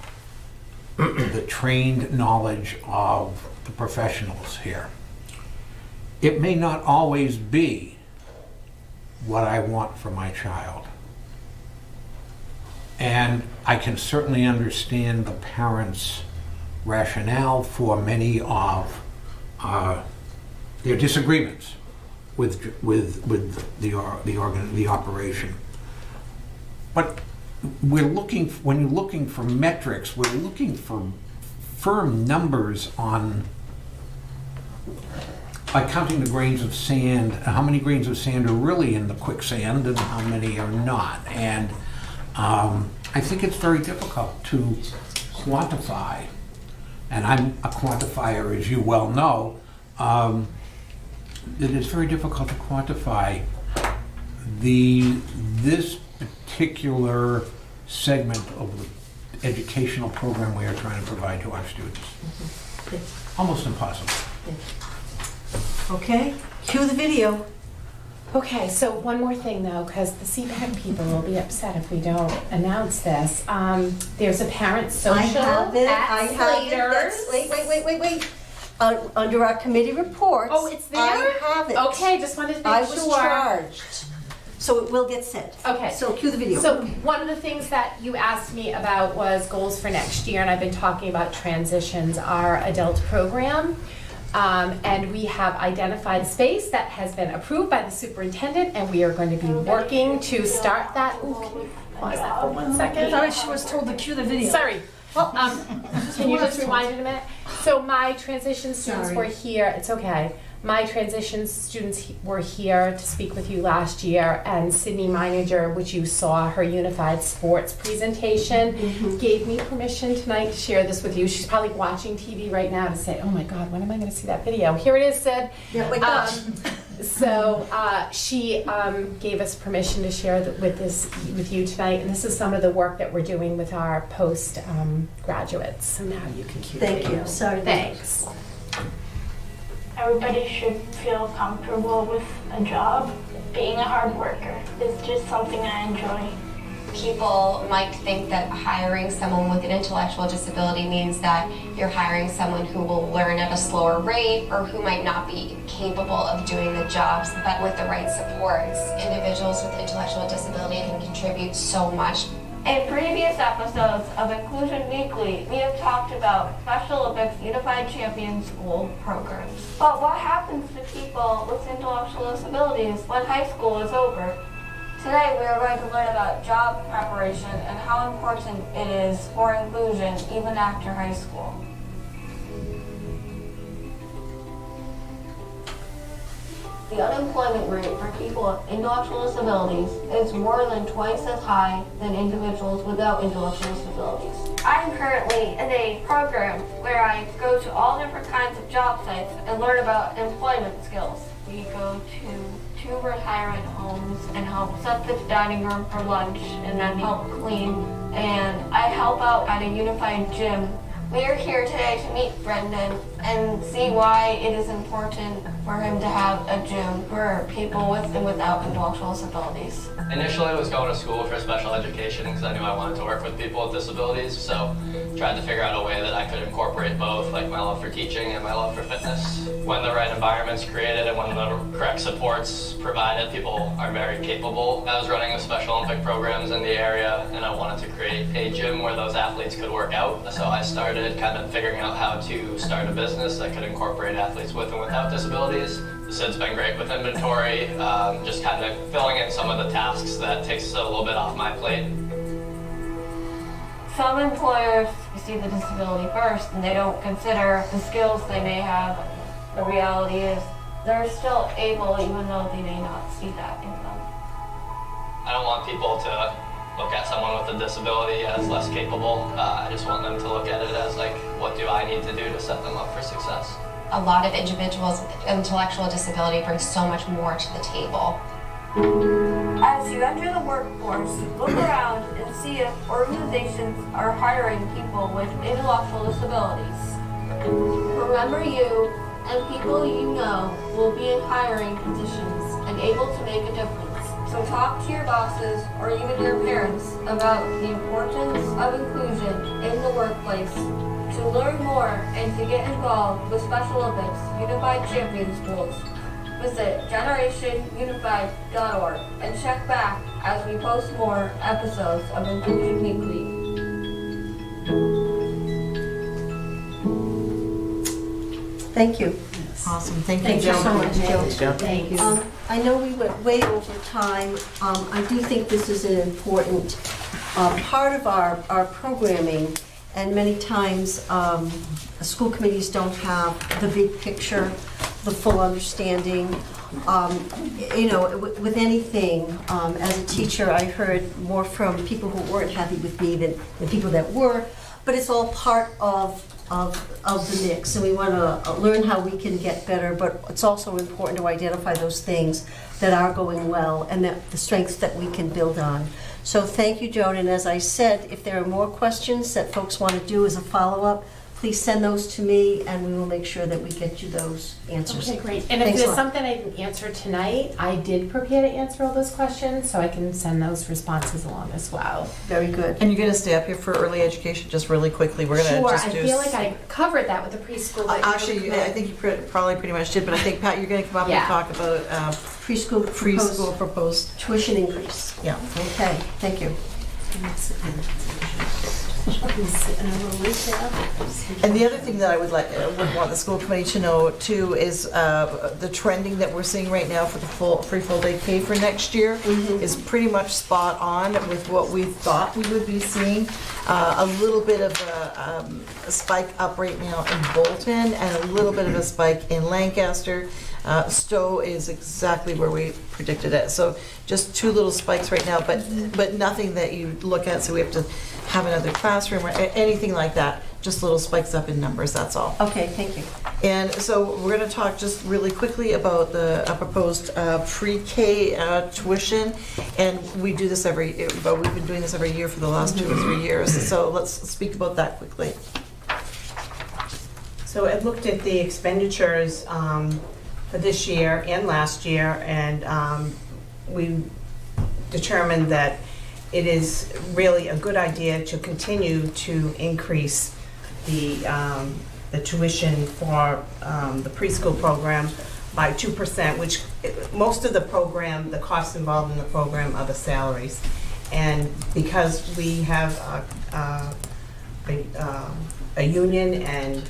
the trained knowledge of the professionals here. It may not always be what I want for my child. And I can certainly understand the parents' rationale for many of their disagreements with the operation. But when you're looking for metrics, we're looking for firm numbers on, by counting the grains of sand, how many grains of sand are really in the quicksand and how many are not. And I think it's very difficult to quantify, and I'm a quantifier, as you well know, that it's very difficult to quantify this particular segment of the educational program we are trying to provide to our students. Almost impossible. Okay, cue the video. Okay, so one more thing though, because the CPAC people will be upset if we don't announce this. There's a parent social I have it. at Slater's. Wait. Under our committee reports. Oh, it's there? I have it. Okay, just wanted to make I sure. was charged. So it will get sent. Okay. So cue the video. So one of the things that you asked me about was goals for next year, and I've been talking about Transitions, our adult program. And we have identified space that has been approved by the superintendent, and we are going to be working to start that. Ooh, pause that for 1 second. I thought she was told to cue the video. Sorry. Can you just rewind it a minute? So my transition students were here. It's okay. My transition students were here to speak with you last year, and Sydney Meininger, which you saw, her unified sports presentation, gave me permission tonight to share this with you. She's probably watching TV right now to say, oh my God, when am I going to see that video? Here it is, Sid. Yeah, wake up. So she gave us permission to share with you tonight, and this is some of the work that we're doing with our post graduates. So now you can cue the Thank video. you. Sorry. Thanks. Everybody should feel comfortable with a job. Being a hard worker is just something I enjoy. People might think that hiring someone with an intellectual disability means that you're hiring someone who will learn at a slower rate or who might not be capable of doing the jobs, but with the right supports, individuals with intellectual disability can contribute so much. In previous episodes of Inclusion Weekly, we have talked about Special Olympics Unified Champion School programs. But what happens to people with intellectual disabilities when high school is over? Today we are going to learn about job preparation and how important it is for inclusion even after high school. The unemployment rate for people with intellectual disabilities is more than twice as high than individuals without intellectual disabilities. I'm currently in a program where I go to all different kinds of job sites and learn about employment skills. We go to 2 retirement homes and help set the dining room for lunch and then help clean. And I help out at a unified gym. We are here today to meet Brendan and see why it is important for him to have a gym for people with and without intellectual disabilities. Initially, I was going to school for special education because I knew I wanted to work with people with disabilities, so tried to figure out a way that I could incorporate both, like my love for teaching and my love for fitness. When the right environment's created and when the correct supports provided, people are very capable. I was running the Special Olympic programs in the area, and I wanted to create a gym where those athletes could work out, so I started kind of figuring out how to start a business that could incorporate athletes with and without disabilities. Sid's been great with inventory, just kind of filling in some of the tasks that takes a little bit off my plate. Some employers see the disability first and they don't consider the skills they may have. The reality is they're still able even though they may not see that in them. I don't want people to look at someone with a disability as less capable. I just want them to look at it as like, what do I need to do to set them up for success? A lot of individuals with intellectual disability bring so much more to the table. As you enter the workforce, look around and see if organizations are hiring people with intellectual disabilities. Remember, you and people you know will be in hiring positions and able to make a difference. So talk to your bosses or even your parents about the importance of inclusion in the workplace. To learn more and to get involved with Special Olympics Unified Champion Schools, visit generationunified.org and check back as we post more episodes of Inclusion Weekly. Thank you. Awesome. Thank you, Thank you Joe. so much, Joe. Thanks, Joe. Thank you. I know we went way over time. I do think this is an important part of our programming, and many times school committees don't have the big picture, the full understanding. With anything, as a teacher, I heard more from people who weren't happy with me than people that were, but it's all part of the mix, and we want to learn how we can get better, but it's also important to identify those things that are going well and the strengths that we can build on. So thank you, Joan, and as I said, if there are more questions that folks want to do as a follow-up, please send those to me, and we will make sure that we get you those answers. Okay, great. And if Thanks a there's lot. something I didn't answer tonight, I did prepare to answer all those questions, so I can send those responses along as well. Very good. And you're gonna stay up here for early education, just really quickly, we're gonna Sure, just I do. feel like I covered that with the preschool. but you Actually, know, I think you probably pretty much did, but I think, Pat, you're gonna come up and Yeah. talk about Preschool proposed tuition increase. Yeah. Okay, thank you. And the other thing that I would want the school committee to know too is the trending that we're seeing right now for the free full day pay for next year is pretty much spot on with what we thought we would be seeing. A little bit of a spike up right now in Bolton and a little bit of a spike in Lancaster. Stow is exactly where we predicted it. So just two little spikes right now, but nothing that you look at, so we have to have another classroom or anything like that. Just little spikes up in numbers, that's all. Okay, thank you. And so we're going to talk just really quickly about the proposed pre-K tuition. And we do this but we've been doing this every year for the last 2 or 3 years. So let's speak about that quickly. So I looked at the expenditures for this year and last year, and we determined that it is really a good idea to continue to increase the tuition for the preschool program by 2%, which most of the program, the costs involved in the program are the salaries. And because we have a union and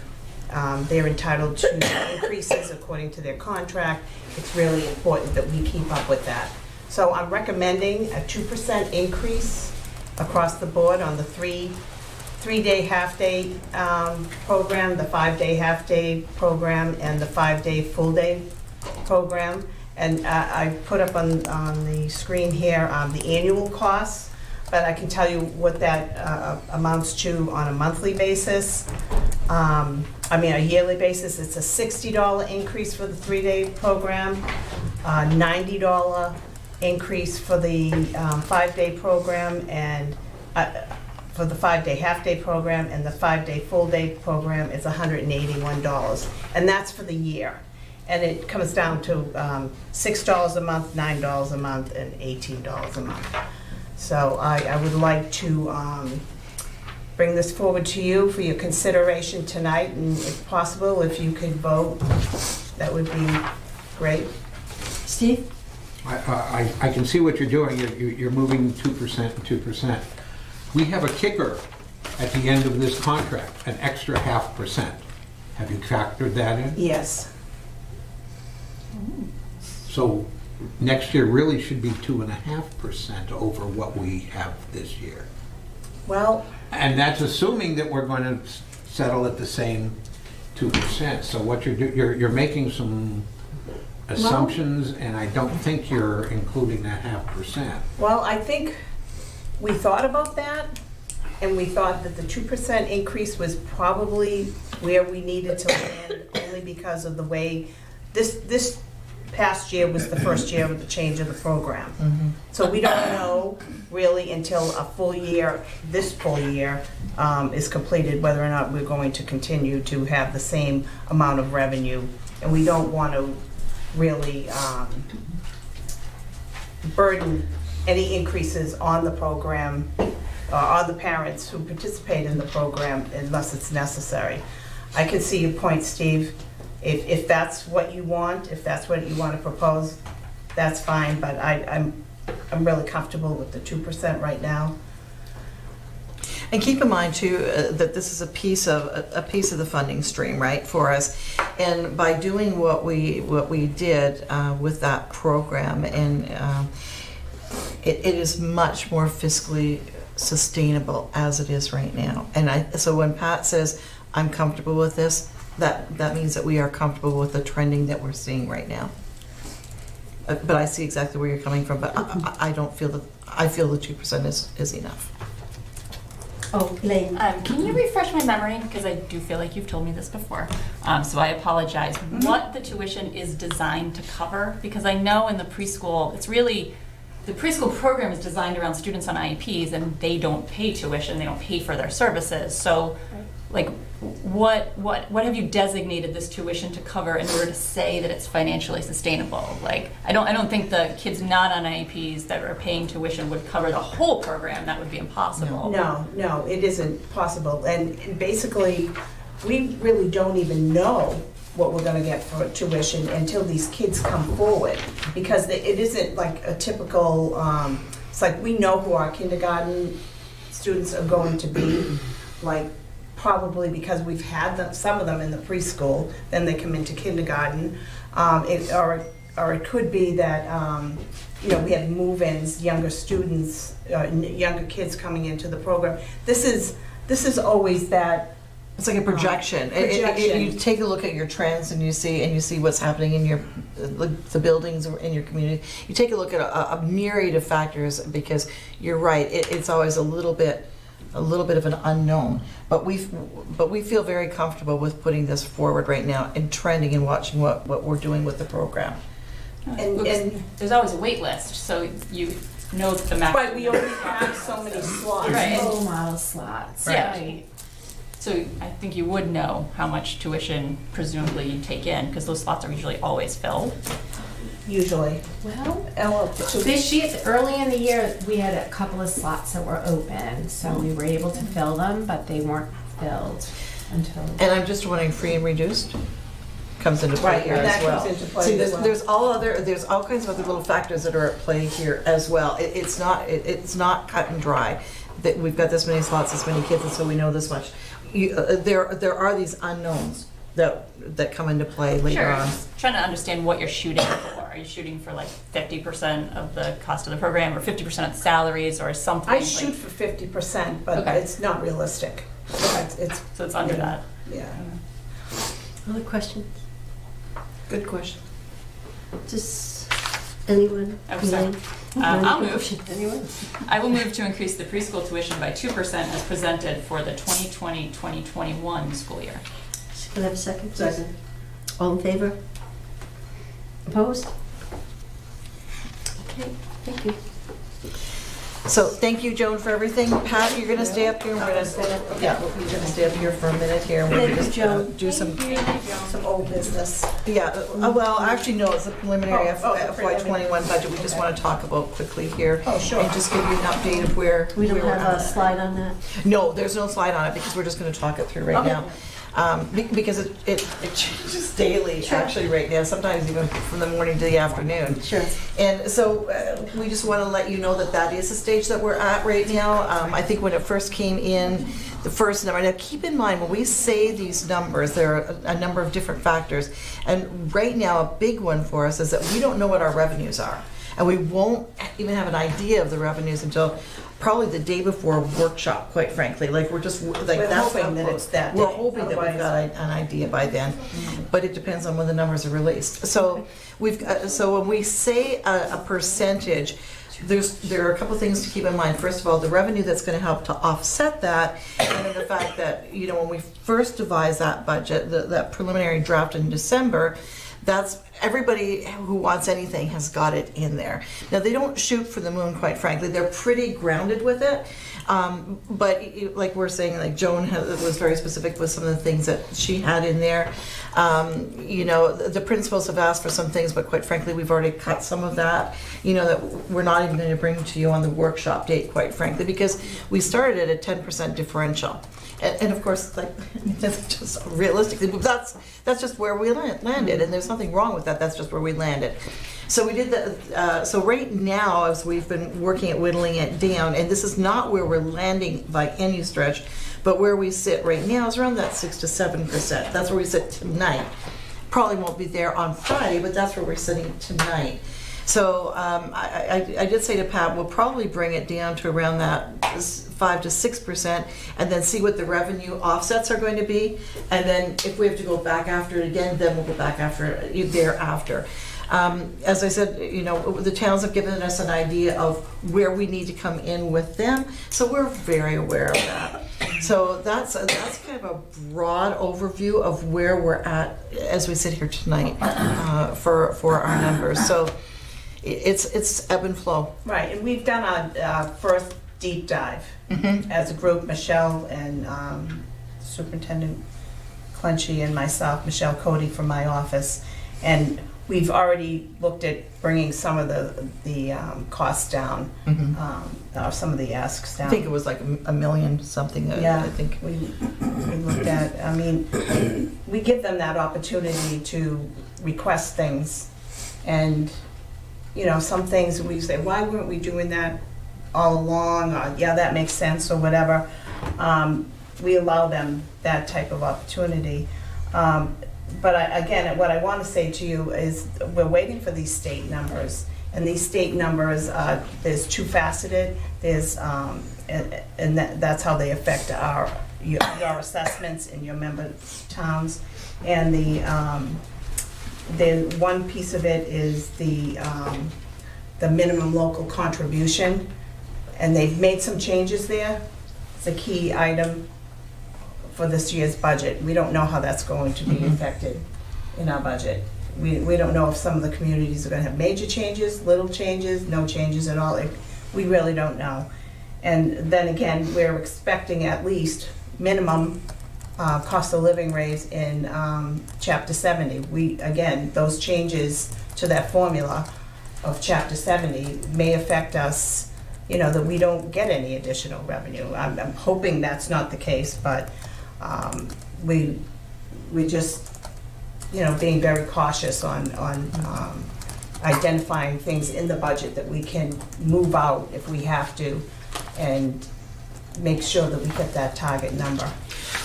they're entitled to increases according to their contract, it's really important that we keep up with that. So I'm recommending a 2% increase across the board on the three-day half-day program, the 5-day half-day program, and the 5-day full-day program. And I put up on the screen here the annual costs, but I can tell you what that amounts to on a monthly basis. A yearly basis. It's a $60 increase for the 3-day program, $90 increase for the 5-day program, and for the 5-day half-day program, and the 5-day full-day program is $181. And that's for the year. And it comes down to $6 a month, $9 a month, and $18 a month. So I would like to bring this forward to you for your consideration tonight, and if possible, if you could vote, that would be great. Steve? I can see what you're doing. You're moving 2% and 2%. We have a kicker at the end of this contract, an extra 0.5%. Have you factored that in? Yes. So next year really should be 2.5% over what we have this year. Well, and that's assuming that we're going to settle at the same 2%. So what you're making some assumptions, and I don't think you're including that 0.5%. Well, I think we thought about that, and we thought that the 2% increase was probably where we needed to land, only because of the way this past year was the first year of the change of the program. So we don't know really until this full year is completed, whether or not we're going to continue to have the same amount of revenue. And we don't want to really burden any increases on the program, on the parents who participate in the program, unless it's necessary. I can see your point, Steve. If that's what you want, if that's what you want to propose, that's fine, but I'm really comfortable with the 2% right now. And keep in mind too that this is a piece of the funding stream, right, for us. And by doing what we did with that program, and it is much more fiscally sustainable as it is right now. And so when Pat says I'm comfortable with this, that means that we are comfortable with the trending that we're seeing right now. But I see exactly where you're coming from. But I don't feel that. I feel the 2% is enough. Oh, Elaine. Can you refresh my memory? Because I do feel like you've told me this before. So I apologize. What the tuition is designed to cover? Because I know in the preschool, the preschool program is designed around students on IEPs, and they don't pay tuition. They don't pay for their services. So, like, what have you designated this tuition to cover in order to say that it's financially sustainable? Like, I don't think the kids not on IEPs that are paying tuition would cover the whole program. That would be impossible. No, it isn't possible. And basically, we really don't even know what we're gonna get for tuition until these kids come forward. Because it isn't like a typical, it's like we know who our kindergarten students are going to be, like probably because we've had some of them in the preschool, then they come into kindergarten. Or it could be that, we have move-ins, younger students, younger kids coming into the program. This is always that. It's like a projection. You take a look at your trends and you see what's happening in the buildings in your community. You take a look at a myriad of factors, because you're right. It's always a little bit of an unknown. But we feel very comfortable with putting this forward right now and trending and watching what we're doing with the program. And there's always a wait list, so you know the maximum. Right, we already have so many slots. Right. Full model slots. Yeah. Right. So I think you would know how much tuition presumably you take in, because those slots are usually always filled. Usually. Well, this year, early in the year, we had a couple of slots that were open, so we were able to fill them, but they weren't filled until. And I'm just wondering, free and reduced comes into play here as well. See, there's all kinds of other little factors that are at play here as well. It's not cut and dry. That we've got this many slots, this many kids, and so we know this much. There are these unknowns that come into play later Sure. on. I'm trying to understand what you're shooting for. Are you shooting for like 50% of the cost of the program, or 50% of the salaries, or something? I shoot for 50%, but Okay. it's not realistic. So it's under that. Yeah. Other questions? Good question. Does anyone? I'm sorry. Elaine? I'll move. Anyone? I will move to increase the preschool tuition by 2% as presented for the 2020-2021 school year. Can I have a second? Second. All in favor? Opposed? Okay, thank you. So thank you, Joan, for everything. Pat, you're gonna stay up here. You're gonna stay up here for a minute here. And we're Thank you, gonna Joan. do some old business. Yeah, well, actually, no, it's a preliminary the FY21 budget we just want to talk about quickly here. Oh, sure. And just give you an update of where We don't we're have a at. slide on that? No, there's no slide on it, because we're just going to talk it through right Okay. now. Because it changes daily, Sure. actually, right now, sometimes even from the morning to the afternoon. Sure. And so we just want to let you know that is the stage that we're at right now. I think when it first came in, the first number, now keep in mind, when we say these numbers, there are a number of different factors. And right now, a big one for us is that we don't know what our revenues are. And we won't even have an idea of the revenues until probably the day before a workshop, quite frankly. Like, we're just, like, We're that's hoping how that close. it's that We're day. hoping that we've Otherwise- got an idea by then, but it depends on when the numbers are released. So so when we say a percentage, there are a couple things to keep in mind. First of all, the revenue that's going to help to offset that, and then the fact that, when we first devised that budget, that preliminary draft in December, that's everybody who wants anything has got it in there. Now, they don't shoot for the moon, quite frankly. They're pretty grounded with it. But like we're saying, like Joan was very specific with some of the things that she had in there. The principals have asked for some things, but quite frankly, we've already cut some of that. That we're not even going to bring to you on the workshop date, quite frankly, because we started at a 10% differential. And of course, that's just realistically, that's just where we landed, and there's nothing wrong with that. That's just where we landed. So we did that. So right now, as we've been working at whittling it down, and this is not where we're landing by any stretch, but where we sit right now is around that 6 to 7%. That's where we sit tonight. Probably won't be there on Friday, but that's where we're sitting tonight. So I did say to Pat, we'll probably bring it down to around that 5 to 6%, and then see what the revenue offsets are going to be. And then if we have to go back after it again, then we'll go back after it thereafter. As I said, the towns have given us an idea of where we need to come in with them, so we're very aware of that. So that's kind of a broad overview of where we're at as we sit here tonight for our numbers. So it's ebb and flow. Right, and we've done our first deep dive as a group, Michelle and Superintendent Clenchy and myself, Michelle Cody from my office, and we've already looked at bringing some of the costs down, or some of the asks down. I think it was like a million something. Yeah, I think we looked at, I mean, we give them that opportunity to request things, and, you know, some things we say, why weren't we doing that all along, or, yeah, that makes sense, or whatever. We allow them that type of opportunity. But again, what I want to say to you is we're waiting for these state numbers. And these state numbers, there's two-faceted. There's, and that's how they affect your assessments in your member towns. And the one piece of it is the minimum local contribution. And they've made some changes there. It's a key item for this year's budget. We don't know how that's going to be affected in our budget. We don't know if some of the communities are going to have major changes, little changes, no changes at all. We really don't know. And then again, we're expecting at least minimum cost of living raise in Chapter 70. Again, those changes to that formula of Chapter 70 may affect us, you know, that we don't get any additional revenue. I'm hoping that's not the case, but we just, you know, being very cautious on identifying things in the budget that we can move out if we have to, and make sure that we hit that target number.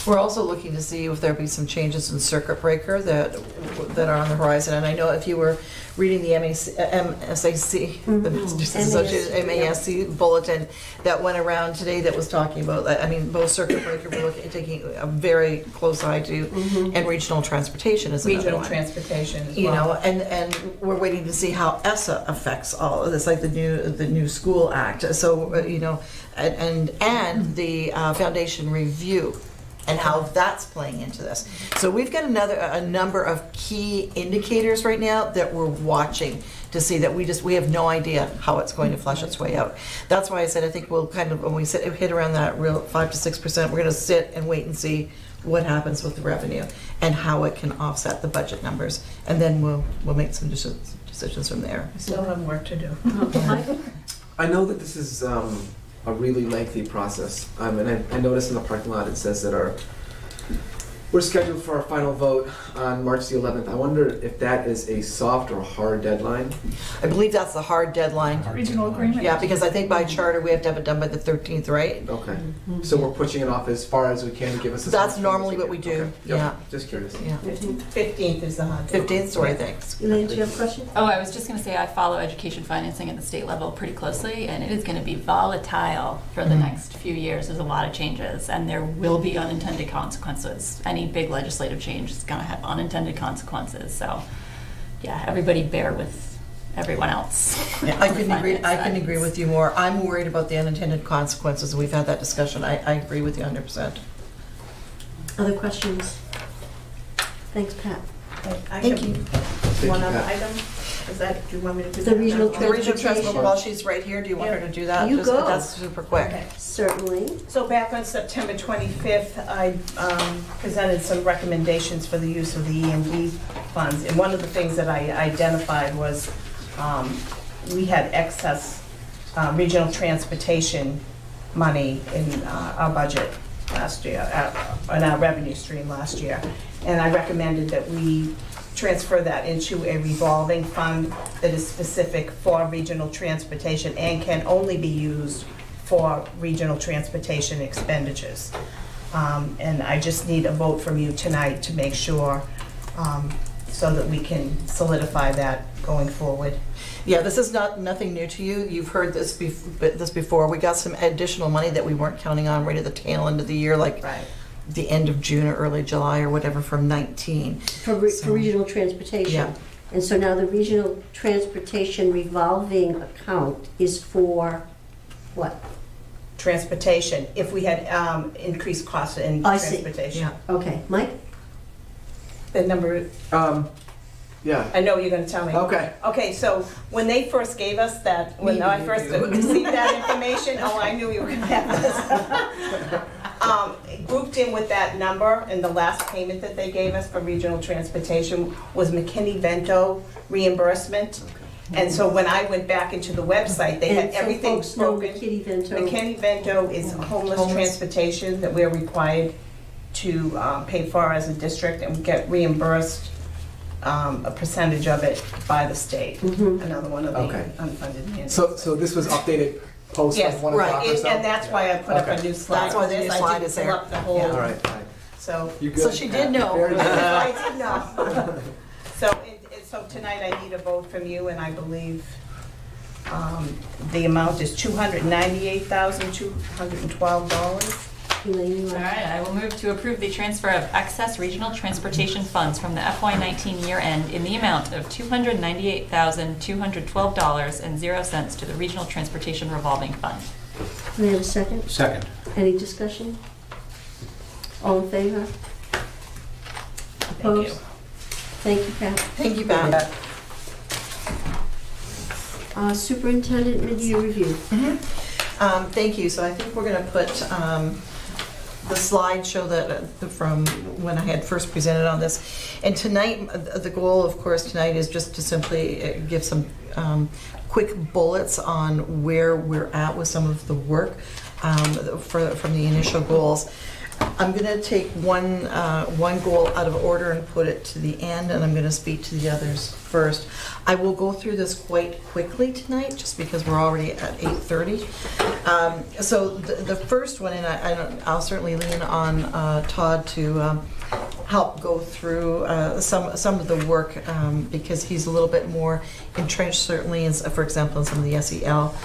we're also looking to see if there'll be some changes in circuit breaker that are on the horizon. And I know if you were reading the MASC, the MASC bulletin that went around today that was talking about, I mean, both circuit breaker, we're taking a very close eye to, and regional transportation is another Regional one. transportation as You well. know, and we're waiting to see how ESSA affects all of this, like the new school act. So, you know, and the foundation review and how that's playing into this. So we've got a number of key indicators right now that we're watching to see that we have no idea how it's going to flush its way out. That's why I said I think we'll kind of, when we hit around that real 5 to 6%, we're going to sit and wait and see what happens with the revenue and how it can offset the budget numbers, and then we'll make some decisions from there. We still have work to do. I know that this is a really lengthy process, and I noticed in the parking lot it says that we're scheduled for our final vote on March the 11th. I wonder if that is a soft or hard deadline? I believe that's the hard deadline. Regional agreement. Yeah, because I think by charter we have to have it done by the 13th, right? Okay. So we're pushing it off as far as we can to give us a... That's normally what we do, Okay. Yep. yeah. Just curious. Yeah. 15th is the hard. 15th is what I think. Elaine, do you have a question? Oh, I was just going to say I follow education financing at the state level pretty closely, and it is going to be volatile for the next few years. There's a lot of changes, and there will be unintended consequences. Any big legislative change is going to have unintended consequences. So, yeah, everybody bear with everyone else. Yeah, I couldn't agree with you more. I'm worried about the unintended consequences. We've had that discussion. I agree with you 100%. Other questions? Thanks, Pat. Thank you. One other item? Is that, do you want me to do The that? regional The regional transport, transportation. while she's right here, do you want her to do that? You Just- go. That's super quick. Okay. Certainly. So back on September 25th, I presented some recommendations for the use of the E&D funds. And one of the things that I identified was we had excess regional transportation money in our budget last year, in our revenue stream last year. And I recommended that we transfer that into a revolving fund that is specific for regional transportation and can only be used for regional transportation expenditures. And I just need a vote from you tonight to make sure, so that we can solidify that going forward. Yeah, this is nothing new to you. You've heard this before. We got some additional money that we weren't counting on right at the tail end of the year, like the end of June or early July or whatever from 19. For regional transportation. Yeah. And so now the regional transportation revolving account is for what? Transportation, if we had increased costs in I see. transportation. Okay, Mike? The number, Yeah. I know what you're gonna tell me. Okay. Okay, so when they first gave us that, when I first received that information, I knew you were gonna have this. grouped in with that number, and the last payment that they gave us for regional transportation was McKinney-Vento reimbursement. And so when I went back into the website, they had And so everything folks know spoken. McKinney-Vento. McKinney-Vento is homeless transportation that we're required to pay for as a district, and we get reimbursed a percentage of it by the state. Another one of the Okay. unfunded mandates. So this was updated post Yes, like 1 o'clock right, or so? and that's why I put up a new slide. That's why the on new this. slide I didn't is fill there. up the whole. Yeah. All right, all right. So. You good? So she did know. Very good. I did know. So tonight I need a vote from you, and I believe the amount is $298,212. Elaine, All right, I will move to approve the transfer of excess regional transportation funds from the FY19 year end in the amount of $298,212.00 to the Regional Transportation Revolving Fund. may I have a second? Second. Any discussion? All in favor? Opposed? Thank you, Pat. Thank you, Pat. Superintendent mid-year review. Thank you. So I think we're going to put the slide show that from when I had first presented on this. And tonight, the goal, of course, tonight is just to simply give some quick bullets on where we're at with some of the work from the initial goals. I'm going to take one goal out of order and put it to the end, and I'm going to speak to the others first. I will go through this quite quickly tonight, just because we're already at 8:30. So the first one, and I'll certainly lean on Todd to help go through some of the work, because he's a little bit more entrenched, certainly, for example, in some of the SEL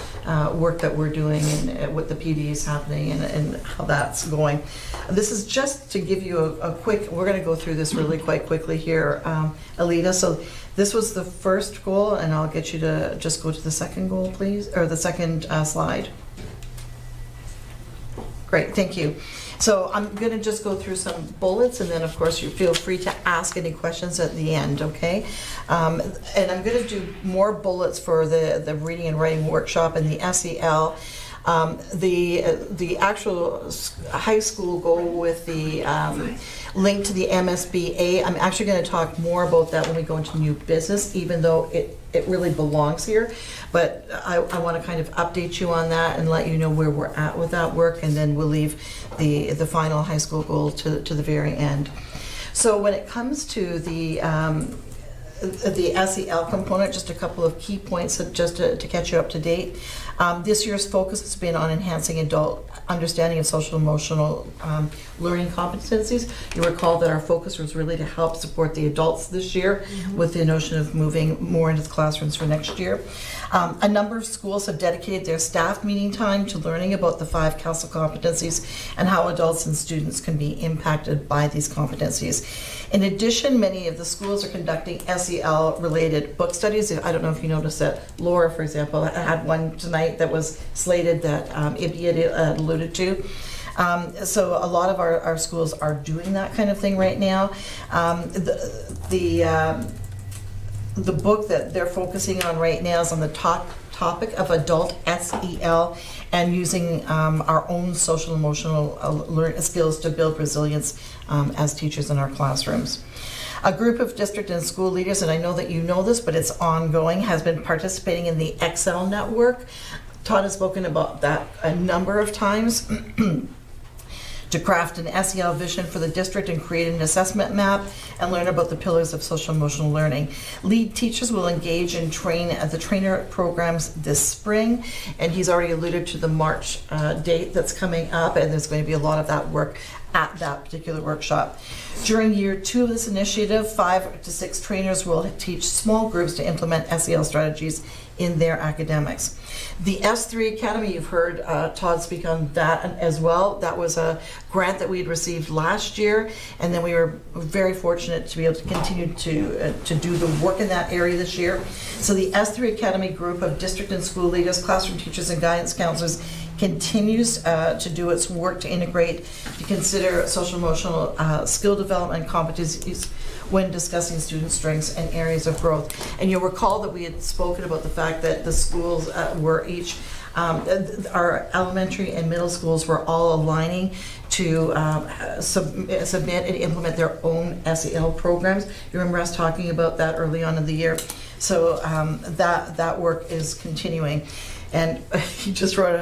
work that we're doing and what the PD is happening and how that's going. This is just to give you a quick, we're going to go through this really quite quickly here, Alita. So this was the first goal, and I'll get you to just go to the second goal, please, or the second slide. Great, thank you. So I'm going to just go through some bullets, and then, of course, you feel free to ask any questions at the end, okay? And I'm going to do more bullets for the reading and writing workshop and the SEL. The actual high school goal with the link to the MSBA, I'm actually going to talk more about that when we go into new business, even though it really belongs here. But I want to kind of update you on that and let you know where we're at with that work, and then we'll leave the final high school goal to the very end. So when it comes to the SEL component, just a couple of key points just to catch you up to date. This year's focus has been on enhancing adult understanding of social emotional learning competencies. You recall that our focus was really to help support the adults this year with the notion of moving more into the classrooms for next year. A number of schools have dedicated their staff meeting time to learning about the 5 CASEL competencies and how adults and students can be impacted by these competencies. In addition, many of the schools are conducting SEL-related book studies. I don't know if you noticed that Laura, for example, had one tonight that was slated that Ibby had alluded to. So a lot of our schools are doing that kind of thing right now. The book that they're focusing on right now is on the topic of adult SEL and using our own social emotional skills to build resilience as teachers in our classrooms. A group of district and school leaders, and I know that you know this, but it's ongoing, has been participating in the Excel network. Todd has spoken about that a number of times. To craft an SEL vision for the district and create an assessment map and learn about the pillars of social emotional learning. Lead teachers will engage and train at the trainer programs this spring, and he's already alluded to the March date that's coming up, and there's going to be a lot of that work at that particular workshop. During year 2 of this initiative, 5 to 6 trainers will teach small groups to implement SEL strategies in their academics. The S3 Academy, you've heard Todd speak on that as well. That was a grant that we had received last year, and then we were very fortunate to be able to continue to do the work in that area this year. So the S3 Academy group of district and school leaders, classroom teachers, and guidance counselors continues to do its work to integrate, to consider social emotional skill development competencies when discussing student strengths and areas of growth. And you'll recall that we had spoken about the fact that the schools were each, our elementary and middle schools were all aligning to submit and implement their own SEL programs. You remember us talking about that early on in the year. So that work is continuing. And he just wrote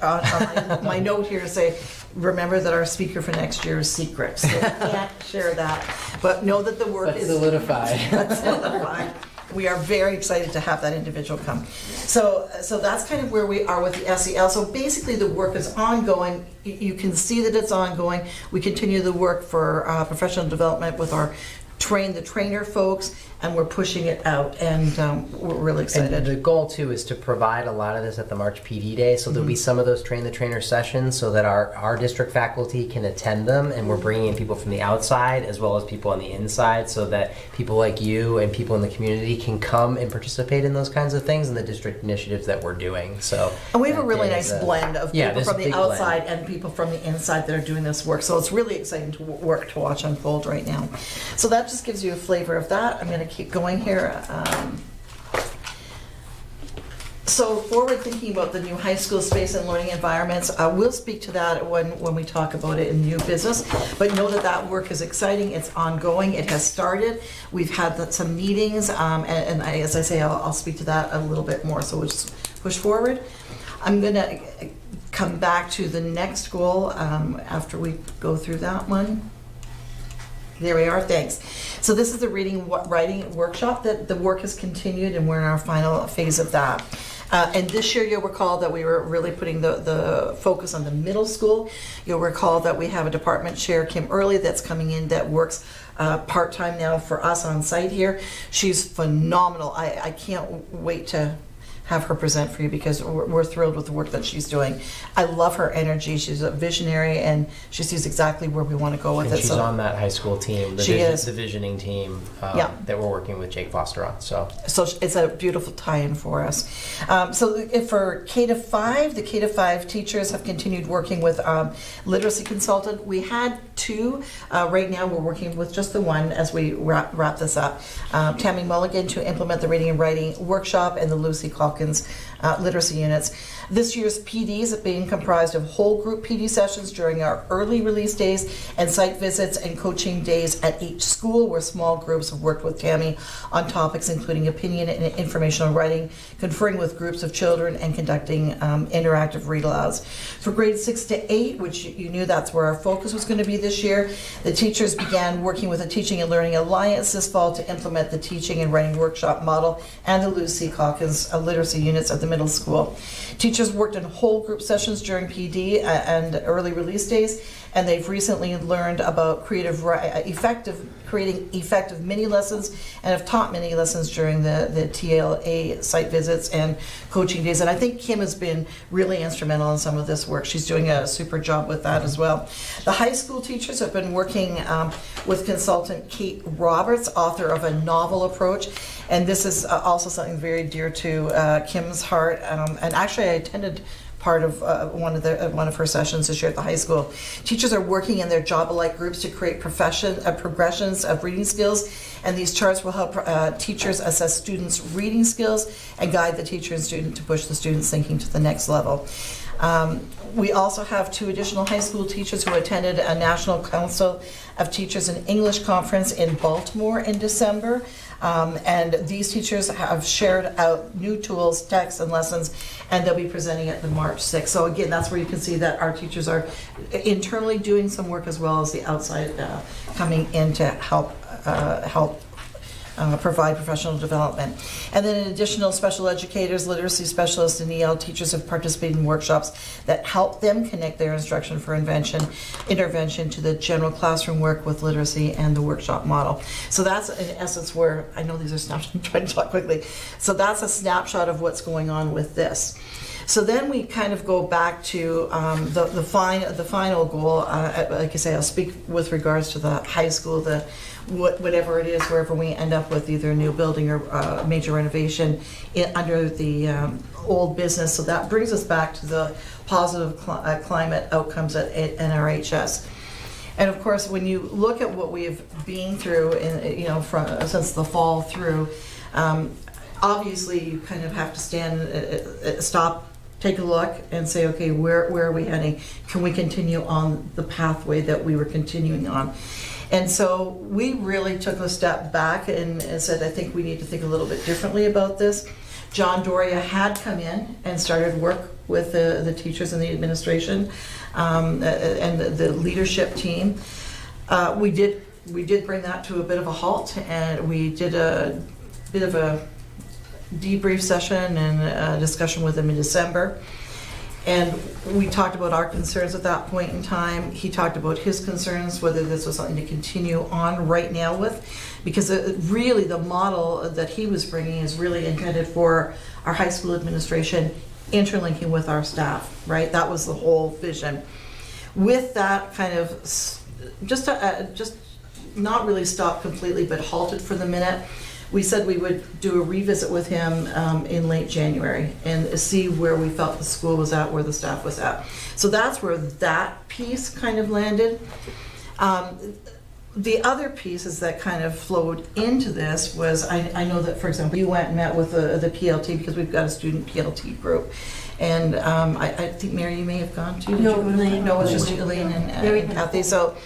on my note here to say, remember that our speaker for next year is secret, so we can't share that. But know that the work is solidified. solidified. We are very excited to have that individual come. So that's kind of where we are with the SEL. So basically the work is ongoing. You can see that it's ongoing. We continue the work for professional development with our train the trainer folks, and we're pushing it out, and we're really excited. And the goal too is to provide a lot of this at the March PD Day, so there'll be some of those train the trainer sessions so that our district faculty can attend them, and we're bringing in people from the outside as well as people on the inside, so that people like you and people in the community can come and participate in those kinds of things and the district initiatives that we're doing. So, and we have a really nice blend of people from the outside blend. and people from the inside that are doing this work. So it's really exciting to work to watch unfold right now. So that just gives you a flavor of that. I'm going to keep going here. So forward thinking about the new high school space and learning environments, we'll speak to that when we talk about it in new business, but know that that work is exciting, it's ongoing, it has started. We've had some meetings, and as I say, I'll speak to that a little bit more, so we'll just push forward. I'm gonna come back to the next goal after we go through that one. There we are, thanks. So this is the writing workshop that the work has continued, and we're in our final phase of that. And this year you'll recall that we were really putting the focus on the middle school. You'll recall that we have a department chair, Kim Early, that's coming in that works part-time now for us on site here. She's phenomenal. I can't wait to have her present for you because we're thrilled with the work that she's doing. I love her energy. She's a visionary and she sees exactly where we want to go with and it. She's on that high school team, the visioning team that we're working with Jake Foster on. So it's a beautiful tie-in for us. So for K-5, the K-5 teachers have continued working with literacy consultant. We had two. Right now we're working with just the one as we wrap this up. Tammy Mulligan to implement the reading and writing workshop and the Lucy Calkins literacy units. This year's PDs are being comprised of whole group PD sessions during our early release days and site visits and coaching days at each school where small groups have worked with Tammy on topics including opinion and informational writing, conferring with groups of children, and conducting interactive read-alouds. For grades 6 to 8, which you knew that's where our focus was going to be this year, the teachers began working with the Teaching and Learning Alliance this fall to implement the teaching and writing workshop model and the Lucy Calkins literacy units at the middle school. Teachers worked in whole group sessions during PD and early release days, and they've recently learned about creating effective mini lessons and have taught mini lessons during the TLA site visits and coaching days. And I think Kim has been really instrumental in some of this work. She's doing a super job with that as well. The high school teachers have been working with consultant Kate Roberts, author of A Novel Approach. And this is also something very dear to Kim's heart. And actually I attended part of one of her sessions this year at the high school. Teachers are working in their job-alike groups to create progressions of reading skills, and these charts will help teachers assess students' reading skills and guide the teacher and student to push the students' thinking to the next level. We also have 2 additional high school teachers who attended a National Council of Teachers and English Conference in Baltimore in December. And these teachers have shared out new tools, texts, and lessons, and they'll be presenting at the March 6th. So again, that's where you can see that our teachers are internally doing some work as well as the outside coming in to help provide professional development. And then additional special educators, literacy specialists, and EL teachers have participated in workshops that help them connect their instruction for intervention to the general classroom work with literacy and the workshop model. So that's in essence where, I know these are snapshots, I'm trying to talk quickly. So that's a snapshot of what's going on with this. So then we kind of go back to the final goal. Like I say, I'll speak with regards to the high school, whatever it is, wherever we end up with either a new building or major renovation under the old business. So that brings us back to the positive climate outcomes at NRHS. And of course, when you look at what we've been through, since the fall through, obviously you kind of have to stop take a look and say, okay, where are we heading? Can we continue on the pathway that we were continuing on? And so we really took a step back and said, I think we need to think a little bit differently about this. John Doria had come in and started work with the teachers and the administration and the leadership team. We did bring that to a bit of a halt, and we did a bit of a debrief session and a discussion with him in December. And we talked about our concerns at that point in time. He talked about his concerns, whether this was something to continue on right now with, because really the model that he was bringing is really intended for our high school administration interlinking with our staff, right? That was the whole vision. With that kind of just not really stopped completely, but halted for the minute, we said we would do a revisit with him in late January and see where we felt the school was at, where the staff was at. So that's where that piece kind of landed. The other pieces that kind of flowed into this was, I know that, for example, you went and met with the PLT because we've got a student PLT group. And I think, Mary, you may have gone to? No, Elaine. No, it was just Elaine and Kathy. So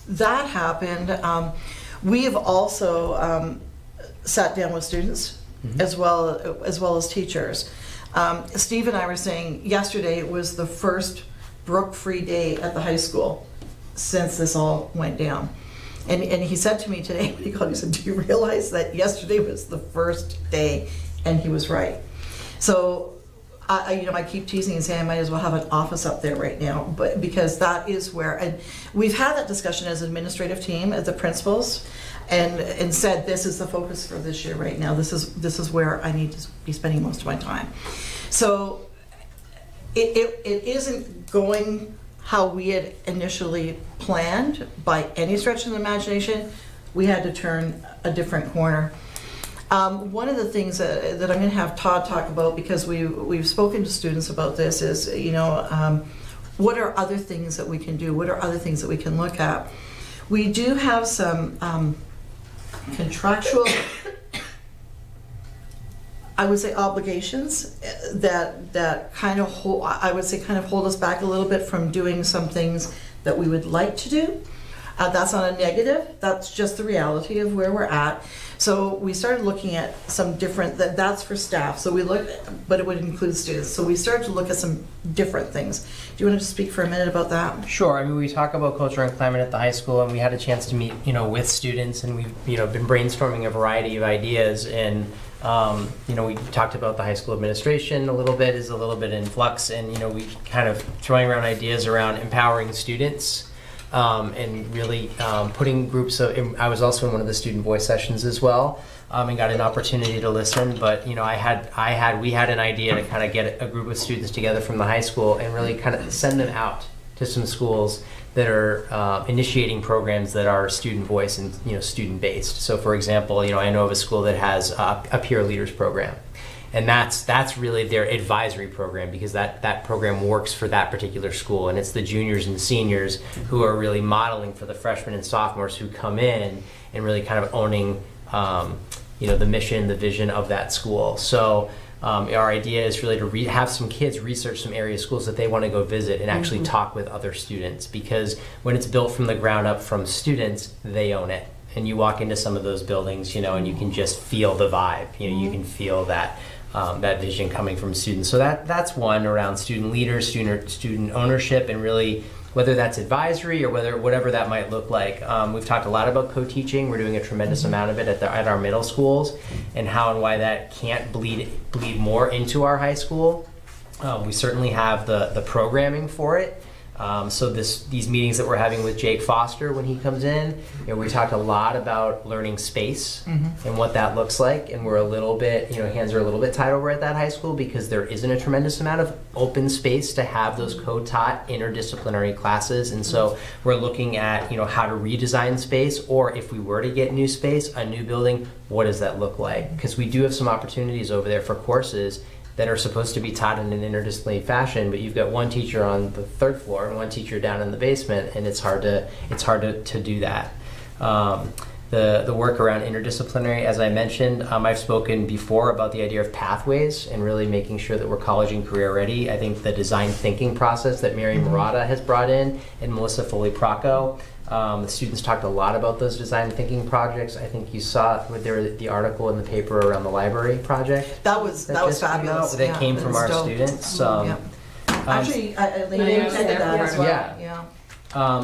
that happened. We have also sat down with students as well as teachers. Steve and I were saying yesterday was the first Brooke-free day at the high school since this all went down. And he said to me today, when he called, he said, do you realize that yesterday was the first day? And he was right. So I keep teasing and saying I might as well have an office up there right now, but because that is where, and we've had that discussion as an administrative team, as the principals, and said this is the focus for this year right now. This is where I need to be spending most of my time. So it isn't going how we had initially planned by any stretch of the imagination. We had to turn a different corner. One of the things that I'm going to have Todd talk about, because we've spoken to students about this, is what are other things that we can do? What are other things that we can look at? We do have some contractual, I would say, obligations that kind of hold us back a little bit from doing some things that we would like to do. That's not a negative. That's just the reality of where we're at. So we started looking at some different, that's for staff. So we looked, but it would include students. So we started to look at some different things. Do you want to just speak for a minute about that? Sure. I mean, we talk about culture and climate at the high school, and we had a chance to meet, with students, and we've, been brainstorming a variety of ideas. And, we talked about the high school administration a little bit in flux, and, we kind of throwing around ideas around empowering students. And really putting groups of, I was also in one of the student voice sessions as well, and got an opportunity to listen. But we had an idea to kind of get a group of students together from the high school and really kind of send them out to some schools that are initiating programs that are student voice and student based. So, for example, I know of a school that has a peer leaders program. And that's really their advisory program, because that program works for that particular school, and it's the juniors and seniors who are really modeling for the freshmen and sophomores who come in and really kind of owning the mission, the vision of that school. So our idea is really to have some kids research some area schools that they want to go visit and actually talk with other students, because when it's built from the ground up from students, they own it. And you walk into some of those buildings, and you can just feel the vibe. You can feel that vision coming from students. So that's one around student leaders, student ownership, and really whether that's advisory or whatever that might look like. We've talked a lot about co-teaching. We're doing a tremendous amount of it at our middle schools, and how and why that can't bleed more into our high school. We certainly have the programming for it. So these meetings that we're having with Jake Foster when he comes in, we talked a lot about learning space and what that looks like, and we're a little bit, hands are a little bit tied over at that high school, because there isn't a tremendous amount of open space to have those co-taught interdisciplinary classes. And so we're looking at, how to redesign space, or if we were to get new space, a new building, what does that look like? Because we do have some opportunities over there for courses that are supposed to be taught in an interdisciplinary fashion, but you've got one teacher on the third floor and one teacher down in the basement, and it's hard to do that. The work around interdisciplinary, as I mentioned, I've spoken before about the idea of pathways and really making sure that we're college and career ready. I think the design thinking process that Mary Murata has brought in and Melissa Foley-Praco, the students talked a lot about those design thinking projects. I think you saw the article in the paper around the library project. That was fabulous. That came from our Stow. students. Actually, Elaine attended that as well. Yeah.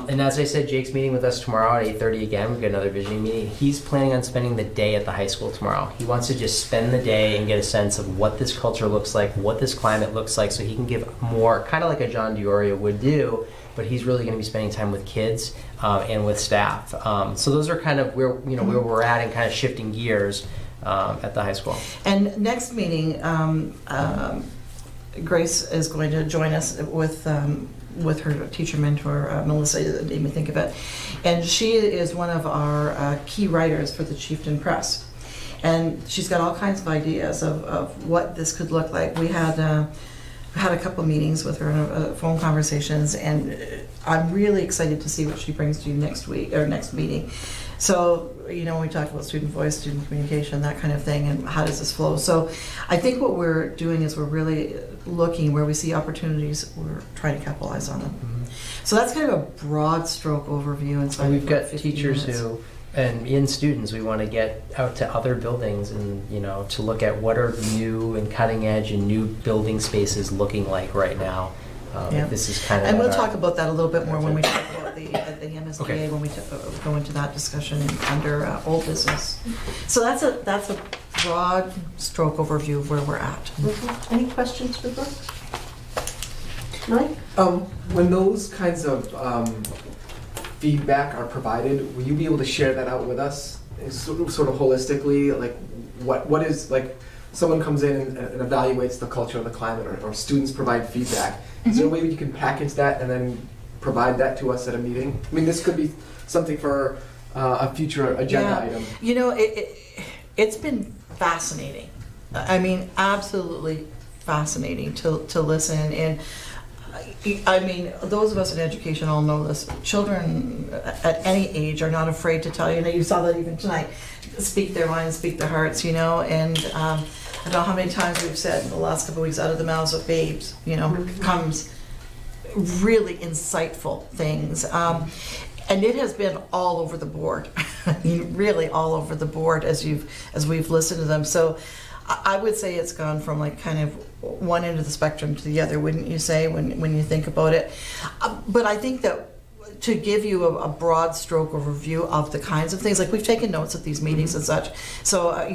And as I said, Jake's meeting with us tomorrow at 8:30 again. We've got another visioning meeting. He's planning on spending the day at the high school tomorrow. He wants to just spend the day and get a sense of what this culture looks like, what this climate looks like, so he can give more, kind of like a John Dioria would do, but he's really going to be spending time with kids and with staff. So those are kind of where we're at and kind of shifting gears at the high school. And next meeting, Grace is going to join us with her teacher mentor, Melissa, that made me think of it. And she is one of our key writers for the Chieftain Press. And she's got all kinds of ideas of what this could look like. We had a couple meetings with her, phone conversations, and I'm really excited to see what she brings to you next week, or next meeting. So, we talk about student voice, student communication, that kind of thing, and how does this flow. So I think what we're doing is we're really looking where we see opportunities, we're trying to capitalize on them. Mm-hmm. So that's kind of a broad stroke overview. And we've got teachers and students, we want to get out to other buildings and, to look at what are new and cutting edge and new building spaces looking like right now. This is kind of. And we'll talk about that a little bit more when we talk about the MSBA, when we go into that discussion under old business. So that's a broad stroke overview of where we're at. Mm-hmm. Any questions for Brooke? Mike? When those kinds of feedback are provided, will you be able to share that out with us, sort of holistically? Like, what is, like, someone comes in and evaluates the culture or the climate, or students provide feedback. Is there a way that you can package that and then provide that to us at a meeting? I mean, this could be something for a future agenda item. It's been fascinating. I mean, absolutely fascinating to listen. And I mean, those of us in education all know this. Children at any age are not afraid to tell you. You saw that even tonight. Speak their minds, speak their hearts, And I don't know how many times we've said in the last couple of weeks, out of the mouths of babes, comes really insightful things. And it has been all over the board. I mean, really all over the board as we've listened to them. So I would say it's gone from like kind of one end of the spectrum to the other, wouldn't you say, when you think about it? But I think that to give you a broad stroke overview of the kinds of things, like we've taken notes at these meetings and such. So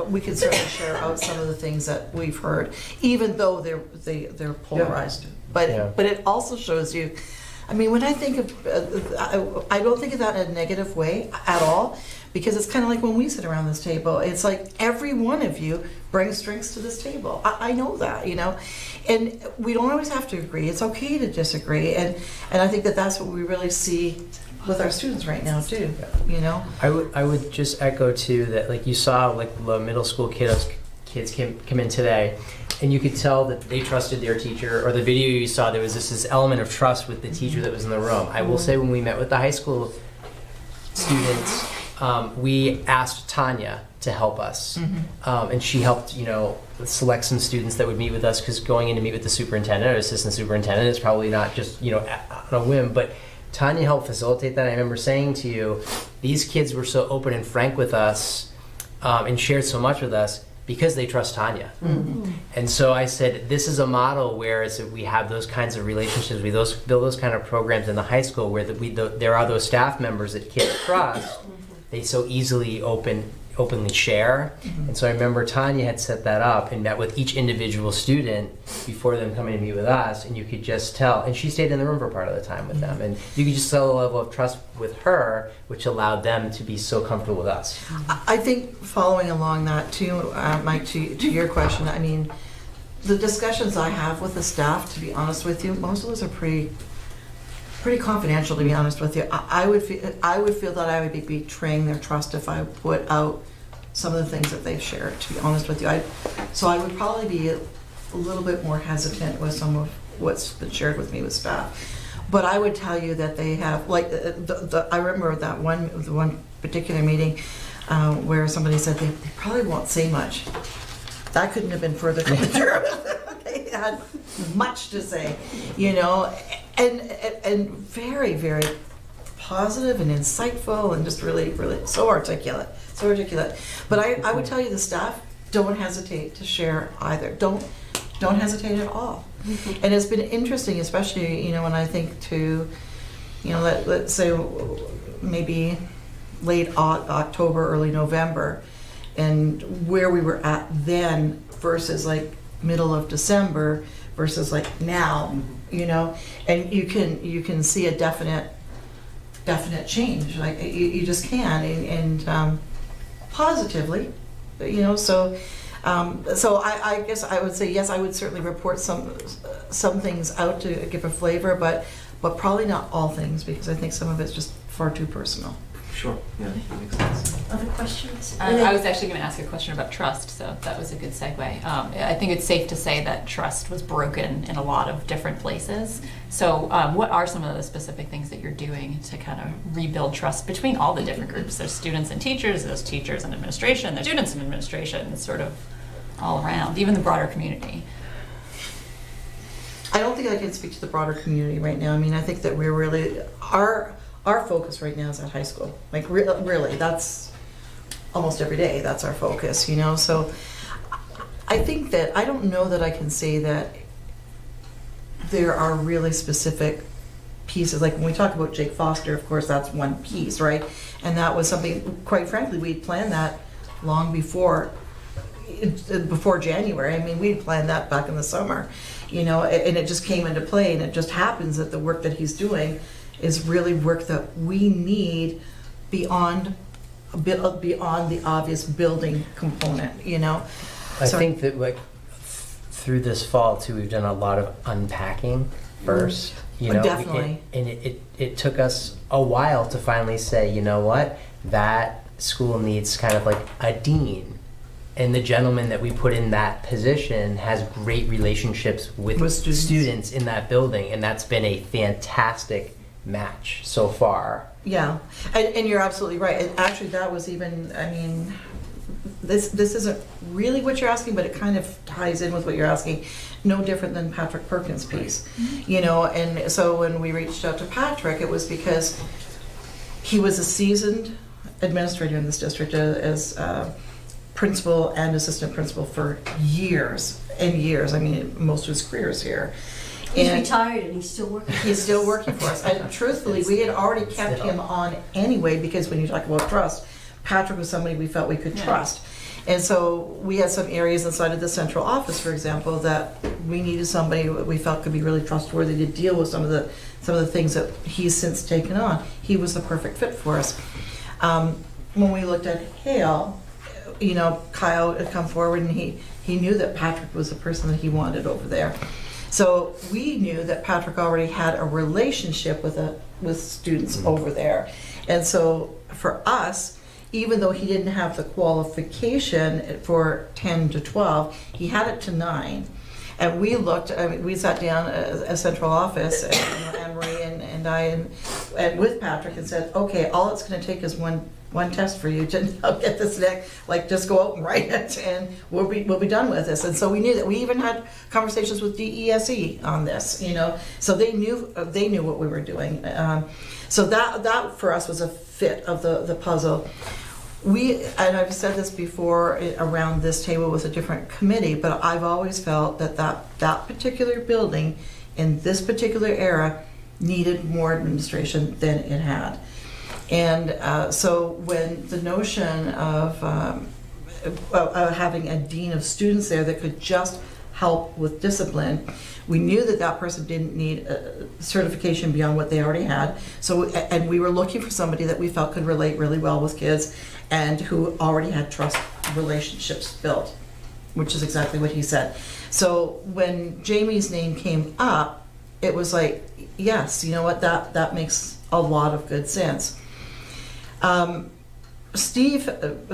we can certainly share out some of the things that we've heard, even though they're polarized. But it also shows you. I mean, when I think of, I don't think of that in a negative way at all, because it's kind of like when we sit around this table, it's like every one of you brings drinks to this table. I know that, and we don't always have to agree. It's okay to disagree, and I think that that's what we really see with our students right now too. I would just echo too that, like, you saw like the middle school kids come in today, and you could tell that they trusted their teacher, or the video you saw, there was this element of trust with the teacher that was in the room. I will say, when we met with the high school students, we asked Tanya to help us, and she helped, select some students that would meet with us, because going in to meet with the superintendent or assistant superintendent is probably not just, on a whim, but Tanya helped facilitate that. I remember saying to you, these kids were so open and frank with us, and shared so much with us, because they trust Tanya. Mm-hmm. And so I said, this is a model where we have those kinds of relationships, we build those kind of programs in the high school where there are those staff members that kids trust, they so easily openly share. And so I remember Tanya had set that up and met with each individual student before them coming to meet with us, and you could just tell, and she stayed in the room for part of the time with them, and you could just tell the level of trust with her, which allowed them to be so comfortable with us. I think following along that too, Mike, to your question, I mean, the discussions I have with the staff, to be honest with you, most of those are pretty confidential, to be honest with you. I would feel that I would be betraying their trust if I put out some of the things that they've shared, to be honest with you. So I would probably be a little bit more hesitant with some of what's been shared with me with staff. But I would tell you that they have, like, I remember that the one particular meeting where somebody said they probably won't say much. That couldn't have been further from the truth. They had much to say, you know, and very, very positive and insightful and just really, really so articulate. But I would tell you, the staff, don't hesitate to share either. Don't hesitate at all. And it's been interesting, especially, you know, when I think to, you know, let's say maybe late October, early November, and where we were at then versus like middle of December versus like now, you know, and you can see a definite change. Like you just can, and positively, you know. So I guess I would say yes. I would certainly report some things out to give a flavor, but probably not all things, because I think some of it's just far too personal. Sure. Yeah, that makes sense. Other questions? I was actually going to ask a question about trust, so that was a good segue. I think it's safe to say that trust was broken in a lot of different places. So what are some of the specific things that you're doing to kind of rebuild trust between all the different groups? There's students and teachers, there's teachers and administration, there's students and administration. It's sort of all around, even the broader community. I don't think I can speak to the broader community right now. I mean, I think that we're really, our focus right now is at high school. Like really, that's almost every day, that's our focus, you know? So I think that, I don't know that I can say that there are really specific pieces. Like when we talk about Jake Foster, of course, that's one piece, right? And that was something, quite frankly, we'd planned that long before January. I mean, we'd planned that back in the summer, you know, and it just came into play, and it just happens that the work that he's doing is really work that we need beyond the obvious building component, you know. I think that like through this fall too, we've done a lot of unpacking first. You know, definitely. It took us a while to finally say, you know what, that school needs kind of like a dean. And the gentleman that we put in that position has great relationships with students in that building, and that's been a fantastic match so far. Yeah, and you're absolutely right. And actually, that was even, I mean, this isn't really what you're asking, but it kind of ties in with what you're asking. No different than Patrick Perkins' piece, you know. And so when we reached out to Patrick, it was because he was a seasoned administrator in this district as principal and assistant principal for years and years. I mean, most of his career is here. He's retired and he's still working. He's still working for us. And truthfully, we had already kept him on anyway, because when you talk about trust, Patrick was somebody we felt we could trust. And so we had some areas inside of the central office, for example, that we needed somebody we felt could be really trustworthy to deal with some of the things that he's since taken on. He was the perfect fit for us. When we looked at Hale, you know, Kyle had come forward, and he knew that Patrick was the person that he wanted over there. So we knew that Patrick already had a relationship with students over there. And so for us, even though he didn't have the qualification for 10 to 12, he had it to 9. And we looked, I mean, we sat down as central office, and, you know, Anne-Marie and I, and with Patrick, and said, okay, all it's going to take is one test for you to get this next, like, just go out and write it, and we'll be done with this. And so we knew that. We even had conversations with DESE on this, you know, so they knew what we were doing. So that for us was a fit of the puzzle. And I've said this before around this table with a different committee, but I've always felt that particular building in this particular era needed more administration than it had. And so when the notion of having a dean of students there that could just help with discipline, we knew that person didn't need a certification beyond what they already had. So, and we were looking for somebody that we felt could relate really well with kids and who already had trust relationships built, which is exactly what he said. So when Jamie's name came up, it was like, yes, you know what, that makes a lot of good sense. Steve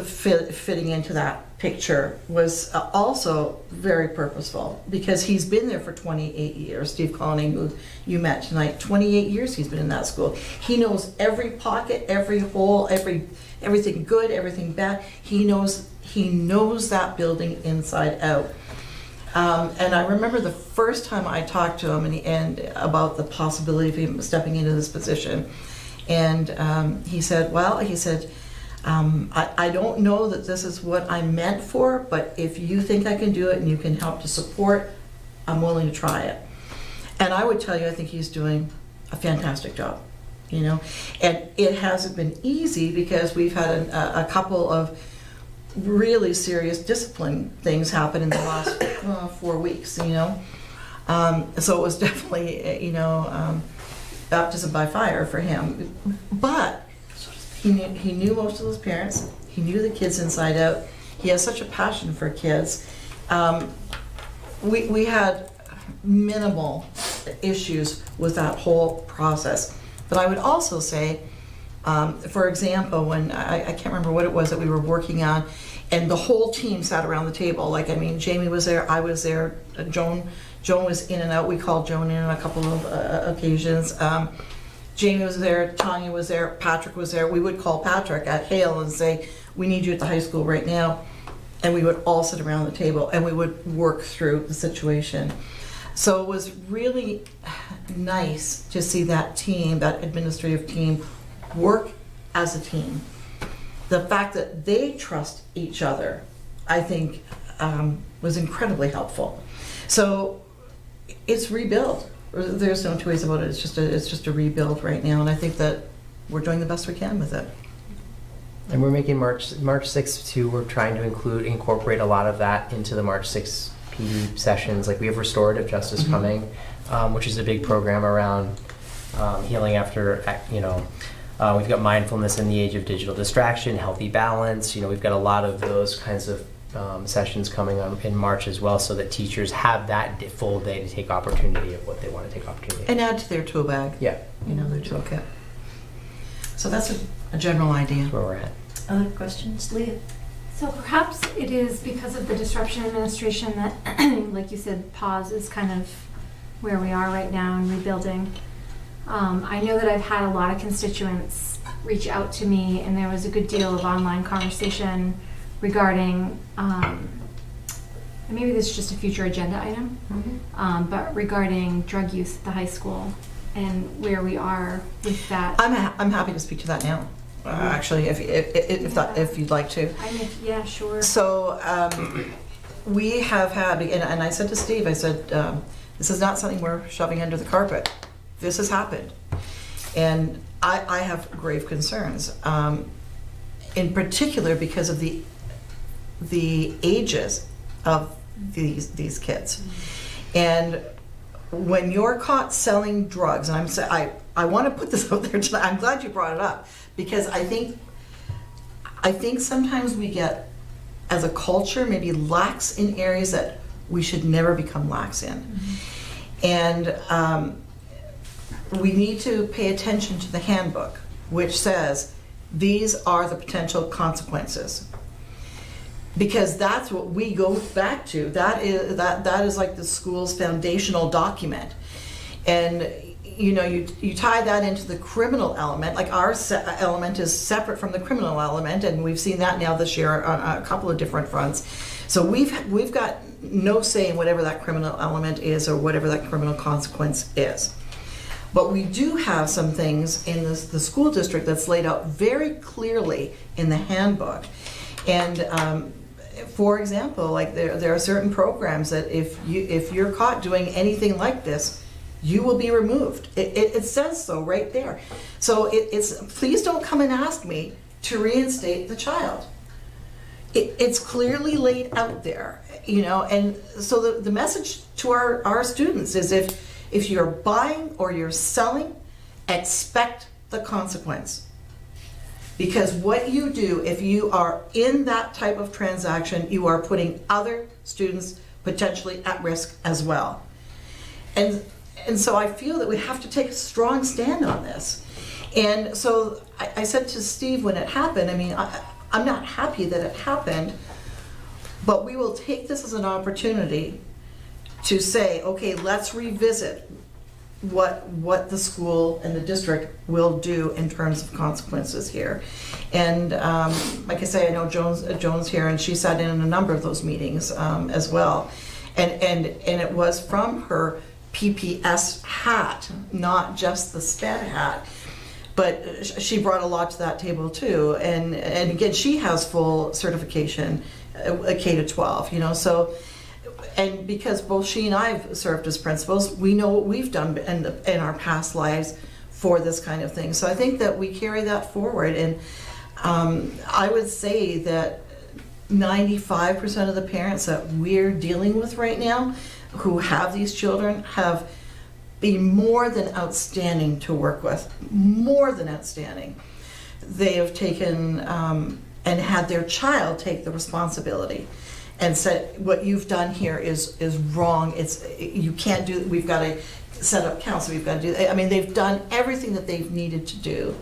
fitting into that picture was also very purposeful because he's been there for 28 years. Steve Conning, who you met tonight, 28 years he's been in that school. He knows every pocket, every hole, everything good, everything bad. He knows that building inside out. And I remember the first time I talked to him and about the possibility of him stepping into this position. And he said, I don't know that this is what I'm meant for, but if you think I can do it and you can help to support, I'm willing to try it. And I would tell you, I think he's doing a fantastic job, you know. And it hasn't been easy because we've had a couple of really serious discipline things happen in the last 4 weeks, you know. So it was definitely, baptism by fire for him. But he knew most of those parents. He knew the kids inside out. He has such a passion for kids. We had minimal issues with that whole process. But I would also say, for example, when I can't remember what it was that we were working on, and the whole team sat around the table. Jamie was there, I was there, Joan was in and out. We called Joan in on a couple of occasions. Jamie was there, Tanya was there, Patrick was there. We would call Patrick at Hale and say, we need you at the high school right now. And we would all sit around the table and we would work through the situation. So it was really nice to see that team, that administrative team, work as a team. The fact that they trust each other, I think, was incredibly helpful. So it's rebuild. There's no two ways about it. It's just a rebuild right now, and I think that we're doing the best we can with it. And we're making March 6th too. We're trying to incorporate a lot of that into the March 6th PD sessions. Like we have restorative justice coming, which is a big program around healing after, we've got mindfulness in the age of digital distraction, healthy balance. We've got a lot of those kinds of sessions coming on in March as well, so that teachers have that full day to take opportunity of what they want to take opportunity of. And add to their tool bag. Yeah. Their toolkit. So that's a general idea. That's where we're at. Other questions, Leah? So perhaps it is because of the disruption administration that, like you said, pause is kind of where we are right now in rebuilding. I know that I've had a lot of constituents reach out to me, and there was a good deal of online conversation regarding, maybe this is just a future agenda item, but regarding drug use at the high school and where we are with that. I'm happy to speak to that now. Actually, if you'd like to. Yeah, sure. So we have had, and I said to Steve, I said, this is not something we're shoving under the carpet. This has happened, and I have grave concerns, in particular because of the ages of these kids. And when you're caught selling drugs, and I want to put this out there tonight. I'm glad you brought it up, because I think sometimes we get, as a culture, maybe lax in areas that we should never become lax in. And we need to pay attention to the handbook, which says these are the potential consequences. Because that's what we go back to. That is like the school's foundational document. And you tie that into the criminal element. Like our element is separate from the criminal element, and we've seen that now this year on a couple of different fronts. So we've got no say in whatever that criminal element is or whatever that criminal consequence is. But we do have some things in the school district that's laid out very clearly in the handbook. And for example, like there are certain programs that if you're caught doing anything like this, you will be removed. It says so right there. So it's please don't come and ask me to reinstate the child. It's clearly laid out there, and so the message to our students is if you're buying or you're selling, expect the consequence. Because what you do, if you are in that type of transaction, you are putting other students potentially at risk as well. And so I feel that we have to take a strong stand on this. And so I said to Steve when it happened, I mean, I'm not happy that it happened, but we will take this as an opportunity to say, okay, let's revisit what the school and the district will do in terms of consequences here. And like I say, I know Joan's here, and she sat in a number of those meetings as well. And it was from her PPS hat, not just the SPED hat. But she brought a lot to that table too. And again, she has full certification, K-12, you know, so. And because both she and I have served as principals, we know what we've done in our past lives for this kind of thing. So I think that we carry that forward. And I would say that 95% of the parents that we're dealing with right now who have these children have been more than outstanding to work with, more than outstanding. They have taken and had their child take the responsibility and said, what you've done here is wrong. You can't do, we've got to set up counseling, we've got to do, I mean, they've done everything that they've needed to do.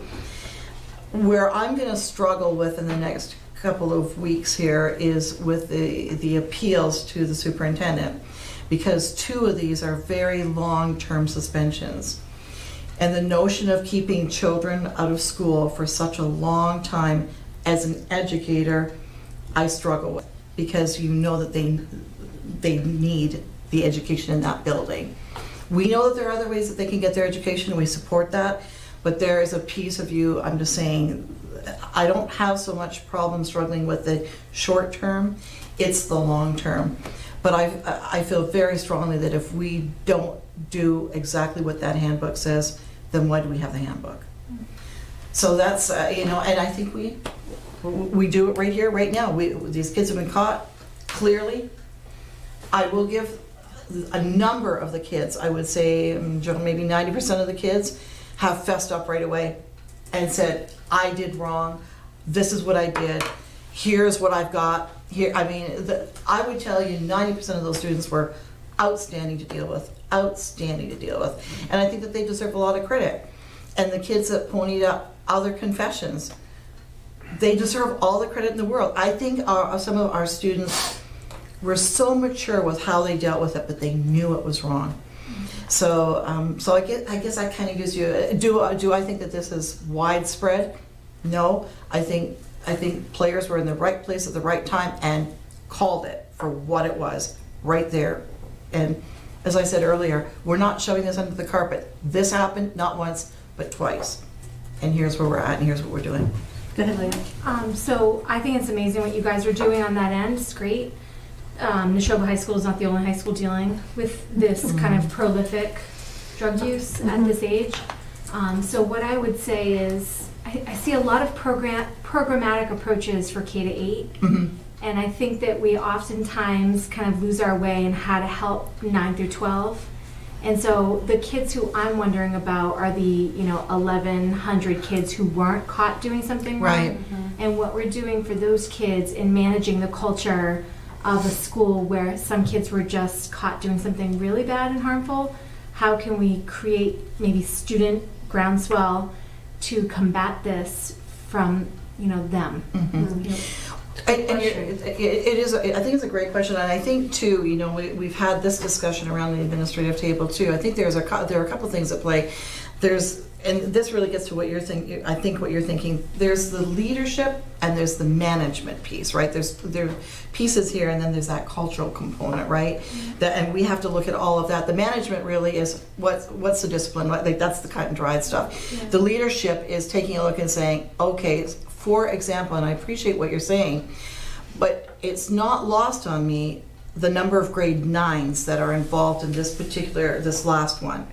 Where I'm going to struggle with in the next couple of weeks here is with the appeals to the superintendent, because 2 of these are very long-term suspensions. And the notion of keeping children out of school for such a long time as an educator, I struggle with. Because you know that they need the education in that building. We know that there are other ways that they can get their education, and we support that, but there is a piece of you, I'm just saying, I don't have so much problem struggling with the short term, it's the long term. But I feel very strongly that if we don't do exactly what that handbook says, then why do we have the handbook? So that's, you know, and I think we do it right here, right now. These kids have been caught clearly. I will give a number of the kids, I would say maybe 90% of the kids have fessed up right away and said, I did wrong, this is what I did, here's what I've got. Here, I mean, I would tell you 90% of those students were outstanding to deal with, outstanding to deal with. And I think that they deserve a lot of credit. And the kids that ponied up other confessions, they deserve all the credit in the world. I think some of our students were so mature with how they dealt with it, but they knew it was wrong. So, I guess that kind of gives you. Do I think that this is widespread? No. I think players were in the right place at the right time and called it for what it was, right there. And as I said earlier, we're not shoving this under the carpet. This happened not once, but twice. And here's where we're at, and here's what we're doing. Go ahead, Leah. So I think it's amazing what you guys are doing on that end. It's great. NASHOBA High School is not the only high school dealing with this kind of prolific drug use at this age. So what I would say is I see a lot of programmatic approaches for K-8. And I think that we oftentimes kind of lose our way in how to help 9 through 12. And so the kids who I'm wondering about are the 1,100 kids who weren't caught doing something wrong. Right. And what we're doing for those kids in managing the culture of a school where some kids were just caught doing something really bad and harmful. How can we create maybe student groundswell to combat this from them? It is. I think it's a great question, and I think too. We've had this discussion around the administrative table too. I think there are a couple things at play. And this really gets to what you're thinking. I think what you're thinking. There's the leadership and there's the management piece, right? There are pieces here, and then there's that cultural component, right? And we have to look at all of that. The management really is what's the discipline? Like that's the cut and dried stuff. Yeah. The leadership is taking a look and saying, okay, for example, and I appreciate what you're saying, but it's not lost on me the number of grade 9s that are involved in this last one,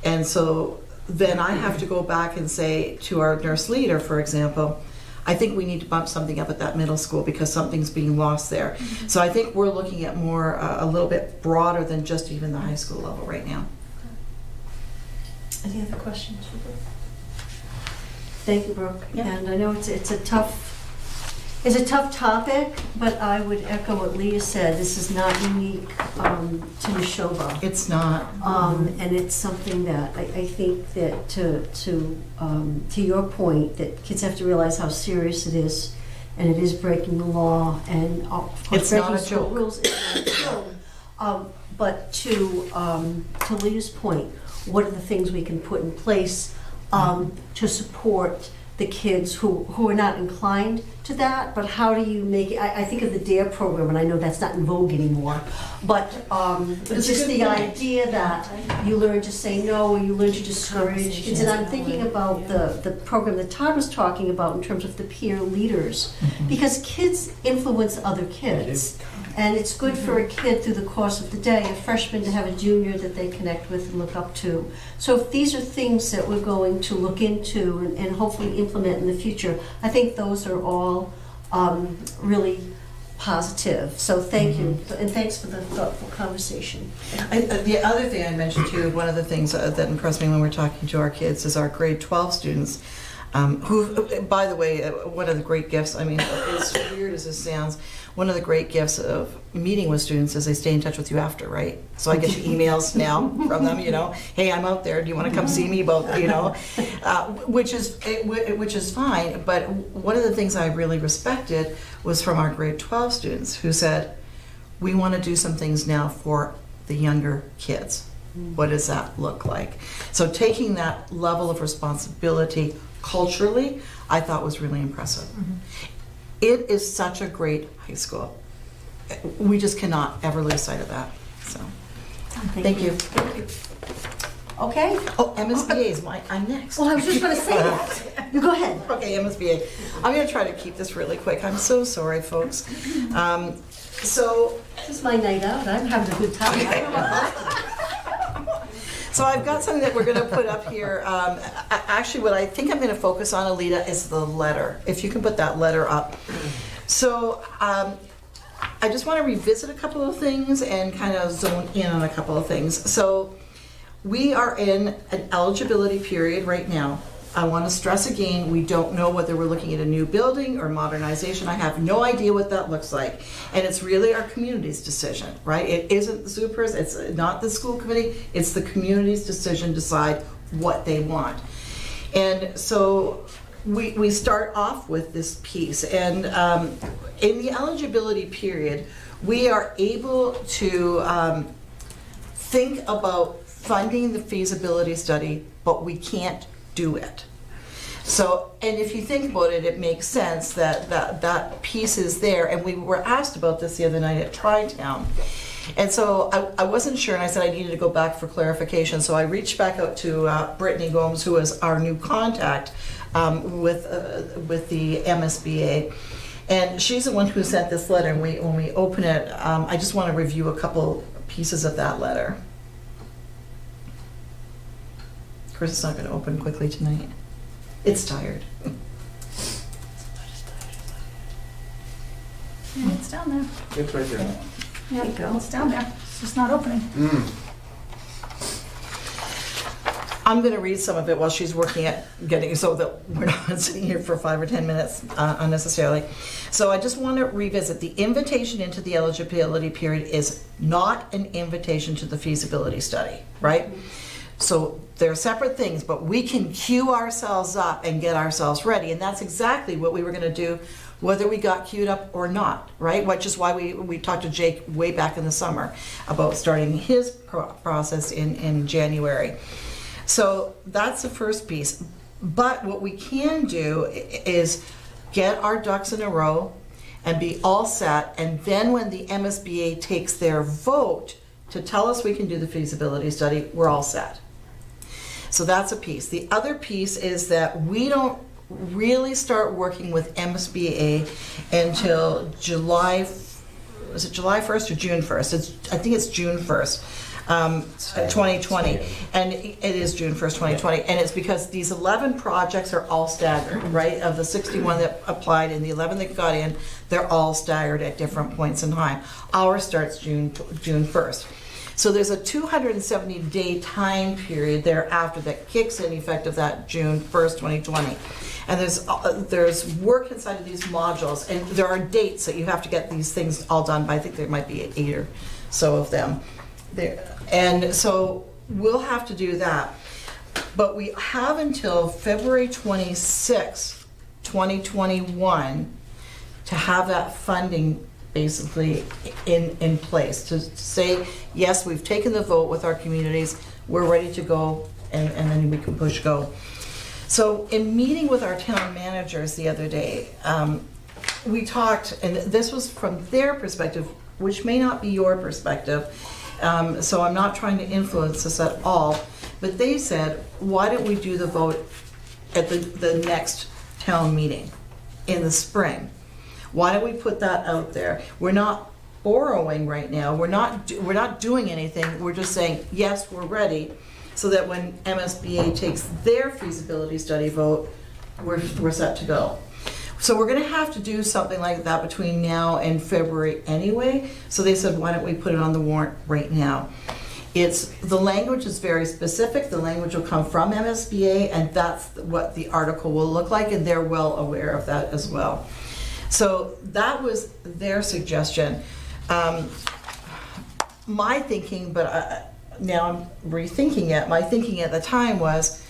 and so. Then I have to go back and say to our nurse leader, for example, I think we need to bump something up at that middle school because something's being lost there. So I think we're looking at more, a little bit broader than just even the high school level right now. Any other questions for Brooke? Thank you, Brooke. Yeah. And I know it's a tough It's a tough topic, but I would echo what Leah said. This is not unique to NASHOBA. It's not. And it's something that I think that to your point, that kids have to realize how serious it is, and it is breaking the law, and of course It's not breaking a school joke. rules is not a joke. But to Leah's point, what are the things we can put in place to support the kids who are not inclined to that, but how do you make it? I think of the DARE program, and I know that's not in vogue anymore, but it's just a good the point. idea that you learn to say no, or you learn to discourage kids. And I'm thinking about the program that Todd was talking about in terms of the peer leaders, because kids influence other kids. And it's good for a kid through the course of the day, a freshman to have a junior that they connect with and look up to. So if these are things that we're going to look into and hopefully implement in the future, I think those are all really positive. So thank you, and thanks for the thoughtful conversation. The other thing I mentioned too, one of the things that impressed me when we're talking to our kids is our grade 12 students, who, by the way, one of the great gifts, I mean, as weird as this sounds, one of the great gifts of meeting with students is they stay in touch with you after, right? So I get emails now from them, hey, I'm out there, do you want to come see me about, which is fine. But one of the things I really respected was from our grade 12 students who said, we want to do some things now for the younger kids. What does that look like? So taking that level of responsibility culturally, I thought was really impressive. It is such a great high school. We just cannot ever lose sight of that. So, thank you. Thank you. Okay. Oh, MSBA is I'm next. Well, I was just going to say that. You go ahead. Okay, MSBA. I'm going to try to keep this really quick. I'm so sorry, folks. This is my night out. I'm having a good time. So I've got something that we're going to put up here. Actually, what I think I'm going to focus on, Alita, is the letter. If you can put that letter up. So I just want to revisit a couple of things and kind of zone in on a couple of things. So we are in an eligibility period right now. I want to stress again, we don't know whether we're looking at a new building or modernization. I have no idea what that looks like. And it's really our community's decision, right? It isn't the supers, it's not the school committee, it's the community's decision to decide what they want. And so we start off with this piece. And in the eligibility period, we are able to think about funding the feasibility study, but we can't do it. So, and if you think about it, it makes sense that piece is there. And we were asked about this the other night at Tri-Town. And so I wasn't sure, and I said I needed to go back for clarification. So I reached back out to Brittany Gomes, who is our new contact with the MSBA. And she's the one who sent this letter. And when we open it, I just want to review a couple pieces of that letter. Of course, it's not going to open quickly tonight. It's tired. It's down there. It's right there. Yeah, it's down there. It's just not opening. I'm going to read some of it while she's working at getting, so that we're not sitting here for 5 or 10 minutes unnecessarily. So I just want to revisit the invitation into the eligibility period is not an invitation to the feasibility study, right? So they're separate things, but we can queue ourselves up and get ourselves ready. And that's exactly what we were going to do, whether we got queued up or not, right? Which is why we talked to Jake way back in the summer about starting his process in January. So that's the first piece. But what we can do is get our ducks in a row and be all set. And then when the MSBA takes their vote to tell us we can do the feasibility study, we're all set. So that's a piece. The other piece is that we don't really start working with MSBA until July 1st or June 1st? I think it's June 1st, 2020. And it is June 1st, 2020. And it's because these 11 projects are all staggered, right? Of the 61 that applied and the 11 that got in, they're all staggered at different points in time. Ours starts June 1st. So there's a 270-day time period thereafter that kicks in effective that June 1st, 2020. And there's work inside of these modules, and there are dates that you have to get these things all done by. I think there might be 8 or so of them there. And so we'll have to do that. But we have until February 26th, 2021 to have that funding basically in place, to say, yes, we've taken the vote with our communities, we're ready to go, and then we can push go. So in meeting with our town managers the other day, we talked, and this was from their perspective, which may not be your perspective, so I'm not trying to influence this at all, but they said, why don't we do the vote at the next town meeting in the spring? Why don't we put that out there? We're not borrowing right now. We're not doing anything. We're just saying, yes, we're ready, so that when MSBA takes their feasibility study vote, we're set to go. So we're going to have to do something like that between now and February anyway. So they said, why don't we put it on the warrant right now? The language is very specific. The language will come from MSBA, and that's what the article will look like, and they're well aware of that as well. So that was their suggestion. My thinking, but now I'm rethinking it, my thinking at the time was,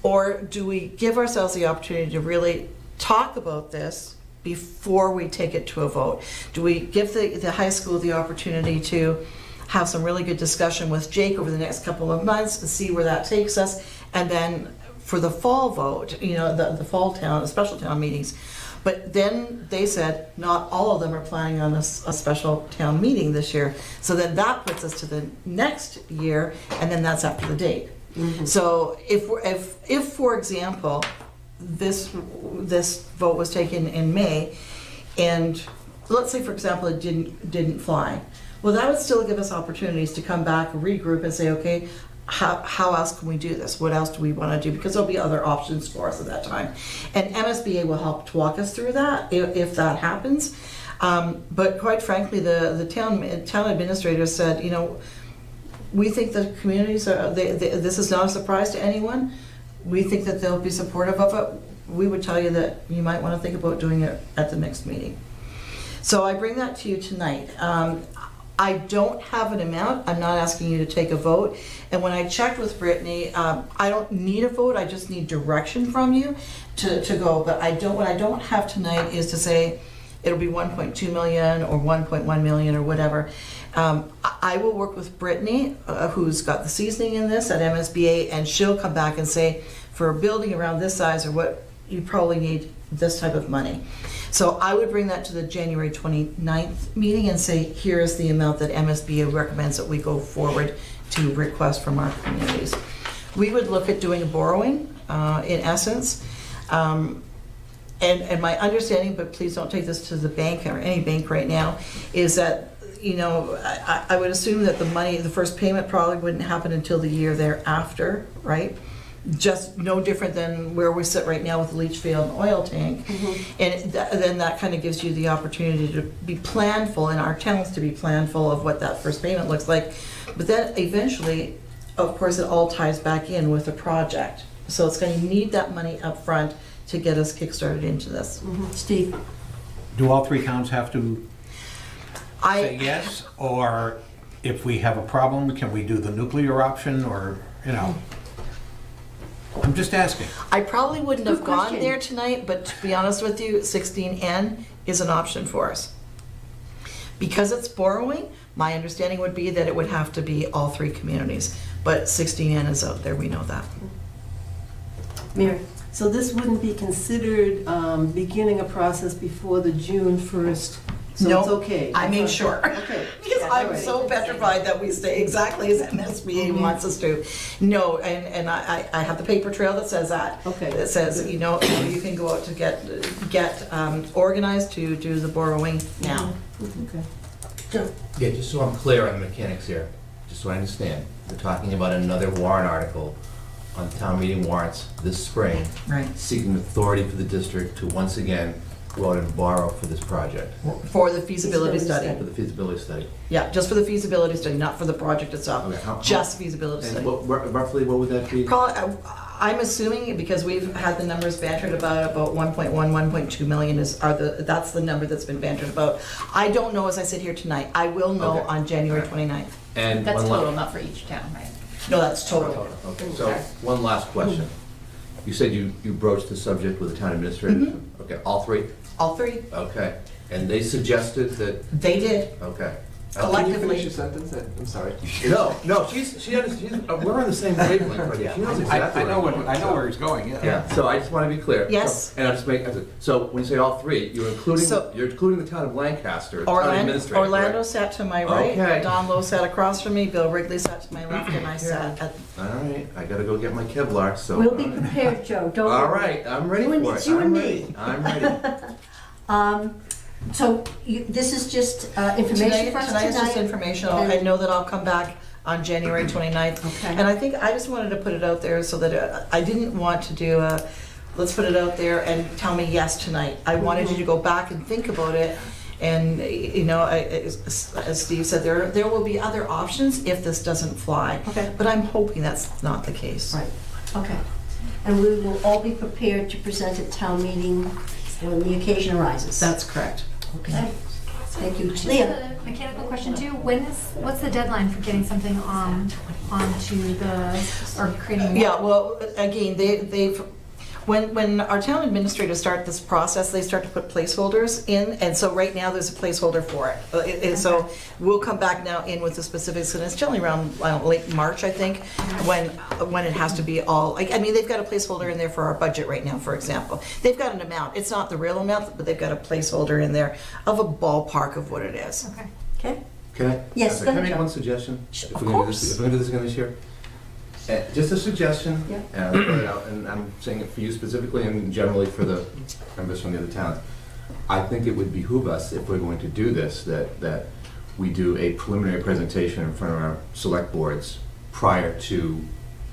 or do we give ourselves the opportunity to really talk about this before we take it to a vote? Do we give the high school the opportunity to have some really good discussion with Jake over the next couple of months to see where that takes us, and then for the fall vote, the fall town, the special town meetings. But then they said not all of them are planning on a special town meeting this year. So then that puts us to the next year, and then that's after the date. Mm-hmm. So if for example, this vote was taken in May, and let's say for example it didn't fly, well, that would still give us opportunities to come back, regroup, and say, okay, how else can we do this? What else do we want to do? Because there'll be other options for us at that time. And MSBA will help to walk us through that if that happens. But quite frankly, the town administrator said, we think the communities this is not a surprise to anyone. We think that they'll be supportive of it. We would tell you that you might want to think about doing it at the next meeting. So I bring that to you tonight. I don't have an amount. I'm not asking you to take a vote. And when I checked with Brittany, I don't need a vote. I just need direction from you to go. But what I don't have tonight is to say it'll be 1.2 million or 1.1 million or whatever. I will work with Brittany, who's got the seasoning in this at MSBA, and she'll come back and say, for a building around this size or what, you probably need this type of money. So I would bring that to the January 29th meeting and say, here is the amount that MSBA recommends that we go forward to request from our communities. We would look at doing a borrowing, in essence. And my understanding, but please don't take this to the bank or any bank right now, is that, I would assume that the first payment probably wouldn't happen until the year thereafter, right? Just no different than where we sit right now with the leach field and oil tank. Mm-hmm. And then that kind of gives you the opportunity to be planful, and our towns to be planful of what that first payment looks like. But then eventually, of course, it all ties back in with the project. So it's going to need that money up front to get us kickstarted into this. Mm-hmm. Steve? Do all three towns have to say yes? Or if we have a problem, can we do the nuclear option, or, I'm just asking. I probably wouldn't have gone there tonight, but to be honest with you, 16N is an option for us. Because it's borrowing, my understanding would be that it would have to be all three communities. But 16N is out there, we know that. Mary? So this wouldn't be considered beginning a process before the June 1st? So no, it's okay. I made sure. Okay. Because I'm so petrified that we stay exactly as MSBA wants us to. No, and I have the paper trail that says that. Okay. That says, you can go out to get organized to do the borrowing now. Okay. Sure. Yeah, just so I'm clear on the mechanics here, just so I understand. We're talking about another warrant article on town meeting warrants this spring. Right. Seeking authority for the district to once again go out and borrow for this project? For the feasibility study. For the feasibility study. Yeah, just for the feasibility study, not for the project itself. Okay, Just feasibility And study. roughly, what would that be? Probably, I'm assuming, because we've had the numbers bantered about 1.1, 1.2 million that's the number that's been bantered about. I don't know as I sit here tonight. I will know Okay. on January 29th. And That's one total, la- not for each town, right? No, that's total. Okay, so one last question. You said you broached the subject with the town administrator? Okay, all three? All three. Okay, and they suggested that, They did. okay. Can you Collectively. finish your sentence? I'm sorry. No, we're on the same wavelength right here. She knows exactly. I know where he's going, yeah. Yeah, so I just want to be clear. Yes. So- And I'll just make, so when you say all three, you're including So- the town of Lancaster, the town Orlando, administrator, Orlando correct? sat to my right, Okay. Don Lowe sat across from me, Bill Wrigley sat to my left, and I sat at. All right, I gotta go get my Kevlar, so. We'll be prepared, Joe, don't All worry. right, I'm ready You and- for it. it's you I'm and ready. me. I'm ready. So this is just information for us Tonight is just informational. I know that I'll come back on January 29th. Okay. And I think I just wanted to put it out there so that I didn't want to do let's put it out there and tell me yes tonight. I wanted you to go back and think about it. And, you know, as Steve said, there will be other options if this doesn't fly. Okay. But I'm hoping that's not the case. Right, okay. And we will all be prepared to present at town meeting when the occasion arises. That's correct. Okay. Thank you. Just Leah? a mechanical question too. What's the deadline for getting something onto or creating? Yeah, well, again, they've, when our town administrators start this process, they start to put placeholders in, and so right now there's a placeholder for it. So we'll come back now in with the specifics, and it's generally around late March, I think, when it has to be all, I mean, they've got a placeholder in there for our budget right now, for example. They've got an amount. It's not the real amount, but they've got a placeholder in there of a ballpark of what it is. Okay. Okay. Can I? Yes, go Can I ahead, make John. one suggestion? Sure, If of we're gonna do course. this- If we're gonna do this again this year? Just a suggestion, Yeah. and I'll put it out, and I'm saying it for you specifically and generally for the members from the other towns. I think it would behoove us, if we're going to do this, that we do a preliminary presentation in front of our select boards prior to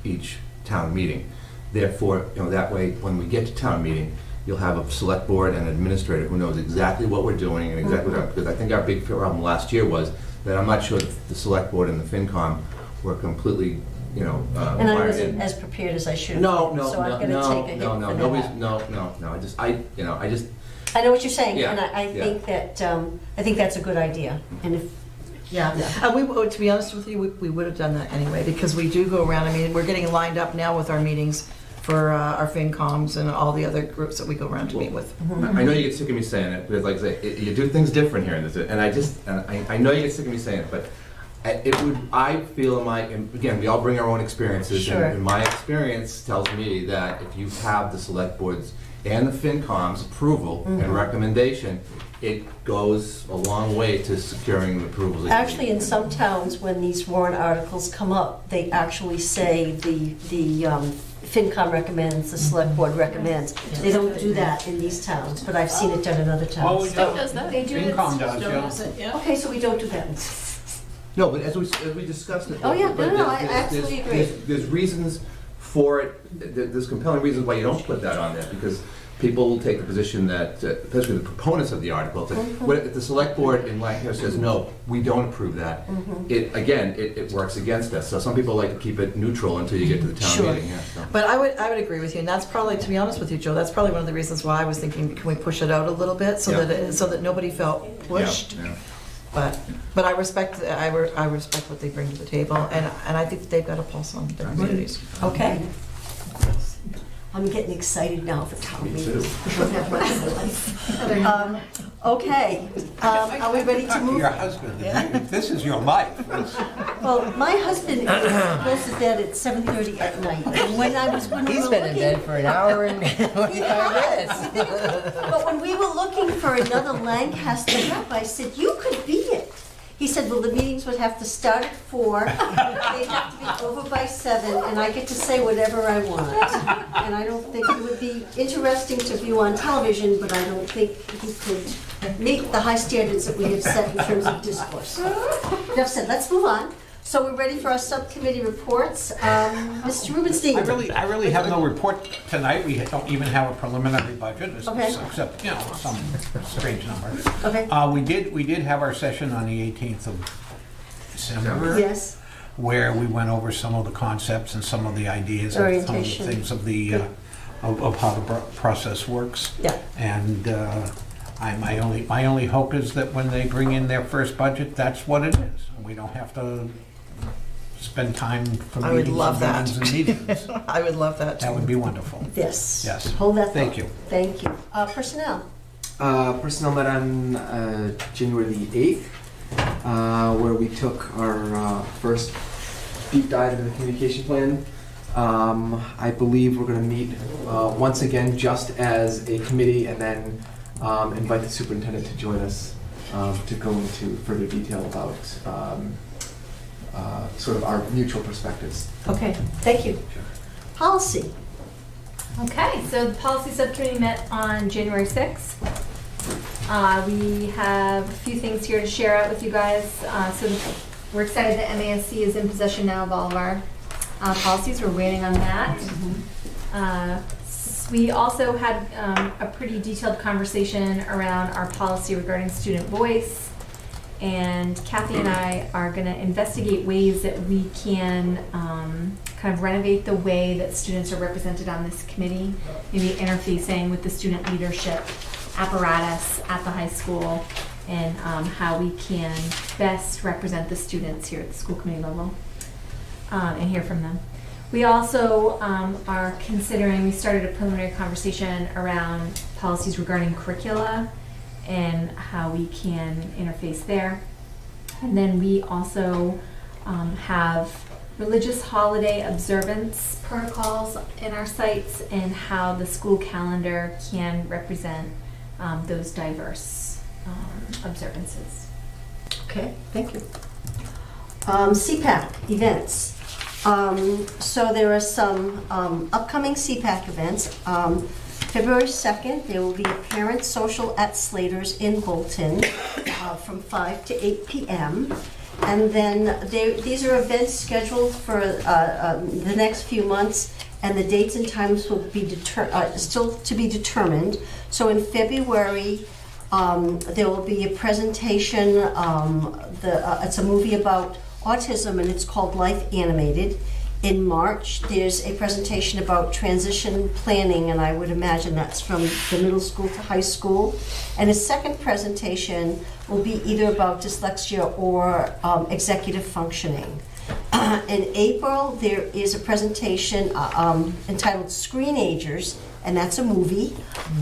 each town meeting. Therefore, that way, when we get to town meeting, you'll have a select board and administrator who knows exactly what we're doing and exactly what, because I think our big problem last year was that I'm not sure if the select board and the FinCom were completely, And I wired wasn't in. as prepared as I should have No, been, no, so I'm no, gonna take a no, hit no, for no, that. nobody's, no, I just, I know what you're saying, Yeah, and I yeah. think that, I think that's a good idea. And if, Yeah, and to be honest with you, we would have done that anyway, because we do go around, I mean, we're getting lined up now with our meetings for our FinComs and all the other groups that we go around to meet with. I know you get sick of me saying it, because like I say, you do things different here, and I know you get sick of me saying it, but I feel again, we all bring our own experiences, Sure. and my experience tells me that if you have the select boards and the FinCom's approval and recommendation, it goes a long way to securing the approvals. actually, in some towns, when these warrant articles come up, they actually say the FinCom recommends, the select board recommends. They don't do that in these towns, but I've seen it done in other towns. Stow does that. They do it. FinCom does, Stow yeah. does it, yeah. Okay, so we don't do that. No, but as we discussed it. Oh, yeah, but no, I there's- absolutely there's- agree. There's reasons for it, there's compelling reasons why you don't put that on there, because people will take the position that, especially the proponents of the article, that if the select board in Lancaster says, no, we don't approve that, it works against us. So some people like to keep it neutral until you get to the town Sure. meeting, yeah. So. But I would agree with you, and that's probably, to be honest with you, Joe, that's probably one of the reasons why I was thinking, can we push it out a little bit so Yeah. that nobody felt pushed? Yeah. But I respect what they bring to the table, and I think that they've got a pulse on their communities. Okay. I'm getting excited now for town meetings. Okay, are we ready to Talk to move? your husband, if this is your life. Well, my husband goes to bed at 7:30 at night, and when we He's were been in looking- bed for an hour and 45 minutes. But when we were looking for another Lancaster rep, I said, you could be it. He said, well, the meetings would have to start at 4, they'd have to be over by 7, and I get to say whatever I want. And I don't think it would be interesting to view on television, but I don't think he could meet the high standards that we have set in terms of discourse. Enough said, let's move on. So we're ready for our subcommittee reports. Mr. Rubinstein. I really have no report tonight. We don't even have a preliminary budget, Okay. except, some strange number. Okay. We did have our session on the 18th of December. Yes. Where we went over some of the concepts and some of the ideas, and some of the Orientation. things of the of how the process works. Yeah. And my only hope is that when they bring in their first budget, that's what it is. We don't have to spend time for I would meetings love and that. meetings and meetings. I would love that too. That would be wonderful. Yes. Yes. Hold that Thank thought. you. Thank you. Personnel. Personnel met on January the 8th, where we took our first deep dive into the communication plan. I believe we're going to meet once again just as a committee, and then invite the superintendent to join us to go into further detail about sort of our mutual perspectives. Okay, thank you. Policy. Okay, so the policy subcommittee met on January 6th. We have a few things here to share out with you guys. We're excited that MASC is in possession now of all of our policies. We're waiting on that. We also had a pretty detailed conversation around our policy regarding student voice. And Kathy and I are going to investigate ways that we can kind of renovate the way that students are represented on this committee, maybe interfacing with the student leadership apparatus at the high school, and how we can best represent the students here at the school committee level and hear from them. We also are considering, we started a preliminary conversation around policies regarding curricula and how we can interface there. And then we also have religious holiday observance protocols in our sites and how the school calendar can represent those diverse observances. Okay, thank you. CPAC events. So there are some upcoming CPAC events. February 2nd, there will be a parent social at Slater's in Bolton from 5 to 8 p.m. And then these are events scheduled for the next few months, and the dates and times will be still to be determined. So in February, there will be a presentation. It's a movie about autism, and it's called Life Animated. In March, there's a presentation about transition planning, and I would imagine that's from the middle school to high school. And a second presentation will be either about dyslexia or executive functioning. In April, there is a presentation entitled Screenagers, and that's a movie.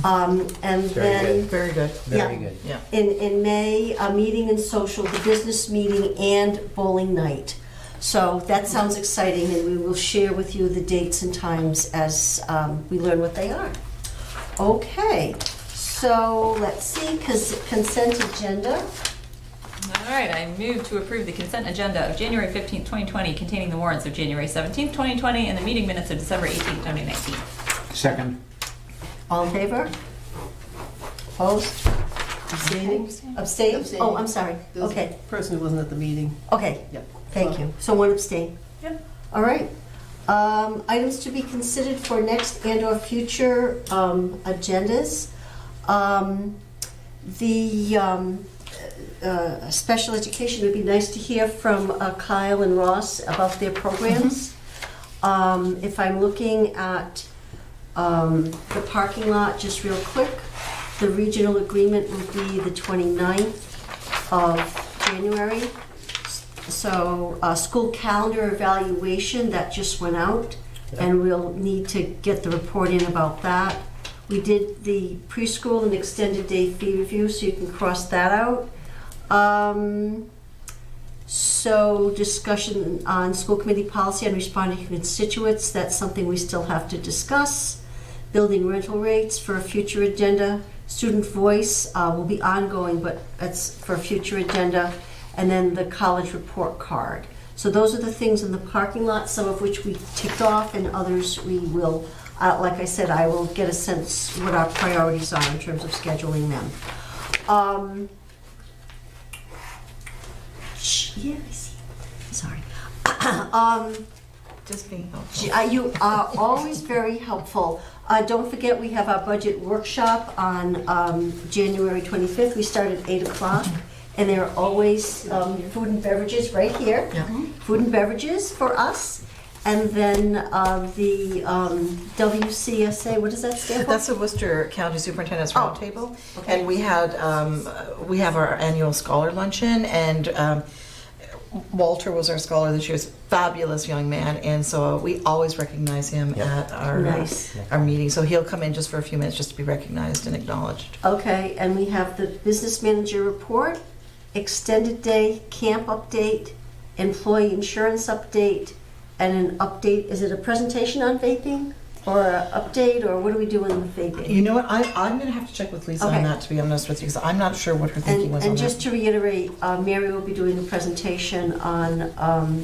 And then Very good. Very good. Yeah. in May, a meeting and social, the business meeting, and bowling night. So that sounds exciting, and we will share with you the dates and times as we learn what they are. Okay, so let's see, consent agenda. All right, I move to approve the consent agenda of January 15th, 2020, containing the warrants of January 17th, 2020, and the meeting minutes of December 18th, 2019. Second. All in favor? Opposed? Abstaining? Abstain? Oh, I'm sorry. There's Okay, a person who wasn't at the meeting. okay, Yep. thank you. So one abstain. Yep. All right. Items to be considered for next and/or future agendas. Special education, it would be nice to hear from Kyle and Ross about their programs. If I'm looking at the parking lot, just real quick, the regional agreement will be the 29th of January. So school calendar evaluation, that just went out, and we'll need to get the report in about that. We did the preschool and extended day fee review, so you can cross that out. So discussion on school committee policy on responding to constituents, that's something we still have to discuss. Building rental rates for a future agenda. Student voice will be ongoing, but that's for a future agenda. And then the college report card. So those are the things in the parking lot, some of which we ticked off, and others we will, like I said, I will get a sense what our priorities are in terms of scheduling them. Yeah, I see. Sorry. Just being helpful. You are always very helpful. Don't forget, we have our budget workshop on January 25th. We start at 8 o'clock, and there are always food and beverages right here. Food and beverages for us. And then the WCSA, what does that stand for? That's the Worcester County Superintendent's Roundtable. And we have our annual scholar luncheon, and Walter was our scholar this year. He's a fabulous young man, and so we always recognize him at our meeting. So he'll come in just for a few minutes just to be recognized and acknowledged. Okay, and we have the business manager report, extended day camp update, employee insurance update, and an update. Is it a presentation on vaping? Or an update, or what are we doing with vaping? You know what, I'm going to have to check with Lisa on that, to be honest with you, because I'm not sure what her thinking was on And that. just to reiterate, Mary will be doing a presentation on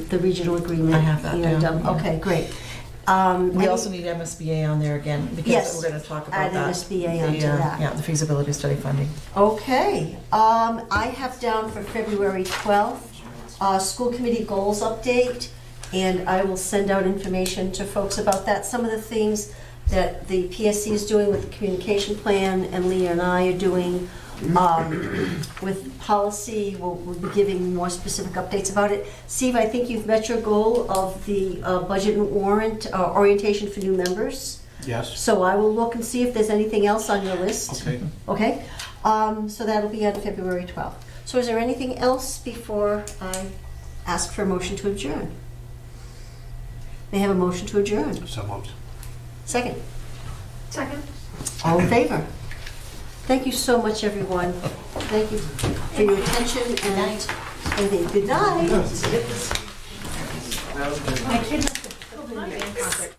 the regional agreement. I have that and, down, yeah. Okay, great. We also need MSBA on there again, because we're going to talk about add that. MSBA onto that. Yeah, the feasibility study funding. Okay, I have down for February 12th, school committee goals update, and I will send out information to folks about that. Some of the things that the PSC is doing with the communication plan, and Leah and I are doing with policy. We'll be giving more specific updates about it. Steve, I think you've met your goal of the budget and warrant orientation for new members. Yes. So I will look and see if there's anything else on your list. Okay. Okay? So that'll be on February 12th. So is there anything else before I ask for a motion to adjourn? May I have a motion to adjourn? So moved. Second. Second. All in favor? Thank you so much, everyone. Thank you for your attention and everything. Good night. My kid must have killed in the band concert.